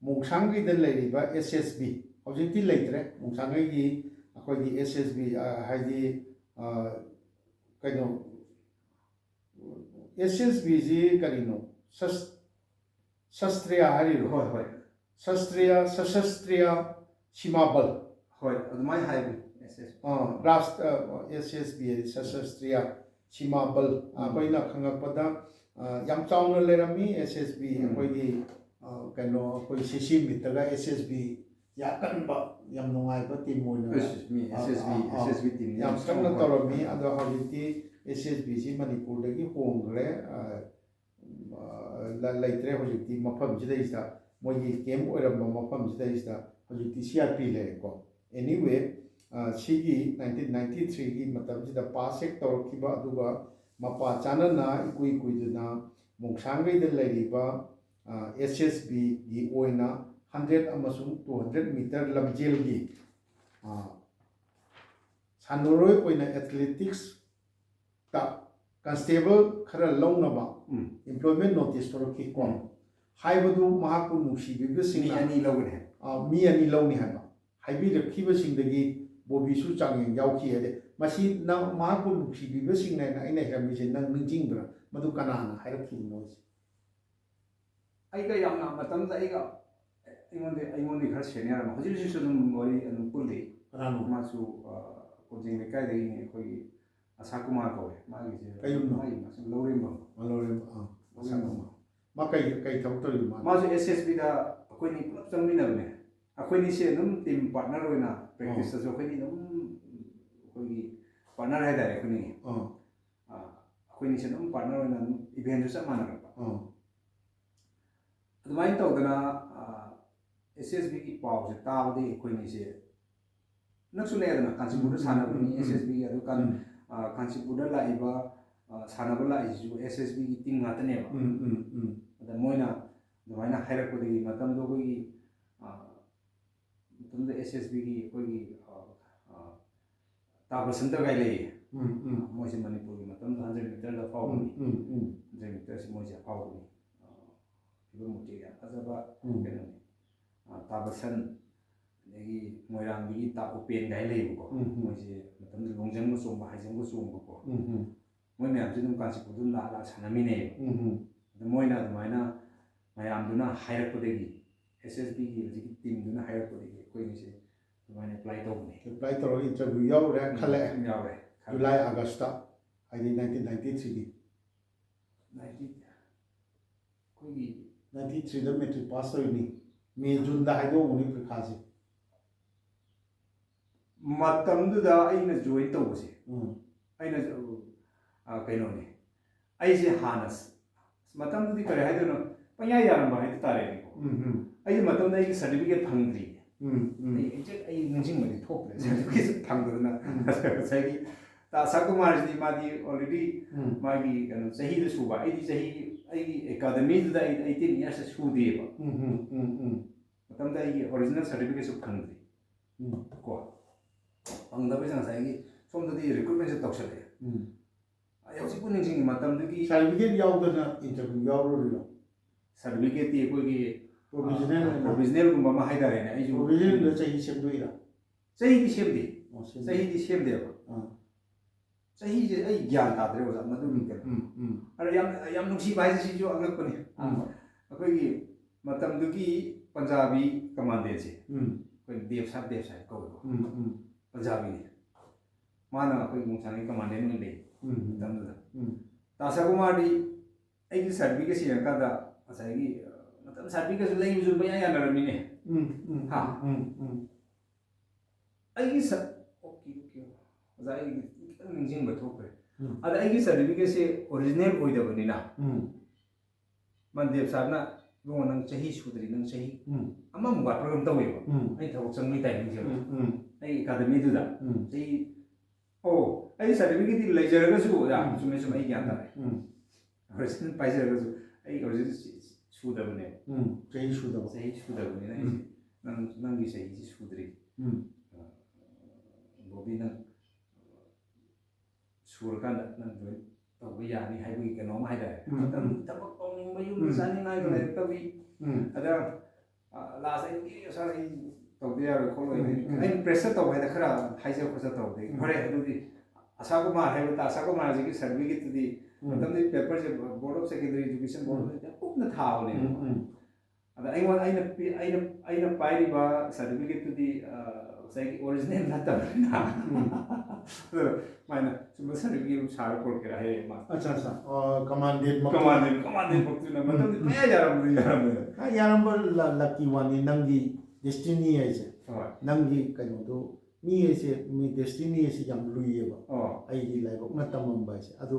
S1: ꯃꯣꯡꯁꯥꯡꯒꯩꯗ ꯂꯩꯔꯤꯕ SSB ꯍꯧꯖꯤꯛꯇꯤ ꯂꯩꯇ꯭ꯔꯦ ꯃꯣꯡꯁꯥꯡꯒꯩꯒꯤ ꯑꯩꯈꯣꯏꯒꯤ SSB ꯍꯥꯏꯗꯤ ꯀꯩꯅꯣ SSBꯁꯤ ꯀꯔꯤꯅꯣ ꯁꯁꯇ꯭ꯔꯤꯌꯥ ꯍꯥꯏꯔꯤꯔꯣ
S2: ꯍꯣꯏ
S1: ꯁꯁꯇ꯭ꯔꯤꯌꯥ ꯁꯤꯃꯥꯕꯜ
S2: ꯍꯣꯏ ꯑꯗꯨꯃꯥꯏꯅ ꯍꯥꯏꯕꯅꯤ
S1: SSB ꯁꯁꯇ꯭ꯔꯤꯌꯥ ꯁꯤꯃꯥꯕꯜ ꯑꯩꯈꯣꯏꯅ ꯈꯪꯉꯛꯄꯗ ꯌꯥꯝ ꯆꯥꯎꯅ ꯂꯩꯔꯝꯃꯤ SSB ꯑꯩꯈꯣꯏꯒꯤ ꯀꯩꯅꯣ ꯑꯩꯈꯣꯏ CC ꯃꯤꯠꯇꯒ SSB ꯌꯥꯀꯟꯕ ꯌꯥꯝ ꯅꯨꯡꯉꯥꯏꯕ ꯇꯤꯝ ꯑꯣꯏꯅ
S2: SSB ꯇꯤꯝ
S1: ꯌꯥꯝ ꯀꯟꯅ ꯇꯧꯔꯝꯃꯤ ꯑꯗꯣ ꯍꯧꯖꯤꯛꯇꯤ SSBꯁꯤ ꯃꯅꯤꯄꯨꯔꯗꯒꯤ ꯍꯣꯡꯈ꯭ꯔꯦ ꯂꯩꯇ꯭ꯔꯦ ꯍꯧꯖꯤꯛꯇꯤ ꯃꯐꯝꯁꯤꯗꯩꯁꯤꯗ ꯃꯣꯏꯒꯤ ꯀꯦꯝꯞ ꯑꯣꯏꯔꯝꯕ ꯃꯐꯝꯁꯤꯗꯩꯁꯤꯗ ꯍꯧꯖꯤꯛꯇꯤ CRP ꯂꯩꯔꯦꯀꯣ ꯑꯦꯅꯤꯋꯦ ꯁꯤꯒꯤ 1993ꯒꯤ ꯃꯇꯝꯁꯤꯗ ꯄꯥꯁ ꯍꯦꯛ ꯇꯧꯔꯛꯈꯤꯕ ꯑꯗꯨꯒ ꯃꯄꯥ ꯆꯥꯅꯅ ꯏꯀꯨꯏ ꯀꯨꯏꯗꯅ ꯃꯣꯡꯁꯥꯡꯒꯩꯗ ꯂꯩꯔꯤꯕ SSBꯒꯤ ꯑꯣꯏꯅ 100 ꯑꯃꯁꯨꯡ 200 ꯃꯤꯇꯔ ꯂꯝꯖꯦꯜꯒꯤ ꯁꯥꯟꯅꯔꯣꯏ ꯑꯣꯏꯅ ꯑꯦꯊꯂꯦꯇꯤꯛꯁ ꯇ ꯀꯟꯁꯇꯦꯕꯜ ꯈꯔ ꯂꯧꯅꯕ ꯏꯝꯄ꯭ꯂꯣꯏꯃꯦꯟ ꯅꯣꯇꯤꯁ ꯊꯣꯔꯛꯈꯤꯀꯣ ꯍꯥꯏꯕꯗꯨ ꯃꯍꯥꯛꯄꯨ ꯅꯨꯡꯁꯤꯕꯤꯕꯁꯤꯡꯅ ꯃꯤ ꯑꯅꯤ ꯂꯧꯅꯤ ꯍꯥꯏꯕ ꯍꯥꯏꯕꯤꯔꯛꯈꯤꯕꯁꯤꯡꯗꯒꯤ ꯕꯣꯕꯤꯁꯨ ꯆꯥꯡꯌꯦꯡ ꯌꯥꯎꯈꯤ ꯍꯥꯏꯗꯤ ꯃꯁꯤ ꯅꯪ ꯃꯍꯥꯛꯄꯨ ꯅꯨꯡꯁꯤꯕꯤꯕꯁꯤꯡꯅ ꯑꯩꯅ ꯍꯥꯏꯔꯝꯃꯤꯁꯦ ꯅꯪ ꯅꯤꯡꯁꯤꯡꯕ꯭ꯔꯥ ꯃꯗꯨ ꯀꯅꯥꯅ ꯍꯥꯏꯔꯛꯈꯤꯕꯅꯣ
S2: ꯑꯩꯒ ꯌꯥꯝꯅ ꯃꯇꯝꯗ ꯑꯩꯉꯣꯟꯗ ꯈꯔ ꯁꯦꯅꯤꯌꯔ ꯑꯃ ꯍꯧꯖꯤꯛ ꯍꯧꯖꯤꯛꯁꯨ ꯑꯗꯨꯝ ꯋꯥꯔꯤ ꯑꯗꯨꯝ ꯄꯨꯜꯂꯤ ꯃꯥꯁꯨ ꯀꯣꯟꯖꯤꯡ ꯂꯩꯀꯥꯏꯗꯒꯤꯅꯤ ꯑꯩꯈꯣꯏꯒꯤ ꯑꯁꯥ ꯀꯨꯃꯥꯔ ꯀꯧꯋꯦ ꯃꯥꯒꯤꯁꯦ ꯃꯥꯒꯤ ꯃꯁꯨ ꯂꯧꯔꯦꯝꯕꯝ ꯑꯁꯥ ꯀꯨꯃꯥꯔ
S1: ꯃꯥ ꯀꯩ ꯊꯕꯛ ꯇꯧꯔꯤꯕ
S2: ꯃꯥꯁꯨ SSBꯗ ꯑꯩꯈꯣꯏꯅꯤ ꯄꯨꯂꯞ ꯆꯪꯃꯤꯟꯅꯕꯅꯦ ꯑꯩꯈꯣꯏꯅꯤꯁꯦ ꯑꯗꯨꯝ ꯇꯤꯝ ꯄꯥꯔꯠꯅꯔ ꯑꯣꯏꯅ ꯄ꯭ꯔꯦꯛꯇꯤꯁꯇꯁꯨ ꯑꯩꯈꯣꯏꯅꯤ ꯑꯗꯨꯝ ꯑꯩꯈꯣꯏꯒꯤ ꯄꯥꯔꯠꯅꯔ ꯍꯥꯏꯇꯥꯔꯦ ꯑꯩꯈꯣꯏꯅꯤꯁꯦ ꯑꯗꯨꯝ ꯄꯥꯔꯠꯅꯔ ꯑꯣꯏꯅ ꯑꯗꯨꯝ ꯏꯚꯦꯟꯁꯨ ꯆꯞ ꯃꯥꯟꯅꯔꯛꯄ ꯑꯗꯨꯃꯥꯏꯅ ꯇꯧꯗꯅ SSBꯒꯤ ꯄꯥꯎꯁꯦ ꯇꯥꯕꯗꯒꯤ ꯑꯩꯈꯣꯏꯅꯤꯁꯦ ꯅꯛꯁꯨ ꯅꯛꯑꯦꯗꯅ ꯀꯥꯟꯆꯤꯄꯨꯔꯗ ꯁꯥꯟꯅꯕꯅꯤ SSBꯒꯤ ꯑꯗꯨ ꯀꯥꯟꯆꯤꯄꯨꯔꯗ ꯂꯥꯛꯏꯕ ꯁꯥꯟꯅꯕ ꯂꯥꯛꯏꯁꯤꯁꯨ SSBꯒꯤ ꯇꯤꯝ ꯉꯥꯛꯇꯅꯦꯕ ꯑꯗ ꯃꯣꯏꯅ ꯑꯗꯨꯃꯥꯏꯅ ꯍꯥꯏꯔꯛꯄꯗꯒꯤ ꯃꯇꯝꯗꯣ ꯑꯩꯈꯣꯏꯒꯤ ꯃꯇꯝꯗ SSBꯒꯤ ꯑꯩꯈꯣꯏꯒꯤ ꯇꯥꯕꯁꯟꯇꯒꯥꯏ ꯂꯩꯌꯦ ꯃꯣꯏꯁꯦ ꯃꯅꯤꯄꯨꯔꯒꯤ ꯃꯇꯝꯗ 100 ꯃꯤꯇꯔꯗ ꯐꯥꯎꯕꯅꯤ 100 ꯃꯤꯇꯔꯁꯤ ꯃꯣꯏꯁꯦ ꯐꯥꯎꯕꯅꯤ ꯐꯤꯕꯝ ꯃꯨꯔꯇꯤ ꯌꯥꯝ ꯐꯖꯕ ꯀꯩꯅꯣꯅꯤ ꯇꯥꯕꯁꯟ ꯑꯗꯒꯤ ꯃꯣꯏꯔꯥꯡꯗꯒꯤ ꯇꯥ ꯎꯄꯦꯟꯒꯥꯏ ꯂꯩꯌꯦꯕꯀꯣ ꯃꯣꯏꯁꯦ ꯃꯇꯝꯗ ꯂꯣꯡꯖꯪꯕ ꯆꯣꯡꯕ ꯍꯥꯏꯖꯪꯕ ꯆꯣꯡꯕꯀꯣ ꯃꯣꯏ ꯃꯌꯥꯝꯁꯦ ꯑꯗꯨꯝ ꯀꯥꯟꯆꯤꯄꯨꯔꯗ ꯑꯗꯨꯝ ꯂꯥꯛꯑ ꯁꯥꯟꯅꯃꯤꯟꯅꯩꯌꯦꯕ ꯑꯗ ꯃꯣꯏꯅ ꯑꯗꯨꯃꯥꯏꯅ ꯃꯌꯥꯝꯗꯨꯅ ꯍꯥꯏꯔꯛꯄꯗꯒꯤ SSBꯒꯤ ꯍꯧꯖꯤꯛꯀꯤ ꯇꯤꯝꯗꯨꯅ ꯍꯥꯏꯔꯛꯄꯗꯒꯤ ꯑꯩꯈꯣꯏꯒꯤꯁꯦ ꯑꯗꯨꯃꯥꯏꯅ ꯑꯦꯄ꯭ꯂꯥꯏ ꯇꯧꯕꯅꯤ
S1: ꯑꯦꯄ꯭ꯂꯥꯏ ꯇꯧꯔꯒ ꯏꯟꯇꯔꯚꯤꯌꯨ ꯌꯥꯎꯔꯦ ꯈꯜꯂꯛꯑꯦ
S2: ꯌꯥꯎꯔꯦ
S1: ꯖꯨꯂꯥꯏ ꯑꯥꯒꯁꯇ ꯍꯥꯏꯗꯤ 1993ꯒꯤ 93ꯗ ꯃꯦꯇ꯭ꯔꯤꯛ ꯄꯥꯁ ꯇꯧꯔꯤꯅꯤ ꯃꯦ ꯖꯨꯟꯗ ꯍꯥꯏꯗꯣꯛꯑꯝꯒꯅꯤ ꯄꯔꯤꯈꯥꯁꯦ
S2: ꯃꯇꯝꯗꯨꯗ ꯑꯩꯅ ꯖꯣꯏꯟ ꯇꯧꯕꯁꯦ ꯑꯩꯅ ꯀꯩꯅꯣꯅꯤ ꯑꯩꯁꯦ ꯍꯥꯟꯅ ꯃꯇꯝꯗꯨꯗꯤ ꯀꯔꯤ ꯍꯥꯏꯗꯣꯏꯅꯣ ꯄꯪꯌꯥ ꯌꯥꯔꯝꯕ ꯍꯥꯏꯕ ꯇꯥꯔꯦꯅꯦꯀꯣ ꯑꯩꯒꯤ ꯃꯇꯝꯗ ꯑꯩꯒꯤ ꯁꯥꯔꯇꯤꯐꯤꯀꯦꯠ ꯐꯪꯗ꯭ꯔꯤ ꯑꯩ ꯅꯤꯡꯁꯤꯡꯕꯗꯤ ꯊꯣꯛꯇ꯭ꯔꯦ ꯁꯥꯔꯇꯤꯐꯤꯀꯦꯠ ꯐꯪꯗꯗꯅ ꯉꯁꯥꯏꯒꯤ ꯑꯁꯥ ꯀꯨꯃꯥꯔꯁꯤꯗꯤ ꯃꯥꯗꯤ ꯑꯣꯜꯔꯦꯗꯤ ꯃꯥꯒꯤ ꯀꯩꯅꯣ ꯆꯍꯤꯗ ꯁꯨꯕ ꯑꯩꯗꯤ ꯑꯩꯒꯤ ꯑꯦꯀꯥꯗꯃꯤꯗꯨꯗ ꯑꯩ 18 ꯏꯌꯔꯁ ꯁꯨꯗꯦꯕ ꯃꯇꯝꯗ ꯑꯩꯒꯤ ꯑꯣꯔꯤꯖꯤꯅꯦꯜ ꯁꯥꯔꯇꯤꯐꯤꯀꯦꯠꯁꯨ ꯐꯪꯗ꯭ꯔꯤ ꯀꯣ ꯐꯪꯗꯕꯁꯦ ꯉꯁꯥꯏꯒꯤ ꯁꯣꯝꯗꯗꯤ ꯔꯤꯀ꯭ꯔꯨꯠꯃꯦꯟꯁꯦ ꯇꯧꯁꯜꯂꯛꯑꯦ ꯑꯩ ꯍꯧꯖꯤꯛꯄꯨ ꯅꯤꯡꯁꯤꯡꯉꯤ ꯃꯇꯝꯗꯨꯒꯤ
S1: ꯁꯥꯔꯇꯤꯐꯤꯀꯦꯠ ꯌꯥꯎꯗꯅ ꯏꯟꯇꯔꯚꯤꯌꯨ ꯌꯥꯎꯔꯨꯔꯤꯔꯣ
S2: ꯁꯥꯔꯇꯤꯐꯤꯀꯦꯠꯇꯤ ꯑꯩꯈꯣꯏꯒꯤ
S1: ꯄ꯭ꯔꯣꯕꯤꯖꯅꯦꯜ
S2: ꯄ꯭ꯔꯣꯕꯤꯖꯅꯦꯜꯒꯨꯝꯕ ꯑꯃ ꯍꯥꯏꯇꯥꯔꯦꯅꯦ ꯑꯩꯁꯨ
S1: ꯄ꯭ꯔꯣꯕꯤꯖꯅꯦꯜꯗ ꯆꯍꯤ ꯁꯦꯝꯗꯣꯛꯏꯔꯥ
S2: ꯆꯍꯤꯗꯤ ꯁꯦꯝꯗꯦ ꯆꯍꯤꯗꯤ ꯁꯦꯝꯗꯦꯕ ꯆꯍꯤꯁꯦ ꯑꯩ ꯒ꯭ꯌꯥꯟ ꯇꯥꯗ꯭ꯔꯦ ꯑꯣꯖꯥ ꯃꯗꯨꯒꯤ ꯀꯩꯅꯣ ꯑꯗ ꯌꯥꯝ ꯅꯨꯡꯁꯤꯕ ꯍꯥꯏꯁꯦ ꯁꯤꯁꯨ ꯑꯉꯛꯄꯅꯤ ꯑꯩꯈꯣꯏꯒꯤ ꯃꯇꯝꯗꯨꯒꯤ ꯄꯟꯖꯥꯕꯤ ꯀꯃꯥꯟꯗꯦꯟꯁꯦ ꯑꯩꯈꯣꯏ ꯗꯦꯕ ꯁꯥꯍꯦꯕ ꯀꯧꯋꯦꯕ ꯄꯟꯖꯥꯕꯤꯅꯤ ꯃꯥꯅ ꯑꯩꯈꯣꯏ ꯃꯣꯡꯁꯥꯡꯒꯤ ꯀꯃꯥꯟꯗꯦꯟ ꯑꯣꯏꯅ ꯂꯩ ꯃꯇꯝꯗꯨꯗ ꯇꯥꯁꯥ ꯀꯨꯃꯥꯔꯗꯤ ꯑꯩꯒꯤ ꯁꯥꯔꯇꯤꯐꯤꯀꯦꯠ ꯌꯦꯡꯉꯀꯥꯟꯗ ꯉꯁꯥꯏꯒꯤ ꯃꯇꯝ ꯁꯥꯔꯇꯤꯐꯤꯀꯦꯠꯁꯨ ꯂꯩꯕꯁꯨ ꯃꯌꯥ ꯌꯥꯅꯔꯝꯃꯤꯅꯦ ꯑꯩꯒꯤ ꯑꯣꯀꯦ ꯑꯣꯖꯥ ꯑꯩ ꯈꯤꯇꯪ ꯅꯤꯡꯁꯤꯡꯕ ꯊꯣꯛꯈ꯭ꯔꯦ ꯑꯗ ꯑꯩꯒꯤ ꯁꯥꯔꯇꯤꯐꯤꯀꯦꯠꯁꯦ ꯑꯣꯔꯤꯖꯤꯅꯦꯜ ꯑꯣꯏꯗꯕꯅꯤꯅ ꯃꯟꯗꯦꯕ ꯁꯥꯔꯅ ꯏꯕꯨꯡꯉꯣ ꯅꯪ ꯆꯍꯤ ꯁꯨꯗ꯭ꯔꯤ ꯅꯪ ꯆꯍꯤ ꯑꯃꯃꯨꯛ ꯋꯥꯠꯄ꯭ꯔꯒꯝ ꯇꯧꯋꯦꯕ ꯑꯩ ꯊꯕꯛ ꯆꯪꯕꯒꯤ ꯇꯥꯏꯃꯤꯡꯁꯦꯕ ꯑꯩ ꯑꯦꯀꯥꯗꯃꯤꯗꯨꯗ ꯆꯍꯤ ꯑꯩ ꯁꯥꯔꯇꯤꯐꯤꯀꯦꯠꯇꯤ ꯂꯩꯖꯔꯒꯁꯨ ꯑꯣꯖꯥ ꯆꯨꯝꯃꯦ ꯑꯩ ꯒ꯭ꯌꯥꯟ ꯇꯥꯔꯦ ꯑꯣꯔꯤꯖꯤꯅꯦꯜ ꯄꯥꯏꯖꯔꯒꯁꯨ ꯑꯩ ꯑꯣꯔꯤꯖꯤꯅꯦꯜ ꯁꯨꯗꯕꯅꯦꯕ ꯆꯍꯤ ꯁꯨꯗꯕꯅꯤꯅ ꯑꯩꯁꯦ ꯅꯪꯒꯤ ꯆꯍꯤꯁꯤ ꯁꯨꯗ꯭ꯔꯤ ꯕꯣꯕꯤ ꯅꯪ ꯁꯨꯔꯀꯥꯟꯗ ꯅꯪ ꯖꯣꯏꯟ ꯇꯧꯕ ꯌꯥꯅꯤ ꯍꯥꯏꯕꯒꯤ ꯀꯩꯅꯣꯝ ꯍꯥꯏꯇꯥꯔꯦ ꯃꯇꯝ ꯊꯕꯛ ꯇꯧꯅꯤꯡꯕ ꯌꯨꯝꯗ ꯆꯥꯅꯤꯡꯉꯥꯏꯒ ꯂꯩꯔꯛꯇꯕꯤ ꯑꯗ ꯂꯥꯁ ꯑꯩ ꯁꯥꯔ ꯑꯩ ꯇꯧꯕ ꯌꯥꯔꯣꯏ ꯈꯣꯠꯂꯣꯏ ꯑꯩꯅ ꯄ꯭ꯔꯦꯁꯔ ꯇꯧꯕ ꯍꯥꯏꯗ ꯈꯔ ꯍꯥꯏꯖ ꯈꯣꯠꯆ ꯇꯧꯕꯗꯒꯤ ꯐꯔꯦ ꯑꯗꯨꯗꯤ ꯑꯁꯥ ꯀꯨꯃꯥꯔ ꯍꯥꯏꯕ ꯑꯁꯥ ꯀꯨꯃꯥꯔꯁꯤꯒꯤ ꯁꯥꯔꯇꯤꯐꯤꯀꯦꯠꯇꯨꯗꯤ ꯃꯇꯝꯗꯨꯒꯤ ꯄꯦꯄꯔꯁꯦ ꯕꯣꯔꯗ ꯑꯣꯐ ꯁꯦꯀꯦꯟꯗꯔꯤ ꯏꯗꯨꯀꯦꯁꯟ ꯕꯣꯔꯗ ꯌꯥꯝ ꯀꯨꯞꯅ ꯊꯥꯕꯅꯦꯕ ꯑꯗ ꯑꯩꯅ ꯄꯥꯏꯔꯤꯕ ꯁꯥꯔꯇꯤꯐꯤꯀꯦꯠꯇꯨꯗꯤ ꯉꯁꯥꯏꯒꯤ ꯑꯣꯔꯤꯖꯤꯅꯦꯜ ꯅꯠꯇꯕꯅꯤꯅ ꯃꯥꯏꯅ ꯁꯨꯝꯕ ꯁꯥꯔꯇꯤꯐꯤꯀꯦꯠ ꯁꯥꯔ ꯄꯣꯔꯛꯀꯦꯔꯥ ꯍꯥꯏꯔꯛꯑꯦ ꯃꯥ
S1: ꯀꯃꯥꯟꯗꯦꯟ
S2: ꯃꯛꯇꯨꯅ ꯃꯇꯝꯗꯤ ꯄꯪꯌꯥ
S1: ꯌꯥꯔꯝꯕ ꯂꯛꯀꯤ ꯋꯥꯅꯤ ꯅꯪꯒꯤ ꯗꯦꯁꯇꯤꯅꯤ ꯍꯥꯏꯁꯦ ꯅꯪꯒꯤ ꯀꯩꯅꯣꯗꯣ ꯃꯤ ꯍꯥꯏꯁꯦ ꯃꯤ ꯗꯦꯁꯇꯤꯅꯤ ꯍꯥꯏꯁꯦ ꯌꯥꯝ ꯂꯨꯏꯌꯦꯕ ꯑꯩꯒꯤ ꯂꯥꯏꯕꯛꯅ ꯇꯝꯃꯝꯕ ꯍꯥꯏꯁꯦ ꯑꯗꯣ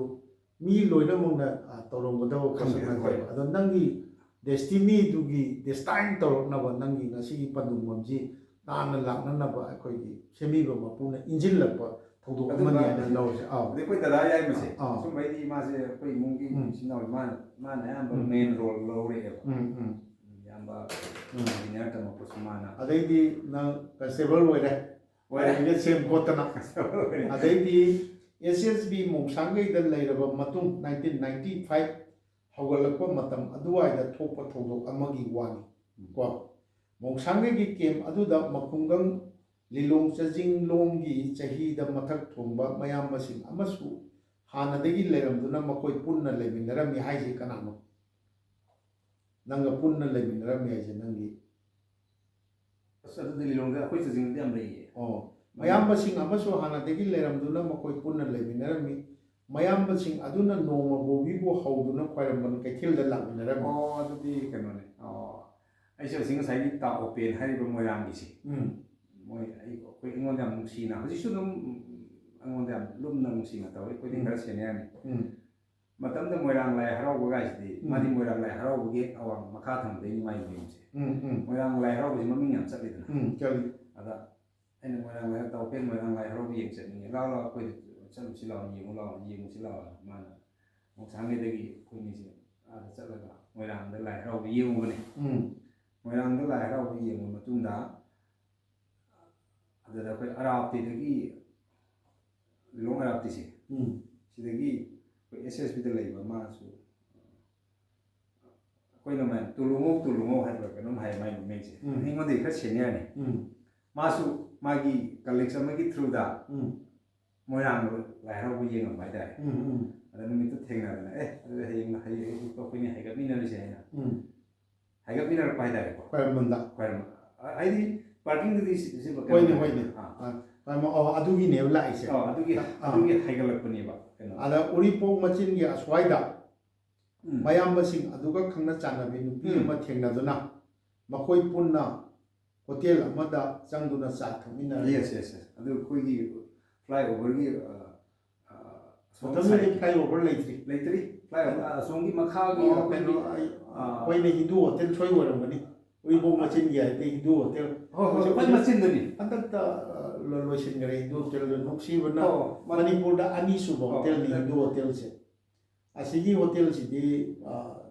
S1: ꯃꯤ ꯂꯣꯏꯅꯃꯛꯅ ꯇꯧꯔꯝꯒꯗꯕ ꯄꯣꯠꯁꯛ ꯅꯠꯇꯦꯕ ꯑꯗꯣ ꯅꯪꯒꯤ ꯗꯦꯁꯇꯤꯅꯤꯗꯨꯒꯤ ꯗꯦꯁꯇꯥꯏꯟ ꯇꯧꯔꯛꯅꯕ ꯅꯪꯒꯤ ꯉꯁꯤꯒꯤ ꯄꯟꯗꯨꯡꯐꯝꯁꯤ ꯇꯥꯟꯅ ꯂꯥꯛꯅꯅꯕ ꯑꯩꯈꯣꯏꯒꯤ ꯁꯦꯝꯕꯤꯕ ꯃꯄꯨꯅ ꯏꯟꯁꯤꯜꯂꯛꯄ ꯊꯧꯗꯣꯛ ꯑꯃꯅꯤ ꯍꯥꯏꯅ ꯂꯧꯔꯁꯦ
S2: ꯑꯩꯈꯣꯏ ꯗꯗꯥ ꯌꯥꯏꯃꯁꯦ ꯁꯨꯝꯕꯩꯗꯤ ꯃꯥꯁꯦ ꯑꯩꯈꯣꯏ ꯏꯃꯨꯡꯒꯤ ꯏꯆꯤꯟ ꯏꯅꯥꯎ ꯃꯥꯅ ꯑꯌꯥꯝꯕ ꯃꯦꯟ ꯔꯣꯜ ꯂꯧꯔꯛꯑꯦꯕ ꯌꯥꯝꯕ ꯏꯟꯖꯤꯅꯤꯌꯥꯔ ꯇꯝꯃꯛꯄꯁꯨ ꯃꯥꯅ
S1: ꯑꯗꯩꯗꯤ ꯅꯪ ꯀꯟꯁꯇꯦꯕꯜ ꯑꯣꯏꯔꯦ ꯁꯦꯝ ꯈꯣꯠꯇꯅ ꯑꯗꯩꯗꯤ SSB ꯃꯣꯡꯁꯥꯡꯒꯩꯗ ꯂꯩꯔꯕ ꯃꯇꯨꯡ 1995 ꯍꯧꯒꯠꯂꯛꯄ ꯃꯇꯝ ꯑꯗꯨꯋꯥꯏꯗ ꯊꯣꯛꯄ ꯊꯧꯗꯣꯛ ꯑꯃꯒꯤ ꯋꯥꯅꯤ ꯀꯣ ꯃꯣꯡꯁꯥꯡꯒꯩꯒꯤ ꯀꯦꯝ ꯑꯗꯨꯗ ꯃꯈꯨꯡꯒꯪ ꯂꯤꯂꯣꯡ ꯆꯥꯖꯤꯡꯂꯣꯡꯒꯤ ꯆꯍꯤꯗ ꯃꯊꯛ ꯊꯣꯡꯕ ꯃꯌꯥꯝꯕꯁꯤꯡ ꯑꯃꯁꯨ ꯍꯥꯟꯅꯗꯒꯤ ꯂꯩꯔꯝꯗꯨꯅ ꯃꯈꯣꯏ ꯄꯨꯟꯅ ꯂꯩꯃꯤꯟꯅꯔꯝꯃꯤ ꯍꯥꯏꯁꯤ ꯀꯅꯥꯅꯣ ꯅꯪꯒ ꯄꯨꯟꯅ ꯂꯩꯃꯤꯟꯅꯔꯝꯃꯤ ꯍꯥꯏꯁꯦ ꯅꯪꯒꯤ
S2: ꯑꯗꯨꯗꯤ ꯂꯤꯂꯣꯡꯗ ꯑꯩꯈꯣꯏ ꯆꯥꯖꯤꯡꯗ ꯌꯥꯝ ꯂꯩꯌꯦ
S1: ꯃꯌꯥꯝꯕꯁꯤꯡ ꯑꯃꯁꯨ ꯍꯥꯟꯅꯗꯒꯤ ꯂꯩꯔꯝꯗꯨꯅ ꯃꯈꯣꯏ ꯄꯨꯟꯅ ꯂꯩꯃꯤꯟꯅꯔꯝꯃꯤ ꯃꯌꯥꯝꯕꯁꯤꯡ ꯑꯗꯨꯅ ꯅꯣꯡꯃ ꯕꯣꯕꯤꯕꯨ ꯍꯧꯗꯨꯅ ꯈ꯭ꯋꯥꯏꯔꯝꯕꯟ ꯀꯩꯊꯦꯜꯗ ꯂꯥꯛꯃꯤꯟꯅꯔꯝꯃꯤ
S2: ꯑꯗꯨꯗꯤ ꯀꯩꯅꯣꯅꯦ ꯑꯩꯁꯨ ꯑꯁꯤ ꯉꯁꯥꯏꯒꯤ ꯇꯥ ꯑꯣꯄꯦꯟ ꯍꯥꯏꯔꯤꯕ ꯃꯣꯏꯔꯥꯡꯒꯤꯁꯤ ꯃꯣꯏ ꯑꯩꯈꯣꯏ ꯑꯩꯉꯣꯟꯗ ꯌꯥꯝ ꯅꯨꯡꯁꯤꯅ ꯍꯧꯖꯤꯛꯁꯨ ꯑꯗꯨꯝ ꯑꯩꯉꯣꯟꯗ ꯌꯥꯝ ꯂꯨꯝꯅ ꯅꯨꯡꯁꯤꯅ ꯇꯧꯋꯤ ꯑꯩꯈꯣꯏꯗꯤ ꯈꯔ ꯁꯦꯅꯤꯌꯔꯅꯤ ꯃꯇꯝꯗ ꯃꯣꯏꯔꯥꯡ ꯂꯥꯏ ꯍꯔꯥꯎꯕ ꯒꯥꯏꯁꯤꯗꯤ ꯃꯥꯗꯤ ꯃꯣꯏꯔꯥꯡ ꯂꯥꯏ ꯍꯔꯥꯎꯕꯒꯤ ꯑꯋꯥꯡ ꯃꯈꯥ ꯊꯪꯕꯗꯩꯅꯤ ꯃꯥꯒꯤ ꯃꯌꯨꯝꯁꯦ ꯃꯣꯏꯔꯥꯡ ꯂꯥꯏ ꯍꯔꯥꯎꯕꯁꯤ ꯃꯃꯤꯡ ꯌꯥꯝ ꯆꯠꯂꯤꯗꯅ ꯑꯗ ꯑꯩꯅ ꯃꯣꯏꯔꯥꯡ ꯂꯥꯏ ꯇꯥꯎꯄꯦꯟ ꯃꯣꯏꯔꯥꯡ ꯂꯥꯏ ꯍꯔꯥꯎꯕ ꯌꯦꯡ ꯆꯠꯅꯤꯡꯉꯦ ꯂꯥꯎ ꯑꯩꯈꯣꯏꯗ ꯆꯠꯂꯨꯁꯤ ꯂꯥꯎ ꯌꯦꯡꯉꯨ ꯂꯥꯎ ꯌꯦꯡꯉꯨꯁꯤ ꯂꯥꯎ ꯃꯥꯅ ꯃꯣꯡꯁꯥꯡꯒꯩꯗꯒꯤ ꯑꯩꯈꯣꯏꯅꯤꯁꯦ ꯑꯥꯗ ꯆꯠꯂꯒ ꯃꯣꯏꯔꯥꯡꯗ ꯂꯥꯏ ꯍꯔꯥꯎꯕ ꯌꯦꯡꯉꯨꯕꯅꯦ ꯃꯣꯏꯔꯥꯡꯗ ꯂꯥꯏ ꯍꯔꯥꯎꯕ ꯌꯦꯡꯉꯨ ꯃꯇꯨꯡꯗ ꯑꯗꯨꯗ ꯑꯩꯈꯣꯏ ꯑꯔꯥꯞꯇꯤꯗꯒꯤ ꯂꯤꯂꯣꯡ ꯑꯔꯥꯞꯇꯤꯁꯦ ꯁꯤꯗꯒꯤ ꯑꯩꯈꯣꯏ SSBꯗ ꯂꯩꯕ ꯃꯥꯁꯨ ꯑꯩꯈꯣꯏꯅ ꯃꯌꯥꯝ ꯇꯨꯂꯨꯉꯧ ꯍꯥꯏꯕ ꯀꯩꯅꯣꯝ ꯍꯥꯏ ꯃꯥꯒꯤ ꯃꯃꯤꯡꯁꯦ ꯑꯩꯉꯣꯟꯗꯒꯤ ꯈꯔ ꯁꯦꯅꯤꯌꯔꯅꯤ ꯃꯥꯁꯨ ꯃꯥꯒꯤ ꯀꯂꯤꯛꯁ ꯑꯃꯒꯤ ꯊ꯭ꯔꯨꯗ ꯃꯣꯏꯔꯥꯡꯗ ꯂꯥꯏ ꯍꯔꯥꯎꯕ ꯌꯦꯡꯉꯝꯕ ꯍꯥꯏꯇꯥꯔꯦ ꯑꯗ ꯅꯨꯃꯤꯠꯇꯨ ꯊꯦꯡꯅꯗꯅ ꯑꯗꯨꯗꯤ ꯍꯌꯦꯡ ꯑꯩꯈꯣꯏꯅꯤ ꯍꯥꯏꯒꯠꯃꯤꯟꯅꯔꯤꯁꯦ ꯍꯥꯏꯅ ꯍꯥꯏꯒꯠꯃꯤꯟꯅꯔꯛꯄ ꯍꯥꯏꯇꯥꯔꯦ
S1: ꯈ꯭ꯋꯥꯏꯔꯝꯕꯟꯗ
S2: ꯍꯥꯏꯗꯤ ꯄꯥꯔꯀꯤꯡꯗꯨꯗꯤ
S1: ꯍꯣꯏꯅꯦ ꯑꯗꯨꯒꯤꯅꯦꯕ ꯂꯥꯛꯏꯁꯦ
S2: ꯑꯗꯨꯒꯤ ꯍꯥꯏꯒꯠꯂꯛꯄꯅꯦꯕ
S1: ꯑꯗ ꯎꯔꯤꯄꯣꯛ ꯃꯆꯤꯟꯒꯤ ꯑꯁ꯭ꯋꯥꯏꯗ ꯃꯌꯥꯝꯕꯁꯤꯡ ꯑꯗꯨꯒ ꯈꯪꯅ ꯆꯥꯟꯅꯕꯤ ꯅꯨꯄꯤ ꯑꯃ ꯊꯦꯡꯅꯗꯨꯅ ꯃꯈꯣꯏ ꯄꯨꯟꯅ ꯍꯣꯇꯦꯜ ꯑꯃꯗ ꯆꯪꯗꯨꯅ ꯆꯥ ꯊꯛꯃꯤꯟꯅꯔꯦ
S2: ꯌꯦꯁ ꯑꯗꯨ ꯑꯩꯈꯣꯏꯒꯤ ꯐ꯭ꯂꯥꯏꯑꯣꯚꯔꯒꯤ
S1: ꯃꯇꯝꯗꯨꯗꯤ ꯐ꯭ꯂꯥꯏꯑꯣꯚꯔ
S2: ꯂꯩꯇ꯭ꯔꯤ ꯐ꯭ꯂꯥꯏꯑꯣꯚꯔ ꯑꯁꯣꯝꯒꯤ ꯃꯈꯥꯒꯤ
S1: ꯀꯩꯅꯣ ꯑꯩꯈꯣꯏꯅ ꯍꯤꯟꯗꯨ ꯍꯣꯇꯦꯜ ꯁꯣꯏ ꯑꯣꯏꯔꯝꯒꯅꯤ ꯎꯔꯤꯄꯣꯛ ꯃꯆꯤꯟꯒꯤ ꯍꯥꯏꯗꯤ ꯍꯤꯟꯗꯨ ꯍꯣꯇꯦꯜ
S2: ꯍꯣꯏ ꯃꯆꯤꯟꯗꯅꯤ
S1: ꯍꯟꯗꯛꯇ ꯂꯣꯏꯁꯤꯟꯈꯔꯦ ꯍꯤꯟꯗꯨ ꯍꯣꯇꯦꯜꯗꯣ ꯅꯨꯡꯁꯤꯕꯅ ꯃꯅꯤꯄꯨꯔꯗ ꯑꯅꯤꯁꯨꯕ ꯍꯣꯇꯦꯜꯅꯤ ꯍꯤꯟꯗꯨ ꯍꯣꯇꯦꯜꯁꯦ ꯑꯁꯤꯒꯤ ꯍꯣꯇꯦꯜꯁꯤꯗꯤ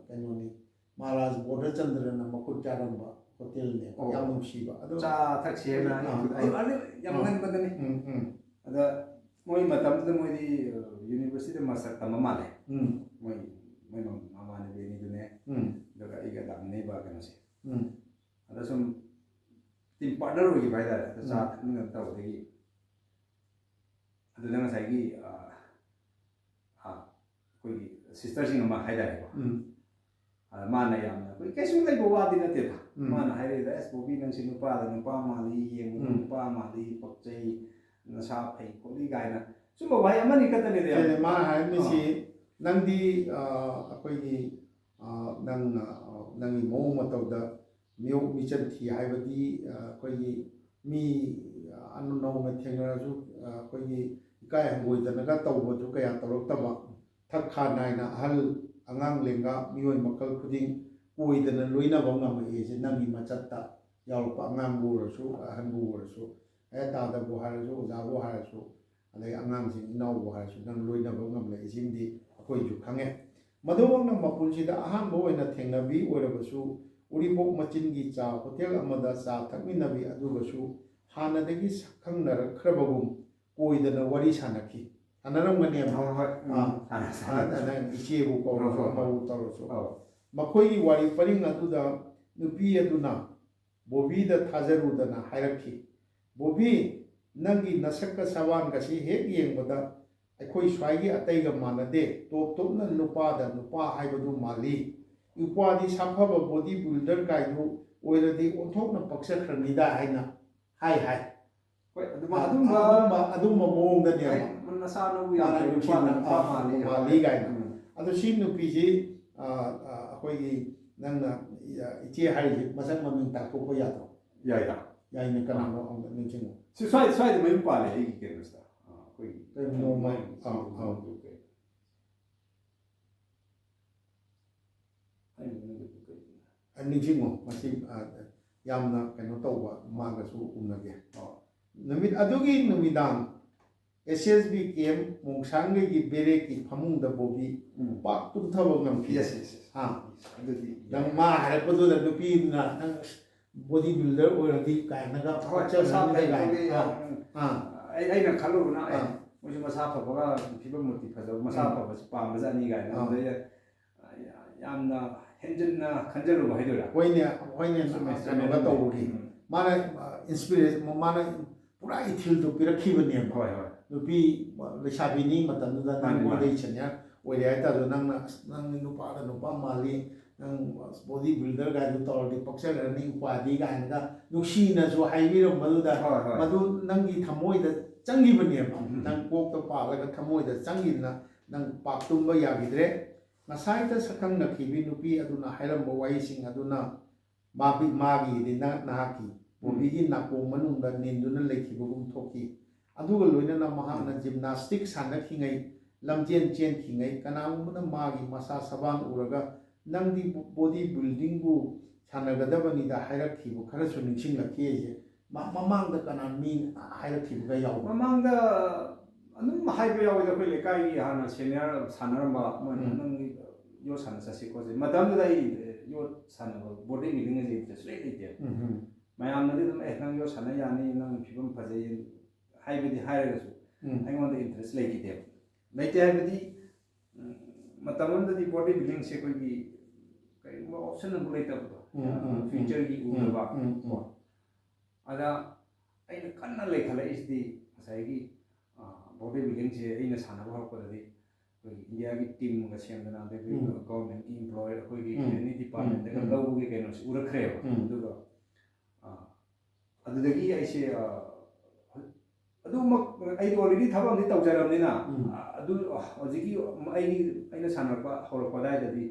S1: ꯀꯩꯅꯣꯅꯤ ꯃꯍꯥꯔꯥꯖ ꯕꯣꯙꯆꯟꯗ꯭ꯔꯅ ꯃꯈꯨꯠ ꯆꯥꯔꯝꯕ ꯍꯣꯇꯦꯜꯅꯦ ꯌꯥꯝ ꯅꯨꯡꯁꯤꯕ ꯑꯗꯣ
S2: ꯆꯥ ꯊꯛꯁꯦꯅ ꯌꯥꯝ ꯉꯟꯕꯗꯅꯤ ꯑꯗ ꯃꯣꯏ ꯃꯇꯝꯗꯨꯗ ꯃꯣꯏꯗꯤ ꯌꯨꯅꯤꯚꯔꯁꯤꯇꯤꯗ ꯃꯥꯁꯇꯔ ꯇꯝꯕ ꯃꯥꯜꯂꯦ ꯃꯣꯏ ꯃꯃꯥꯟꯅꯕꯤ ꯑꯅꯤꯗꯨꯅꯦ ꯑꯗꯨꯒ ꯑꯩꯒ ꯂꯥꯛꯃꯤꯟꯅꯩꯕ ꯀꯩꯅꯣꯁꯦ ꯑꯗ ꯁꯨꯝ ꯇꯤꯝ ꯄꯥꯔꯠꯅꯔ ꯑꯣꯏꯈꯤꯕ ꯍꯥꯏꯇꯥꯔꯦ ꯑꯗ ꯆꯥ ꯊꯛꯃꯤꯟꯅ ꯇꯧꯕꯗꯒꯤ ꯑꯗꯨꯗ ꯉꯁꯥꯏꯒꯤ ꯑꯩꯈꯣꯏꯒꯤ ꯁꯤꯁꯇꯔꯁꯤꯡ ꯑꯃ ꯍꯥꯏꯇꯥꯔꯦꯀꯣ ꯑꯗ ꯃꯥꯅ ꯌꯥꯝꯅ ꯑꯩꯈꯣꯏ ꯀꯩꯁꯨ ꯂꯩꯕ ꯋꯥꯗꯤ ꯅꯠꯇꯦꯗ ꯃꯥꯅ ꯍꯥꯏꯔꯛꯏꯗ ꯕꯣꯕꯤ ꯅꯪꯁꯤ ꯅꯨꯄꯥ ꯃꯥꯜꯂꯤ ꯌꯦꯡꯕꯗ ꯅꯨꯄꯥ ꯃꯥꯜꯂꯤ ꯄꯛꯆꯩ ꯅꯁꯥ ꯐꯩ ꯈꯣꯠꯂꯤ ꯀꯥꯏꯅ ꯁꯨꯝꯕ ꯋꯥꯍꯩ ꯑꯃꯅꯤ ꯈꯛꯇꯅꯤꯗ
S1: ꯃꯥꯅ ꯍꯥꯏꯔꯝꯃꯤꯁꯤ ꯅꯪꯗꯤ ꯑꯩꯈꯣꯏꯒꯤ ꯅꯪꯒꯤ ꯃꯑꯣꯡ ꯃꯇꯧꯗ ꯃꯤꯌꯣꯛ ꯃꯤꯆꯠ ꯊꯤ ꯍꯥꯏꯕꯗꯤ ꯑꯩꯈꯣꯏꯒꯤ ꯃꯤ ꯅꯧꯅ ꯊꯦꯡꯅꯔꯁꯨ ꯑꯩꯈꯣꯏꯒꯤ ꯏꯀꯥꯏ ꯍꯪꯒꯣꯏꯗꯅꯒ ꯇꯧꯕꯁꯨ ꯀꯌా ꯇꯧꯔꯛꯇꯕ ꯊꯛ ꯈꯥ ꯅꯥꯏꯅ ꯑꯍꯜ ꯑꯉꯥꯡ ꯂꯦꯡꯒꯥ ꯃꯤꯑꯣꯏ ꯃꯈꯜ ꯈꯨꯗꯤꯡ ꯀꯣꯏꯗꯅ ꯂꯣꯏꯅꯕ ꯉꯝꯃꯛꯏꯁꯦ ꯅꯪꯒꯤ ꯃꯆꯠꯇ ꯌꯥꯎꯔꯛꯄ ꯑꯉꯥꯡꯕꯨ ꯑꯣꯏꯔꯁꯨ ꯑꯍꯟꯕꯨ ꯑꯣꯏꯔꯁꯨ ꯇꯥꯗꯕꯨ ꯍꯥꯏꯔꯁꯨ ꯑꯣꯖꯥꯕꯨ ꯍꯥꯏꯔꯁꯨ ꯑꯗꯩ ꯑꯉꯥꯡꯁꯤꯡ ꯏꯅꯥꯎꯕꯨ ꯍꯥꯏꯔꯁꯨ ꯅꯪ ꯂꯣꯏꯅꯕ ꯉꯝꯂꯛꯏꯁꯤꯡꯗꯤ ꯑꯩꯈꯣꯏꯁꯨ ꯈꯪꯉꯦ ꯃꯗꯨꯃꯛꯅ ꯃꯄꯨꯟꯁꯤꯗ ꯑꯍꯥꯟꯕ ꯑꯣꯏꯅ ꯊꯦꯡꯅꯕꯤ ꯑꯣꯏꯔꯕꯁꯨ ꯎꯔꯤꯄꯣꯛ ꯃꯆꯤꯟꯒꯤ ꯆꯥ ꯍꯣꯇꯦꯜ ꯑꯃꯗ ꯆꯥ ꯊꯛꯃꯤꯟꯅꯕꯤ ꯑꯗꯨꯒꯁꯨ ꯍꯥꯟꯅꯗꯒꯤ ꯁꯛꯈꯪꯅꯔꯛꯈ꯭ꯔꯕꯒꯨꯝ ꯀꯣꯏꯗꯅ ꯋꯥꯔꯤ ꯁꯥꯟꯅꯈꯤ ꯁꯥꯟꯅꯔꯝꯒꯅꯦꯕ ꯅꯪ ꯏꯆꯦꯕꯨ ꯀꯧꯔꯁꯨ ꯑꯃꯕꯨ ꯇꯧꯔꯁꯨ ꯃꯈꯣꯏꯒꯤ ꯋꯥꯔꯤ ꯄꯔꯤꯡ ꯑꯗꯨꯗ ꯅꯨꯄꯤ ꯑꯗꯨꯅ ꯕꯣꯕꯤꯗ ꯊꯥꯖꯔꯨꯗꯅ ꯍꯥꯏꯔꯛꯈꯤ ꯕꯣꯕꯤ ꯅꯪꯒꯤ ꯅꯁꯛꯀ ꯁꯕꯥꯟꯒꯁꯤ ꯍꯦꯛ ꯌꯦꯡꯕꯗ ꯑꯩꯈꯣꯏ ꯁ꯭ꯋꯥꯏꯒꯤ ꯑꯇꯩꯒ ꯃꯥꯟꯅꯗꯦ ꯇꯣꯞ ꯇꯣꯞꯅ ꯅꯨꯄꯥꯗ ꯅꯨꯄꯥ ꯍꯥꯏꯕꯗꯨ ꯃꯥꯜꯂꯤ ꯅꯨꯄꯥꯗꯤ ꯁꯥꯐꯕ ꯕꯣꯗꯤ ꯕꯤꯜꯗꯔ ꯀꯥꯏꯗꯨ ꯑꯣꯏꯔꯗꯤ ꯑꯣꯟꯊꯣꯛꯅ ꯄꯛꯆꯈ꯭ꯔꯅꯤꯗ ꯍꯥꯏꯅ ꯍꯥꯏ
S2: ꯍꯣꯏ
S1: ꯑꯗꯨꯝꯕ ꯃꯑꯣꯡꯗꯅꯦꯕ
S2: ꯅꯁꯥꯅꯕꯨ ꯌꯥꯝ ꯅꯨꯄꯥ
S1: ꯃꯥꯜꯂꯤ ꯀꯥꯏꯅ ꯑꯗꯣ ꯁꯤ ꯅꯨꯄꯤꯁꯤ ꯑꯩꯈꯣꯏꯒꯤ ꯅꯪꯅ ꯏꯆꯦ ꯍꯥꯏꯔꯤꯁꯤ ꯃꯁꯛ ꯃꯃꯤꯡ ꯇꯥꯛꯊꯣꯛꯄ ꯌꯥꯗ꯭ꯔꯣ ꯌꯥꯏꯅ ꯀꯅꯥꯅꯣ ꯑꯃꯨꯛ ꯅꯤꯡꯁꯤꯡꯉꯣ
S2: ꯁ꯭ꯋꯥꯏꯗ ꯃꯌꯨꯝ ꯄꯥꯜꯂꯦ ꯑꯩꯒꯤ ꯀꯩꯅꯣꯁꯤꯗ ꯑꯩꯈꯣꯏꯒꯤ
S1: ꯅꯣꯡꯃ ꯅꯤꯡꯁꯤꯡꯉꯣ ꯃꯁꯤ ꯌꯥꯝꯅ ꯀꯩꯅꯣ ꯇꯧꯕ ꯃꯥꯒꯁꯨ ꯎꯅꯒꯦ ꯅꯨꯃꯤꯠ ꯑꯗꯨꯒꯤ ꯅꯨꯃꯤꯗꯥꯡ SSB ꯀꯦꯝ ꯃꯣꯡꯁꯥꯡꯒꯩꯒꯤ ꯕꯦꯔꯦꯛꯀꯤ ꯐꯃꯨꯡꯗ ꯕꯣꯕꯤ ꯄꯥꯛ ꯇꯨꯝꯊꯕ ꯉꯝꯈꯤ ꯅꯪ ꯃꯥ ꯍꯥꯏꯔꯛꯄꯗꯨꯗ ꯅꯨꯄꯤꯗꯨꯅ ꯅꯪ ꯕꯣꯗꯤ ꯕꯤꯜꯗꯔ ꯑꯣꯏꯔꯗꯤ ꯀꯥꯏꯅꯒ
S2: ꯑꯩꯅ ꯈꯜꯂꯨꯕꯅ ꯃꯣꯏꯁꯨ ꯃꯁꯥ ꯐꯕꯒ ꯐꯤꯕꯝ ꯃꯨꯔꯇꯤ ꯐꯖꯕ ꯃꯁꯥ ꯐꯕꯁꯤ ꯄꯥꯝꯕꯖꯥꯠꯅꯤ ꯀꯥꯏꯅ ꯑꯗꯨꯗꯩꯗ ꯌꯥꯝꯅ ꯍꯦꯟꯖꯤꯟꯅ ꯈꯟꯖꯜꯂꯨꯕ ꯍꯥꯏꯗꯣꯏꯔꯥ
S1: ꯍꯣꯏꯅꯦ ꯍꯣꯏꯅꯦ ꯀꯩꯅꯣꯒ ꯇꯧꯕꯒꯤ ꯃꯥꯅ ꯏꯟꯁꯄꯤꯔꯦꯁꯟ ꯃꯥꯅ ꯄꯨꯔꯥ ꯏꯊꯤꯜꯗꯣ ꯄꯤꯔꯛꯈꯤꯕꯅꯦꯕ
S2: ꯍꯣꯏ ꯍꯣꯏ
S1: ꯅꯨꯄꯤ ꯂꯩꯁꯥꯕꯤꯅꯤ ꯃꯇꯝꯗꯨꯗ ꯅꯪꯉꯣꯟꯗꯩ ꯁꯦꯅꯤꯌꯔ ꯑꯣꯏꯔꯦ ꯍꯥꯏꯇꯥꯔꯁꯨ ꯅꯪꯅ ꯅꯪ ꯅꯨꯄꯥꯗ ꯅꯨꯄꯥ ꯃꯥꯜꯂꯤ ꯅꯪ ꯕꯣꯗꯤ ꯕꯤꯜꯗꯔ ꯒꯥꯏꯗꯨ ꯇꯧꯔꯗꯤ ꯄꯛꯆꯔꯅꯤ ꯎꯄꯥꯗꯤ ꯀꯥꯏꯅꯒ ꯅꯨꯡꯁꯤꯅꯁꯨ ꯍꯥꯏꯕꯤꯔꯝꯕꯗꯨꯗ ꯃꯗꯨ ꯅꯪꯒꯤ ꯊꯃꯣꯏꯗ ꯆꯪꯈꯤꯕꯅꯦꯕ ꯅꯪ ꯀꯣꯛꯇ ꯄꯥꯜꯂꯒ ꯊꯃꯣꯏꯗ ꯆꯪꯈꯤꯗꯅ ꯅꯪ ꯄꯥꯛ ꯇꯨꯝꯕ ꯌꯥꯈꯤꯗ꯭ꯔꯦ ꯉꯁꯥꯏꯗ ꯁꯛꯈꯪꯅꯈꯤꯕꯤ ꯅꯨꯄꯤ ꯑꯗꯨꯅ ꯍꯥꯏꯔꯝꯕ ꯋꯥꯍꯩꯁꯤꯡ ꯑꯗꯨꯅ ꯃꯥꯒꯤꯗꯤ ꯅꯍꯥꯛꯀꯤ ꯕꯣꯗꯤꯒꯤ ꯅꯥꯀꯣꯡ ꯃꯅꯨꯡꯗ ꯅꯤꯟꯗꯨꯅ ꯂꯩꯈꯤꯕꯒꯨꯝ ꯊꯣꯛꯈꯤ ꯑꯗꯨꯒ ꯂꯣꯏꯅꯅ ꯃꯍꯥꯛꯅ ꯖꯤꯝꯅꯥꯁꯇꯤꯛ ꯁꯥꯟꯅꯈꯤꯉꯩ ꯂꯝꯖꯦꯟ ꯆꯦꯟꯈꯤꯉꯩ ꯀꯅꯥꯒꯨꯝꯕꯅ ꯃꯥꯒꯤ ꯃꯁꯥ ꯁꯕꯥꯟ ꯎꯔꯒ ꯅꯪꯗꯤ ꯕꯣꯗꯤ ꯕꯤꯜꯗꯤꯡꯕꯨ ꯁꯥꯟꯅꯒꯗꯕꯅꯤꯗ ꯍꯥꯏꯔꯛꯈꯤꯕ ꯈꯔꯁꯨ ꯅꯤꯡꯁꯤꯡꯂꯛꯈꯤ ꯑꯩꯁꯦ ꯃꯃꯥꯡꯗ ꯀꯅꯥ ꯃꯤ ꯍꯥꯏꯔꯛꯈꯤꯕꯒ ꯌꯥꯎꯕ
S2: ꯃꯃꯥꯡꯗ ꯑꯗꯨꯝ ꯍꯥꯏꯕ ꯌꯥꯎꯋꯤꯗ ꯑꯩꯈꯣꯏ ꯂꯩꯀꯥꯏꯒꯤ ꯍꯥꯟꯅ ꯁꯦꯅꯤꯌꯔ ꯁꯥꯟꯅꯔꯝꯕ ꯃꯣꯏꯅ ꯅꯪ ꯌꯣꯠ ꯁꯥꯟꯅ ꯆꯠꯁꯤ ꯈꯣꯠꯁꯤ ꯃꯇꯝꯗꯨꯗ ꯑꯩ ꯌꯣꯠ ꯁꯥꯟꯅꯕ ꯕꯣꯗꯤ ꯕꯤꯜꯗꯤꯡ ꯑꯁꯤ ꯏꯟꯇꯔꯦꯁ ꯂꯩꯇꯦ ꯃꯌꯥꯝꯅꯗꯤ ꯑꯗꯨꯝ ꯅꯪ ꯌꯣꯠ ꯁꯥꯟꯅ ꯌꯥꯅꯤ ꯅꯪ ꯐꯤꯕꯝ ꯐꯖꯩ ꯍꯥꯏꯕꯗꯤ ꯍꯥꯏꯔꯒꯁꯨ ꯑꯩꯉꯣꯟꯗ ꯏꯟꯇꯔꯦꯁ ꯂꯩꯈꯤꯗꯦꯕ ꯂꯩꯇꯦ ꯍꯥꯏꯕꯗꯤ ꯃꯇꯝ ꯑꯃꯗꯗꯤ ꯕꯣꯗꯤ ꯕꯤꯜꯗꯤꯡꯁꯦ ꯑꯩꯈꯣꯏꯒꯤ ꯀꯔꯤꯒꯨꯝꯕ ꯑꯣꯞꯁꯟ ꯑꯃ ꯂꯩꯇꯕꯗꯣ ꯐ꯭ꯌꯨꯆꯔꯒꯤ ꯎꯗꯕ ꯀꯣ ꯑꯗ ꯑꯩꯅ ꯀꯟꯅ ꯂꯩꯈꯠꯂꯛꯏꯁꯤꯗꯤ ꯉꯁꯥꯏꯒꯤ ꯕꯣꯗꯤ ꯕꯤꯜꯗꯤꯡꯁꯦ ꯑꯩꯅ ꯁꯥꯟꯅꯕ ꯍꯧꯔꯛꯄꯗꯗꯤ ꯑꯩꯈꯣꯏꯒꯤ ꯏꯟꯗꯤꯌꯥꯒꯤ ꯇꯤꯝꯒ ꯁꯦꯝꯗꯅ ꯑꯗꯒꯤ ꯒꯣꯔꯃꯦꯟꯒꯤ ꯏꯝꯄ꯭ꯂꯣꯌꯔ ꯑꯩꯈꯣꯏꯒꯤ ꯑꯦꯅꯤ ꯗꯤꯄꯥꯔꯠꯃꯦꯟꯇꯒ ꯂꯧꯕꯒꯤ ꯀꯩꯅꯣꯁꯤ ꯎꯔꯛꯈ꯭ꯔꯦꯕ ꯑꯗꯨꯒ ꯑꯗꯨꯗꯒꯤ ꯑꯩꯁꯦ ꯑꯗꯨꯃꯛ ꯑꯩꯗꯤ ꯑꯣꯜꯔꯦꯗꯤ ꯊꯕꯛ ꯑꯃꯗꯤ ꯇꯧꯖꯔꯕꯅꯤ나 ꯑꯗꯨ ꯍꯧꯖꯤꯛꯀꯤ ꯑꯩꯅ ꯁꯥꯟꯅꯔꯛꯄ ꯍꯧꯔꯛꯄ ꯑꯗꯨꯋꯥꯏꯗꯗꯤ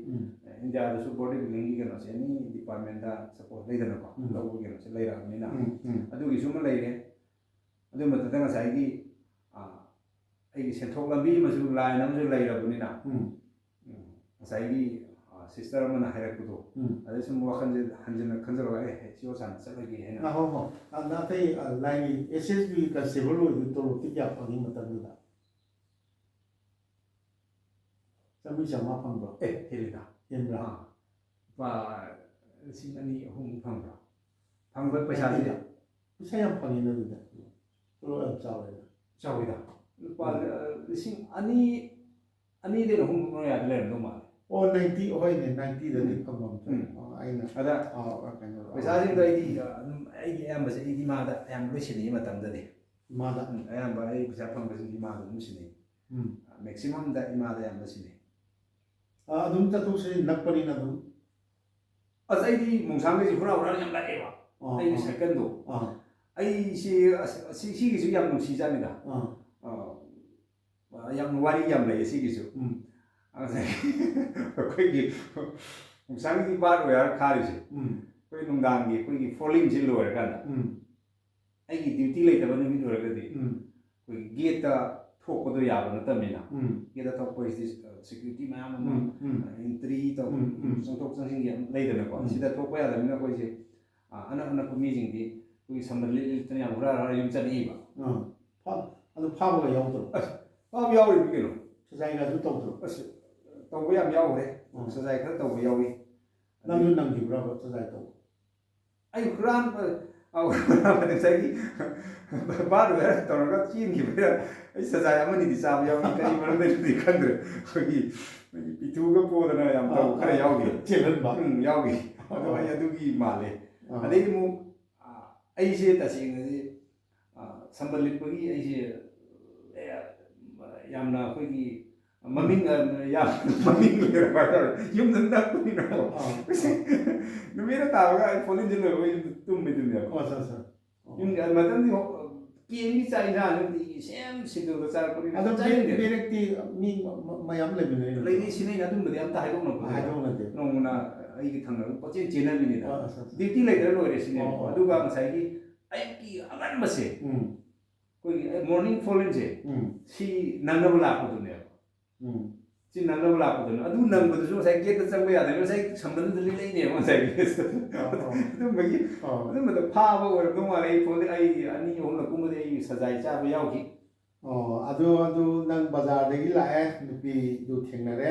S2: ꯏꯟꯗꯤꯌꯥꯗꯁꯨ ꯕꯣꯗꯤ ꯕꯤꯜꯗꯤꯡꯒꯤ ꯀꯩꯅꯣꯁꯦ ꯑꯦꯅꯤ ꯗꯤꯄꯥꯔꯠꯃꯦꯟꯇ ꯁꯄꯣꯔꯠ ꯂꯩꯗꯅꯀꯣ ꯂꯧꯕꯒꯤ ꯀꯩꯅꯣꯁꯦ ꯂꯩꯔꯛꯑꯕꯅꯤꯅ ꯑꯗꯨꯒꯤꯁꯨ ꯑꯃ ꯂꯩꯔꯦ ꯑꯗꯨ ꯃꯊꯛꯇ ꯉꯁꯥꯏꯒꯤ ꯑꯩꯒꯤ ꯁꯦꯟꯊꯣꯛ ꯂꯝꯕꯤ ꯑꯃꯁꯨ ꯂꯥꯏꯟ ꯑꯃꯁꯨ ꯂꯩꯔꯕꯅꯤꯅ ꯉꯁꯥꯏꯒꯤ ꯁꯤꯁꯇꯔ ꯑꯃꯅ ꯍꯥꯏꯔꯛꯄꯗꯣ ꯑꯗꯩ ꯁꯨꯝ ꯋꯥꯈꯜꯁꯦ ꯍꯟꯖꯤꯟꯅ ꯈꯟꯖꯜꯂꯒ ꯁꯤ ꯁꯥꯟꯅ ꯆꯠꯂꯒꯦ ꯍꯥꯏꯅ
S1: ꯍꯣꯏ ꯍꯣꯏ ꯑꯇꯩ ꯂꯥꯏꯟꯒꯤ SSB ꯀꯟꯁꯇꯦꯕꯜ ꯑꯣꯏꯗꯨ ꯇꯣꯂꯣꯞꯇꯤ ꯀꯌꯥ ꯐꯪꯉꯤ ꯃꯇꯝꯗꯨꯗ 1,500 ꯐꯪꯕ꯭ꯔꯣ
S2: ꯍꯦꯜꯂꯤꯗ
S1: ꯍꯦꯟꯕ꯭ꯔꯥ
S2: ꯂꯨꯄꯥ 2,000-3,000 ꯐꯪꯕ꯭ꯔꯥ ꯐꯪꯕ ꯄꯩꯁꯥꯁꯦ
S1: ꯄꯩꯁꯥ ꯌꯥꯝ ꯐꯪꯉꯤꯅ ꯑꯗꯨꯗ ꯇꯣꯂꯣꯞ ꯌꯥꯝ ꯆꯥꯎꯋꯦꯗ
S2: ꯆꯥꯎꯋꯤꯗ ꯂꯨꯄꯥ 2,000-2,000 ꯃꯌꯥꯗ ꯂꯩꯔꯝꯗꯧ ꯃꯥꯜꯂꯦ
S1: ꯑꯣ 90 ꯍꯣꯏꯅꯦ 90ꯗꯗꯤ ꯐꯪꯐꯝ ꯑꯩꯅ
S2: ꯑꯗ
S1: ꯀꯩꯅꯣ
S2: ꯄꯩꯁꯥꯁꯤꯡꯗꯣ ꯑꯩꯗꯤ ꯑꯗꯨꯝ ꯑꯩꯒꯤ ꯑꯌꯥꯝꯕꯁꯦ ꯑꯩꯗꯤ ꯏꯃꯥꯗ ꯑꯌꯥꯝꯕ ꯂꯣꯏ ꯁꯤꯟꯅꯩ ꯃꯇꯝꯗꯗꯤ
S1: ꯏꯃꯥꯗ
S2: ꯑꯌꯥꯝꯕ ꯑꯩ ꯄꯩꯁꯥ ꯐꯪꯕꯁꯤꯡ ꯏꯃꯥꯗ ꯑꯗꯨꯝ ꯁꯤꯟꯅꯩ ꯃꯦꯛꯁꯤꯃꯝꯗ ꯏꯃꯥꯗ ꯑꯌꯥꯝꯕ ꯁꯤꯟꯅꯩ
S1: ꯑꯗꯨꯝ ꯆꯠꯊꯣꯛ ꯆꯠꯁꯤꯟ ꯅꯛꯄꯅꯤꯅ ꯑꯗꯨꯝ
S2: ꯑꯁ ꯑꯩꯗꯤ ꯃꯣꯡꯁꯥꯡꯒꯩꯁꯤ ꯍꯨꯔꯥꯟ ꯌꯥꯝ ꯂꯥꯛꯑꯦꯕ ꯑꯩꯒꯤ ꯁꯥꯏꯀꯜꯗꯣ ꯑꯩꯁꯤ ꯁꯤꯒꯤꯁꯨ ꯌꯥꯝ ꯅꯨꯡꯁꯤꯖꯥꯠꯅꯤꯗ ꯌꯥꯝ ꯋꯥꯔꯤ ꯌꯥꯝ ꯂꯩ ꯁꯤꯒꯤꯁꯨ ꯑꯩꯈꯣꯏꯒꯤ ꯃꯣꯡꯁꯥꯡꯒꯤ ꯕꯥꯔ ꯋꯦꯌꯥꯔ ꯈꯥꯔꯤꯁꯦ ꯑꯩꯈꯣই ꯅꯨꯡꯗꯥꯡꯒꯤ ꯑꯩꯈꯣꯏꯒꯤ ꯐꯣꯂꯤꯡꯁꯤ ꯂꯣꯏꯔꯀꯥꯟꯗ ꯑꯩꯒꯤ ꯗ꯭ꯌꯨꯇꯤ ꯂꯩꯇꯕ ꯅꯨꯃꯤꯠ ꯑꯣꯏꯔꯒꯗꯤ ꯑꯩꯈꯣꯏꯒꯤ ꯒꯦꯠꯇ ꯊꯣꯛꯄꯗꯣ ꯌꯥꯕ ꯅꯠꯇꯕꯅꯤꯅ ꯒꯦꯠꯇ ꯊꯣꯛꯄꯁꯤꯗꯤ ꯁꯦꯀ꯭ꯌꯨꯔꯤꯇꯤ ꯃꯌꯥꯝ ꯑꯃ ꯑꯦꯟꯇ꯭ꯔꯤ ꯇꯧ ꯆꯪꯊꯣꯛ ꯆꯪꯁꯤꯟꯒꯤ ꯌꯥꯝ ꯂꯩꯗꯅꯀꯣ ꯁꯤꯗ ꯊꯣꯛꯄ ꯌꯥꯗꯕꯅꯤꯅ ꯑꯩꯈꯣꯏꯁꯦ ꯑꯅꯛ ꯑꯅꯛꯄ ꯃꯤꯁꯤꯡꯗꯤ ꯑꯩꯈꯣꯏꯒꯤ ꯁꯝꯕꯜ ꯂꯤꯠꯇꯅ ꯌꯥꯝ ꯍꯨꯔꯥꯟ ꯌꯨꯝ ꯆꯠꯅꯤꯡꯏꯕ
S1: ꯑꯗꯨ ꯐꯥꯕꯒ ꯌꯥꯎꯗ꯭ꯔꯣ
S2: ꯐꯥꯕ ꯌꯥꯎꯔꯤꯕ ꯀꯩꯅꯣ
S1: ꯁꯖꯥꯏꯒꯁꯨ ꯇꯧꯗ꯭ꯔꯣ
S2: ꯑꯁ ꯇꯧꯕ ꯌꯥꯝ ꯌꯥꯎꯈ꯭ꯔꯦ ꯁꯖꯥꯏ ꯈꯔ ꯇꯧꯕ ꯌꯥꯎꯏ
S1: ꯅꯪꯁꯨ ꯅꯪꯈꯤꯕ꯭ꯔꯥꯕ ꯁꯖꯥꯏ ꯇꯧꯕ
S2: ꯑꯩ ꯍꯨꯔꯥꯟꯕ ꯉꯁꯥꯏꯒꯤ ꯕꯥꯔ ꯋꯦꯌꯥꯔ ꯇꯧꯔꯒ ꯆꯦꯟꯈꯤꯕꯩꯔ ꯑꯩ ꯁꯖꯥꯏ ꯑꯃꯅꯤꯗꯤ ꯆꯥꯕ ꯌꯥꯎꯏ ꯀꯔꯤ ꯃꯔꯝꯗꯩꯅꯣꯗꯤ ꯈꯪꯗ꯭ꯔꯦ ꯑꯩꯈꯣꯏꯒꯤ ꯄꯤꯇꯨꯒ ꯄꯣꯗꯅ ꯌꯥꯝ ꯇꯧꯕ ꯈꯔ ꯌꯥꯎꯈꯤ
S1: ꯆꯦꯜꯍꯟꯕ
S2: ꯌꯥꯎꯈꯤ ꯑꯗꯣ ꯑꯩ ꯑꯗꯨꯒꯤ ꯃꯥꯜꯂꯦ ꯑꯗꯩꯗꯤ ꯑꯃꯨꯛ ꯑꯩꯁꯦ ꯇꯁꯦꯡꯅꯗꯤ ꯁꯝꯕꯜ ꯂꯤꯠꯄꯒꯤ ꯑꯩꯁꯦ ꯌꯥꯝꯅ ꯑꯩꯈꯣꯏꯒꯤ ꯃꯃꯤꯡ ꯃꯃꯤꯡ ꯂꯩꯔꯕ ꯍꯥꯏꯇꯥꯔꯦ ꯌꯨꯝꯗ ꯅꯛꯄꯅꯤꯅꯀꯣ ꯅꯨꯃꯤꯠꯅ ꯇꯥꯕꯒ ꯑꯩ ꯐꯣꯂꯤꯟꯁꯦ ꯂꯣꯏꯕꯒ ꯌꯨꯝꯗ ꯇꯨꯝꯃꯤꯗꯨꯅꯦꯕ ꯌꯨꯝꯒꯤ ꯃꯇꯝꯗꯤ ꯀꯦꯝꯒꯤ ꯆꯥꯛ ꯏꯟꯁꯥꯡꯗꯨꯗꯤ ꯁꯦꯝ ꯁꯤꯗꯨꯜꯗ ꯆꯥꯔꯛꯄꯅꯤꯅ
S1: ꯑꯗꯣ ꯕꯦꯔꯦꯛꯇꯤ ꯃꯤ ꯃꯌꯥꯝ ꯂꯩꯃꯤꯟꯅꯩ
S2: ꯂꯩꯔꯤ ꯁꯤꯅꯩꯅ ꯑꯗꯨꯝꯕꯗꯤ ꯑꯝꯇ ꯍꯥꯏꯗꯣꯛꯅꯗꯦ ꯅꯣꯡꯃꯅ ꯑꯩꯒꯤ ꯊꯪꯅꯕ ꯄꯣꯠꯆꯦꯟ ꯆꯦꯟꯅꯕꯤꯅꯤꯗ ꯗ꯭ꯌꯨꯇꯤ ꯂꯩꯇ꯭ꯔ ꯂꯣꯏꯔꯦ ꯁꯤꯅꯦꯕꯀꯣ ꯑꯗꯨꯒ ꯉꯁꯥꯏꯒꯤ ꯑꯌꯨꯛꯀꯤ ꯑꯉꯟꯕꯁꯦ ꯑꯩꯈꯣꯏꯒꯤ ꯃꯣꯔꯅꯤꯡ ꯐꯣꯂꯤꯟꯁꯦ ꯁꯤ ꯅꯪꯅꯕ ꯂꯥꯛꯄꯗꯨꯅꯦꯕ ꯁꯤ ꯅꯪꯅꯕ ꯂꯥꯛꯄꯗꯨꯅ ꯑꯗꯨ ꯅꯪꯕꯗꯨꯁꯨ ꯉꯁꯥꯏ ꯒꯦꯠꯇ ꯆꯪꯕ ꯌꯥꯗꯕ ꯉꯁꯥꯏ ꯁꯝꯕꯜꯗꯨꯗ ꯂꯤꯠꯂꯛꯏꯅꯦꯕ ꯉꯁꯥꯏꯒꯤ ꯑꯗꯨꯝꯕꯒꯤ ꯑꯗꯨꯝꯕꯗ ꯐꯥꯕ ꯑꯣꯏꯔꯝꯗꯧ ꯃꯥꯜꯂꯦ ꯑꯩ 2-3 ꯀꯨꯝꯕꯗꯤ ꯑꯩ ꯁꯖꯥꯏ ꯆꯥꯕ ꯌꯥꯎꯈꯤ
S1: ꯑꯗꯨ ꯅꯪ ꯕꯖꯥꯔꯗꯒꯤ ꯂꯥꯛꯑꯦ ꯅꯨꯄꯤꯗꯨ ꯊꯦꯡꯅꯔꯦ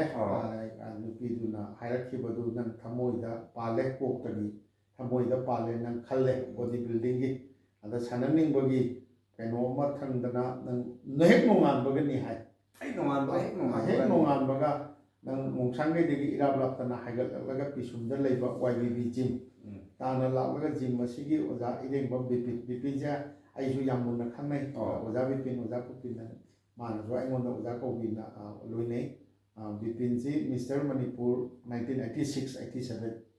S1: ꯅꯨꯄꯤꯗꯨꯅ ꯍꯥꯏꯔꯛꯈꯤꯕꯗꯨ ꯅꯪ ꯊꯃꯣꯏꯗ ꯄꯥꯜꯂꯦ ꯀꯣꯛꯇꯒꯤ ꯊꯃꯣꯏꯗ ꯄꯥꯜꯂꯦ ꯅꯪ ꯈꯜꯂꯦ ꯕꯣꯗꯤ ꯕꯤꯜꯗꯤꯡꯒꯤ ꯑꯗ ꯁꯥꯟꯅꯅꯤꯡꯕꯒꯤ ꯀꯩꯅꯣꯝꯃ ꯊꯪꯗꯅ ꯅꯪ ꯍꯦꯛ ꯅꯣꯡꯉꯥꯟꯕꯒꯅꯤ ꯍꯥꯏ
S2: ꯍꯦꯛ ꯅꯣꯡꯉꯥꯟꯕ
S1: ꯍꯦꯛ ꯅꯣꯡꯉꯥꯟꯕꯒ ꯅꯪ ꯃꯣꯡꯁꯥꯡꯒꯩꯗꯒꯤ ꯏꯔꯥꯞ ꯂꯥꯞꯇꯅ ꯍꯥꯏꯒꯠꯂꯛꯂꯒ ꯄꯤꯁꯨꯝꯗ ꯂꯩꯕ YBB ꯖꯤꯝ ꯇꯥꯅ ꯂꯥꯛꯂꯒ ꯖꯤꯝ ꯑꯁꯤꯒꯤ ꯑꯣꯖꯥ ꯏꯔꯦꯡꯕꯝ ꯕꯤꯄꯤꯟꯁꯦ ꯑꯩꯁꯨ ꯌꯥꯝ ꯃꯨꯟꯅ ꯈꯪꯅꯩ ꯑꯣꯖꯥ ꯕꯤꯄꯤꯟ ꯑꯣꯖꯥ ꯀꯨꯄꯤꯟ ꯃꯥꯅꯁꯨ ꯑꯩꯉꯣꯟꯗ ꯑꯣꯖꯥ ꯀꯧꯕꯤꯅ ꯂꯣꯏꯅꯩ ꯕꯤꯄꯤꯟꯁꯤ ꯃꯤꯁꯇꯔ ꯃꯅꯤꯄꯨꯔ 1986-87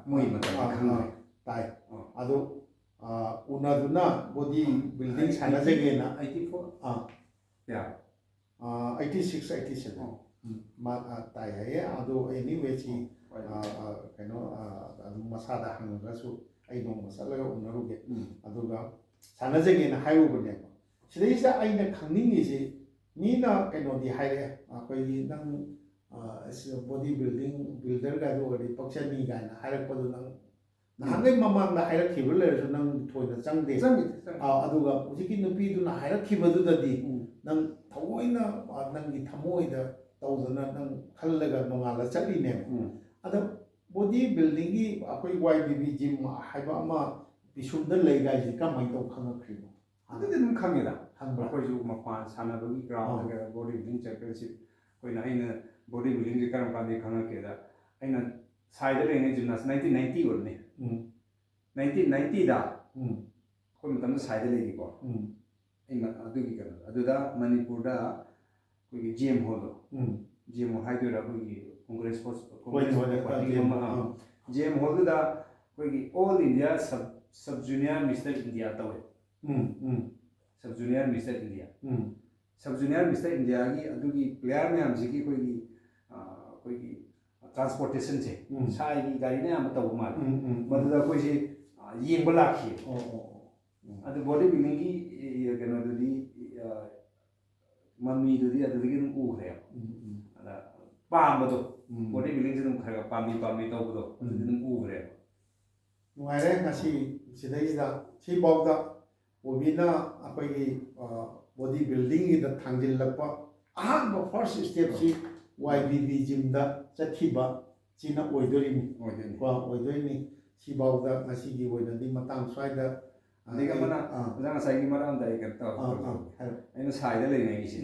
S2: ꯃꯣꯏ ꯃꯇꯝꯗ ꯈꯪꯉꯦ
S1: ꯇꯥꯏ ꯑꯗꯨ ꯎꯅꯗꯨꯅ ꯕꯣꯗꯤ ꯕꯤꯜꯗꯤꯡ ꯁꯥꯟꯅꯖꯒꯦꯅ 86-87 ꯇꯥꯏ ꯍꯥꯏꯌꯦ ꯑꯗꯨ ꯑꯦꯅꯤꯋꯦꯁꯤ ꯀꯩꯅꯣ ꯑꯗꯨꯝ ꯃꯁꯥꯗ ꯍꯪꯉꯒꯁꯨ ꯑꯩ ꯅꯣꯡꯃ ꯆꯠꯂꯒ ꯎꯅꯔꯨꯒꯦ ꯑꯗꯨꯒ ꯁꯥꯟꯅꯖꯒꯦꯅ ꯍꯥꯏꯔꯨꯕꯅꯦꯕ ꯁꯤꯗꯩꯁꯤꯗ ꯑꯩꯅ ꯈꯪꯅꯤꯡꯉꯤꯁꯤ ꯃꯤꯅ ꯀꯩꯅꯣꯗꯤ ꯍꯥꯏꯔꯛꯑꯦ ꯑꯩꯈꯣꯏꯒꯤ ꯅꯪ ꯕꯣꯗꯤ ꯕꯤꯜꯗꯔꯒꯗ ꯑꯣꯏꯔꯗꯤ ꯄꯛꯆꯅꯤ ꯀꯥꯏꯅ ꯍꯥꯏꯔꯛꯄꯗꯨ ꯅꯪ ꯅꯍꯥꯟꯒꯩ ꯃꯃꯥꯡꯗ ꯍꯥꯏꯔꯛꯈꯤꯕ ꯂꯩꯔꯁꯨ ꯅꯪ ꯊꯣꯏꯅ ꯆꯪꯗꯦ ꯑꯗꯨꯒ ꯍꯧꯖꯤꯛꯀꯤ ꯅꯨꯄꯤꯗꯨꯅ ꯍꯥꯏꯔꯛꯈꯤꯕꯗꯨꯗꯗꯤ ꯅꯪ ꯊꯑꯣꯏꯅ ꯅꯪꯒꯤ ꯊꯃꯣꯏꯗ ꯇꯧꯗꯅ ꯅꯪ ꯈꯜꯂꯒ ꯅꯣꯡꯉꯥꯜꯂ ꯆꯠꯂꯤꯅꯦꯕ ꯑꯗ ꯕꯣꯗꯤ ꯕꯤꯜꯗꯤꯡꯒꯤ ꯑꯩꯈꯣꯏ YBB ꯖꯤꯝ ꯍꯥꯏꯕ ꯑꯃ ꯄꯤꯁꯨꯝꯗ ꯂꯩꯒꯥꯏꯁꯤ ꯀꯃꯥꯏꯅ ꯇꯧ ꯈꯪꯉꯛꯈ꯭ꯔꯤꯅꯣ
S2: ꯑꯗꯨꯗꯤ ꯑꯗꯨꯝ ꯈꯪꯉꯦꯗ ꯑꯩꯈꯣꯏꯁꯨ ꯃꯄꯥꯟ ꯁꯥꯟꯅꯕꯒꯤ ꯒ꯭ꯔꯥꯎꯟꯗ ꯕꯣꯗꯤ ꯕꯤꯜꯗꯤꯡ ꯆꯦꯝꯄꯤꯌꯟꯁꯤꯞ ꯑꯩꯅ ꯕꯣꯗꯤ ꯕꯤꯜꯗꯤꯡꯁꯦ ꯀꯔꯝ ꯀꯥꯟꯗ ꯈꯪꯉꯛꯀꯦꯗ ꯑꯩꯅ ꯁꯥꯏꯗ ꯂꯩꯔꯤꯉꯩ ꯖꯤꯝꯅꯥꯁ 1990 ꯑꯣꯏꯔꯅꯤ 1990ꯗ ꯑꯩꯈꯣꯏ ꯃꯇꯝꯗ ꯁꯥꯏꯗ ꯂꯩꯔꯤꯀꯣ ꯑꯩ ꯑꯗꯨꯒꯤ ꯀꯩꯅꯣ ꯑꯗꯨꯗ ꯃꯅꯤꯄꯨꯔꯗ ꯑꯩꯈꯣꯏꯒꯤ GM ꯍꯣꯜꯗꯣ GM ꯍꯣꯜ ꯍꯥꯏꯗꯣꯏꯔꯥ ꯑꯩꯈꯣꯏꯒꯤ ꯀꯣꯡꯒ꯭ꯔꯦꯁ ꯄꯥꯔꯇꯤꯒꯤ ꯑꯃ GM ꯍꯣꯜꯗꯨꯗ ꯑꯩꯈꯣꯏꯒꯤ all India sub junior Mister India ꯇꯧꯋꯦ sub junior Mister India sub junior Mister ꯏꯟꯗꯤꯌꯥꯒꯤ ꯑꯗꯨꯒꯤ ꯄ꯭ꯂꯦꯌꯥꯔ ꯃꯌꯥꯝꯁꯤꯒꯤ ꯑꯩꯈꯣꯏꯒꯤ ꯇ꯭ꯔꯥꯟꯁꯄꯣꯔꯇꯦꯁꯟꯁꯦ ꯁꯥꯏꯒꯤ ꯒꯥꯔꯤꯅ ꯑꯌꯥꯝꯕ ꯇꯧꯕ ꯃꯥꯜꯂꯦ ꯃꯗꯨꯗ ꯑꯩꯈꯣꯏꯁꯦ ꯌꯦꯡꯕ ꯂꯥꯛꯈꯤ ꯑꯗꯨ ꯕꯣꯗꯤ ꯕꯤꯜꯗꯤꯡꯒꯤ ꯀꯩꯅꯣꯗꯨꯗꯤ ꯃꯃꯤꯗꯨꯗꯤ ꯑꯗꯨꯗꯒꯤ ꯑꯗꯨꯝ ꯎꯈ꯭ꯔꯦꯕ ꯑꯗ ꯄꯥꯝꯕꯗꯣ ꯕꯣꯗꯤ ꯕꯤꯜꯗꯤꯡꯁꯦ ꯑꯗꯨꯝ ꯈꯔ ꯄꯥꯝꯕꯤ ꯇꯧꯕꯗꯣ ꯑꯗꯨꯗꯤ ꯑꯗꯨꯝ ꯎꯈ꯭ꯔꯦꯕ
S1: ꯅꯨꯡꯉꯥꯏꯔꯦ ꯉꯁꯤ ꯁꯤꯗꯩꯁꯤꯗ ꯁꯤꯐꯥꯎꯗ ꯑꯣꯕꯤꯅ ꯑꯩꯈꯣꯏꯒꯤ ꯕꯣꯗꯤ ꯕꯤꯜꯗꯤꯡꯒꯤꯗ ꯊꯥꯡꯖꯤꯜꯂꯛꯄ ꯑꯍꯥꯟꯕ ꯐꯥꯔꯁ ꯁ꯭ꯇꯦꯞꯁꯤ YBB ꯖꯤꯝꯗ ꯆꯠꯈꯤꯕ ꯁꯤꯅ ꯑꯣꯏꯗꯣꯏꯅꯤ ꯁꯤꯐꯥꯎꯗ ꯉꯁꯤꯒꯤ ꯑꯣꯏꯅꯗꯤ ꯃꯇꯥꯡ ꯁ꯭ꯋꯥꯏꯗ
S2: ꯑꯗꯒꯤ ꯑꯃꯅ ꯑꯣꯖꯥ ꯉꯁꯥꯏꯒꯤ ꯃꯔꯝꯗ ꯑꯩ ꯀꯩꯅꯣ ꯇꯧꯔꯛꯀꯦ ꯑꯩꯅ ꯁꯥꯏꯗ ꯂꯩꯔꯤꯉꯩꯒꯤꯁꯤ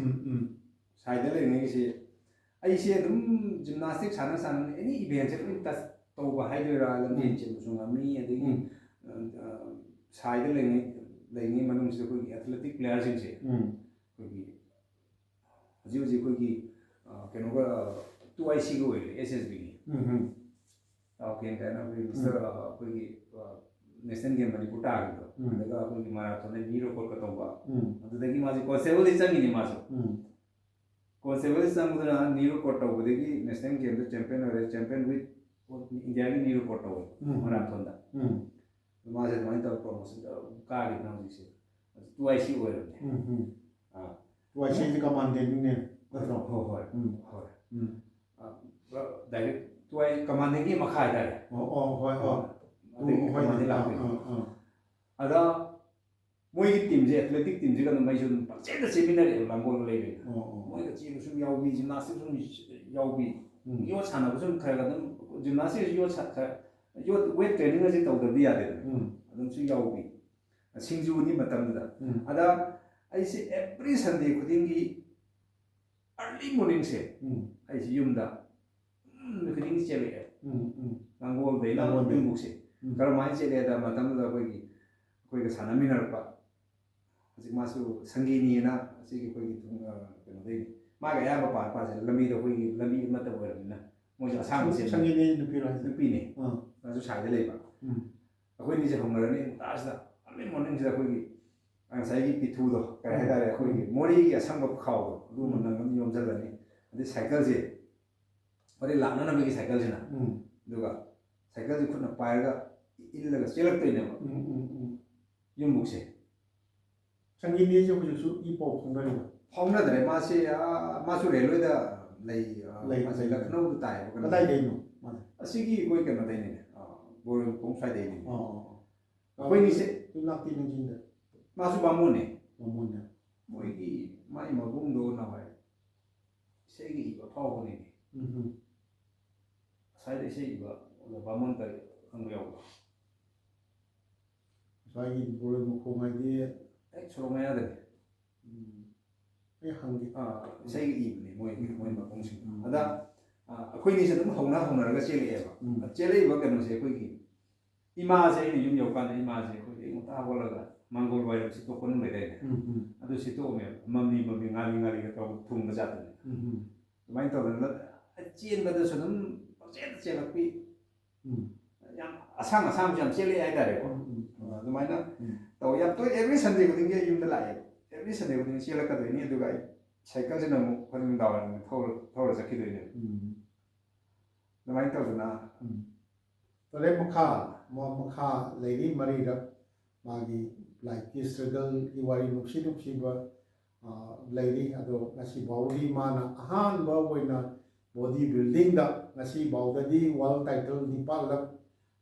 S2: ꯑꯩꯁꯦ ꯑꯗꯨꯝ ꯖꯤꯝꯅꯥꯁꯇꯤꯛ ꯁꯥꯟꯅ ꯑꯦꯅꯤ ꯏꯚꯦꯟꯁꯦ ꯂꯣꯏ ꯇꯆ ꯇꯧꯕ ꯍꯥꯏꯗꯣꯏꯔꯥ ꯂꯝꯖꯦꯟ ꯆꯦꯟꯕꯁꯨ ꯉꯝꯃꯤ ꯑꯗꯒꯤ ꯁꯥꯏꯗ ꯂꯩꯔꯤꯉꯩ ꯃꯅꯨꯡꯁꯤꯗ ꯑꯩꯈꯣꯏꯒꯤ ꯑꯦꯊꯂꯦꯇꯤꯛ ꯄ꯭ꯂꯦꯌꯥꯔꯁꯤꯡꯁꯦ ꯑꯩꯈꯣꯏꯒꯤ ꯍꯧꯖꯤꯛ ꯑꯩꯈꯣꯏꯒꯤ ꯀꯩꯅꯣꯒ 2ICꯒ ꯑꯣꯏꯔꯦ SSBꯒꯤ ꯇꯥꯎꯀꯦꯟ ꯀꯥꯏꯅ ꯑꯩꯈꯣꯏꯒꯤ ꯃꯤꯁꯇꯔ ꯑꯩꯈꯣꯏꯒꯤ ꯅꯦꯁꯅꯦꯜ ꯒꯦꯝ ꯃꯅꯤꯄꯨꯔ ꯇꯥꯈꯤꯕꯗꯣ ꯑꯗꯨꯒ ꯑꯩꯈꯣꯏꯒꯤ ꯃꯥꯔꯥꯊꯣꯟꯗ ꯃꯤ ꯔꯦꯀꯣꯔꯗꯀ ꯇꯧꯕ ꯑꯗꯨꯗꯒꯤ ꯃꯥꯁꯦ ꯀꯣꯟꯁꯇꯦꯕꯜꯗꯤ ꯆꯪꯉꯤꯅꯤ ꯃꯥꯁꯨ ꯀꯣꯟꯁꯇꯦꯕꯜꯗ ꯆꯪꯕꯗꯨꯅ ꯅꯤ ꯔꯦꯀꯣꯔꯗ ꯇꯧꯕꯗꯒꯤ ꯅꯦꯁꯅꯦꯜ ꯒꯦꯝꯗ ꯆꯦꯝꯄꯤꯌꯟ ꯑꯣꯏꯔꯦ ꯆꯦꯝꯄꯤꯌꯟ ꯋꯤꯠ ꯏꯟꯗꯤꯌꯥꯒꯤ ꯅꯤ ꯔꯦꯀꯣꯔꯗ ꯇꯧꯋꯦ ꯃꯥꯔꯥꯊꯣꯟꯗ ꯃꯥꯁꯦ ꯑꯗꯨꯃꯥꯏꯅ ꯇꯧꯔ ꯄ꯭ꯔꯣꯃꯣꯁꯟ ꯀꯥꯈꯤꯕꯅ ꯍꯧꯖꯤꯛꯁꯦ 2IC ꯑꯣꯏꯔꯕꯅꯦ
S1: 2ICꯁꯤ ꯀꯃꯥꯟꯗꯦꯟꯅꯤꯅꯦ ꯅꯠꯇ꯭ꯔꯣ
S2: ꯍꯣꯏ ꯗꯥꯏꯔꯦꯛ ꯀꯃꯥꯟꯗꯦꯟꯒꯤ ꯃꯈꯥ ꯍꯥꯏꯇꯥꯔꯦ ꯑꯗꯒꯤ ꯀꯃꯥꯟꯗꯦꯟ ꯂꯥꯛꯇꯣꯏꯅꯤ ꯑꯗ ꯃꯣꯏꯒꯤ ꯇꯤꯝꯁꯦ ꯑꯦꯊꯂꯦꯇꯤꯛ ꯇꯤꯝꯁꯤꯒ ꯑꯗꯨꯝ ꯑꯩꯁꯨ ꯑꯗꯨꯝ ꯄꯪꯆꯦꯟꯗ ꯆꯦꯟꯃꯤꯟꯅꯔꯛꯑꯦꯕ ꯂꯥꯡꯒꯣꯜ ꯂꯩꯔꯦ ꯃꯣꯏꯒ ꯆꯦꯟꯕꯁꯨ ꯌꯥꯎꯕꯤ ꯖꯤꯝꯅꯥꯁꯇꯤꯛ ꯁꯨꯝ ꯌꯥꯎꯕꯤ ꯌꯣꯠ ꯁꯥꯟꯅꯕꯁꯨ ꯈꯔ ꯑꯗꯨꯝ ꯖꯤꯝꯅꯥꯁꯇꯤꯛꯁꯨ ꯌꯣꯠ ꯋꯦꯠ ꯇ꯭ꯔꯦꯅꯤꯡ ꯑꯁꯤ ꯇꯧꯗꯕꯗꯤ ꯌꯥꯗꯦꯗꯅ ꯑꯗꯨꯝꯁꯨ ꯌꯥꯎꯕꯤ ꯁꯤꯡꯖꯨꯅꯤ ꯃꯇꯝꯗꯨꯗ ꯑꯗ ꯑꯩꯁꯦ ꯑꯦꯕ꯭ꯔꯤ ꯁꯟꯗꯦ ꯈꯨꯗꯤꯡꯒꯤ ꯑꯔꯂꯤ ꯃꯣꯔꯅꯤꯡꯁꯦ ꯑꯩꯁꯦ ꯌꯨꯝꯗ ꯅꯨꯃꯤꯠ ꯈꯨꯗꯤꯡꯒꯤ ꯆꯦꯜꯂꯛꯑꯦ ꯂꯥꯡꯒꯣꯜꯗꯩꯅ ꯌꯨꯝꯕꯨꯛꯁꯦ ꯀꯔꯝꯍꯥꯏꯅ ꯆꯦꯜꯂꯦꯗ ꯃꯇꯝꯗꯨꯗ ꯑꯩꯈꯣꯏꯒ ꯁꯥꯟꯅꯃꯤꯟꯅꯔꯛꯄ ꯍꯧꯖꯤꯛ ꯃꯥꯁꯨ ꯁꯪꯒꯤꯅꯤꯅ ꯑꯁꯤꯒꯤ ꯑꯩꯈꯣꯏꯒꯤ ꯀꯩꯅꯣꯗꯩꯅꯤ ꯃꯥꯒ ꯑꯌꯥꯝꯕ ꯄꯥꯁꯦ ꯂꯝꯕꯤꯗ ꯑꯩꯈꯣꯏꯒꯤ ꯂꯝꯕꯤ ꯑꯃꯠꯇ ꯑꯣꯏꯔꯕꯅꯤ나 ꯃꯣꯏꯁꯨ ꯑꯁꯥꯡꯕ
S1: ꯁꯪꯒꯤꯅꯤ
S2: ꯅꯨꯄꯤꯅꯦ ꯃꯥꯁꯨ ꯁꯥꯏꯗ ꯂꯩꯕ ꯑꯩꯈꯣꯏꯅꯤꯁꯦ ꯍꯧꯅꯔꯅꯤ ꯇꯥꯁꯤꯗ ꯑꯔꯂꯤ ꯃꯣꯔꯅꯤꯡꯁꯤꯗ ꯑꯩꯈꯣꯏꯒꯤ ꯉꯁꯥꯏꯒꯤ ꯄꯤꯊꯨꯗꯣ ꯀꯔꯤ ꯍꯥꯏꯇꯥꯔꯦ ꯑꯩꯈꯣꯏꯒꯤ ꯃꯣꯔꯦꯒꯤ ꯑꯁꯪꯕ ꯈꯥꯎꯗꯣ ꯑꯗꯨꯒꯨꯝꯕ ꯅꯪꯒꯝ ꯌꯣꯝꯁꯤꯜꯂꯅꯤ ꯑꯗꯩ ꯁꯥꯏꯀꯜꯁꯦ ꯍꯣꯔꯦꯟ ꯂꯥꯛꯅꯅꯕꯒꯤ ꯁꯥꯏꯀꯜꯁꯤꯅ ꯑꯗꯨꯒ ꯁꯥꯏꯀꯜꯁꯦ ꯈꯨꯠꯅ ꯄꯥꯏꯔꯒ ꯏꯜꯂꯒ ꯆꯦꯜꯂꯛꯇꯣꯏꯅꯦꯕ ꯌꯨꯝꯕꯨꯛꯁꯦ
S1: ꯁꯪꯒꯤꯅꯤꯁꯦ ꯍꯧꯖꯤꯛꯁꯨ ꯏ ꯄꯥꯎ ꯐꯥꯎꯅꯔꯤꯕ
S2: ꯐꯥꯎꯅꯗ꯭ꯔꯦ ꯃꯥꯁꯨ ꯔꯦꯜꯋꯦꯗ ꯃꯥꯁꯦ ꯂꯈꯅꯧꯗ ꯇꯥꯏꯌꯦꯕ
S1: ꯀꯗꯥꯏꯗꯩꯅꯣ
S2: ꯑꯁꯤꯒꯤ ꯑꯩꯈꯣꯏ ꯀꯩꯅꯣꯗꯩꯅꯤꯅꯦ ꯕꯣꯔꯣꯏꯈꯣꯡ ꯁ꯭ꯋꯥꯏꯗꯩꯅꯤꯅꯦ ꯑꯩꯈꯣꯏꯅꯤꯁꯦ
S1: ꯌꯨꯝꯅꯥꯛꯇꯤ ꯅꯤꯡꯁꯤꯡꯗ꯭ꯔꯦ
S2: ꯃꯥꯁꯨ ꯕꯥꯃꯣꯟꯅꯦ ꯃꯣꯏꯒꯤ ꯃꯥꯏ ꯃꯕꯨꯡꯗꯣ ꯅꯍꯥꯟꯋꯥꯏ ꯏꯁꯩꯒ ꯏꯕ ꯑꯐꯥꯎꯕꯅꯤꯅꯦ ꯁ꯭ꯋꯥꯏꯗ ꯏꯁꯩ ꯏꯕ ꯕꯥꯃꯣꯟ ꯀꯔꯤ ꯈꯪꯕ ꯌꯥꯎꯕ
S1: ꯉꯁꯥꯏꯒꯤ ꯕꯣꯔꯣꯏ ꯃꯈꯣꯡ ꯍꯥꯏꯗꯤ
S2: ꯍꯦꯛ ꯁꯣꯔꯣꯛ ꯃꯌꯥꯗꯅꯤ
S1: ꯑꯩ ꯍꯪꯒꯦ
S2: ꯏꯁꯩꯒ ꯏꯕꯅꯦ ꯃꯣꯏ ꯃꯄꯨꯡꯁꯤꯡ ꯑꯗ ꯑꯩꯈꯣꯏꯅꯤꯁꯦ ꯑꯗꯨꯝ ꯍꯧꯅꯔꯒ ꯆꯦꯜꯂꯛꯑꯦꯕ ꯆꯦꯜꯂꯛꯏꯕ ꯀꯩꯅꯣꯁꯦ ꯑꯩꯈꯣꯏꯒꯤ ꯏꯃꯥꯁꯦ ꯑꯩꯅ ꯌꯨꯝ ꯌꯧꯀꯥꯟꯗ ꯏꯃꯥꯁꯦ ꯑꯩꯈꯣꯏꯒꯤ ꯑꯌꯨꯛ ꯉꯟꯇꯥ ꯍꯧꯒꯠꯂꯒ ꯃꯥꯡꯒꯣꯜ ꯋꯥꯏꯔꯝ ꯁꯤꯠꯇꯣꯛꯄ ꯅꯨꯡ ꯂꯩꯗꯥꯏꯅꯦ ꯑꯗꯨ ꯁꯤꯠꯇꯣꯛꯑꯝꯃꯦꯕ ꯃꯝꯂꯤ ꯉꯥꯜꯂꯤꯒ ꯇꯧꯔꯒ ꯊꯨꯡꯕ ꯖꯥꯠꯇꯅꯦ ꯑꯗꯨꯃꯥꯏꯅ ꯇꯧꯗꯅ ꯆꯦꯟꯕꯗꯁꯨ ꯑꯗꯨꯝ ꯄꯪꯆꯦꯟꯗ ꯆꯦꯜꯂꯛꯄꯤ ꯌꯥꯝ ꯑꯁꯥꯡꯕꯁꯨ ꯌꯥꯝ ꯆꯦꯜꯂꯛꯑꯦ ꯍꯥꯏꯇꯥꯔꯦꯀꯣ ꯑꯗꯨꯃꯥꯏꯅ ꯇꯧ ꯌꯥꯝ ꯇꯣꯏ ꯑꯦꯕ꯭ꯔꯤ ꯁꯟꯗꯦ ꯈꯨꯗꯤꯡꯒꯤ ꯑꯩ ꯌꯨꯝꯗ ꯂꯥꯛꯑꯦꯕ ꯑꯦꯕ꯭ꯔꯤ ꯁꯟꯗे ꯈꯨꯗꯤꯡꯒꯤ ꯆꯦꯜꯂꯛꯀꯗꯣꯏꯅꯤ ꯑꯗꯨꯒ ꯑꯩ ꯁꯥꯏꯀꯜꯁꯤꯅ ꯑꯃꯨꯛ ꯍꯣꯔꯦꯟ ꯅꯨꯡꯗꯥꯡꯋꯥꯏꯔꯝ ꯊꯧꯔ ꯆꯠꯈꯤꯗꯣꯏꯅꯦ ꯑꯗꯨꯃꯥꯏꯅ ꯇꯧꯗꯅ
S1: ꯇꯣꯔꯦꯟ ꯃꯈꯥ ꯂꯩꯔꯤ ꯃꯔꯤꯔꯛ ꯃꯥꯒꯤ ꯂꯥꯏꯐꯀꯤ ꯏꯁꯇ꯭ꯔꯒꯜꯒꯤ ꯋꯥꯔꯤ ꯅꯨꯡꯁꯤꯕ ꯂꯩꯔꯤ ꯑꯗꯣ ꯉꯁꯤꯐꯥꯎꯗꯤ ꯃꯥꯅ ꯑꯍꯥꯟꯕ ꯑꯣꯏꯅ ꯕꯣꯗꯤ ꯕꯤꯜꯗꯤꯡꯗ ꯉꯁꯤꯐꯥꯎꯗꯗꯤ ꯋꯥꯔꯜ ꯇꯥꯏꯇꯜ 9ꯂꯛ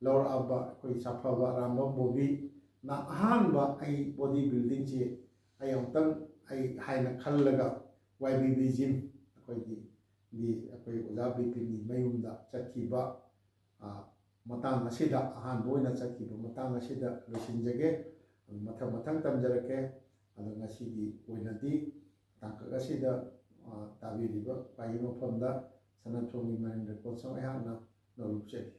S1: ꯂꯧꯔꯛꯑꯕ ꯑꯩꯈꯣꯏ ꯁꯥꯐꯕ ꯑꯔꯥꯝꯕꯝ ꯕꯣꯕꯤꯅ ꯑꯍꯥꯟꯕ ꯑꯩ ꯕꯣꯗꯤ ꯕꯤꯜꯗꯤꯡꯁꯤ ꯑꯩ ꯑꯃꯨꯛꯇꯪ ꯑꯩ ꯍꯥꯏꯅ ꯈꯜꯂꯒ YBB ꯖꯤꯝ ꯑꯩꯈꯣꯏ ꯑꯣꯖꯥ ꯕꯤꯄꯤꯟꯒꯤ ꯃꯌꯨꯝꯗ ꯆꯠꯈꯤꯕ ꯃꯇꯥꯡ ꯑꯁꯤꯗ ꯑꯍꯥꯟꯕ ꯑꯣꯏꯅ ꯆꯠꯈꯤꯕ ꯃꯇꯥꯡ ꯑꯁꯤꯗ ꯂꯣꯏꯁꯤꯟꯖꯒꯦ ꯃꯊꯪ ꯇꯝꯖꯔꯛꯀꯦ ꯑꯗꯣ ꯉꯁꯤꯒꯤ ꯑꯣꯏꯅꯗꯤ ꯇꯥꯡꯀꯛ ꯑꯁꯤꯗ ꯇꯥꯕꯤꯔꯤꯕ ꯄꯥꯏꯒꯤ ꯃꯐꯝꯗ ꯁꯅꯥꯊꯣꯡꯒꯤ ꯃꯔꯤꯡ ꯔꯦꯀꯣꯔꯠꯁ ꯑꯩꯍꯥꯛꯅ ꯂꯧꯔꯨꯖꯔꯤ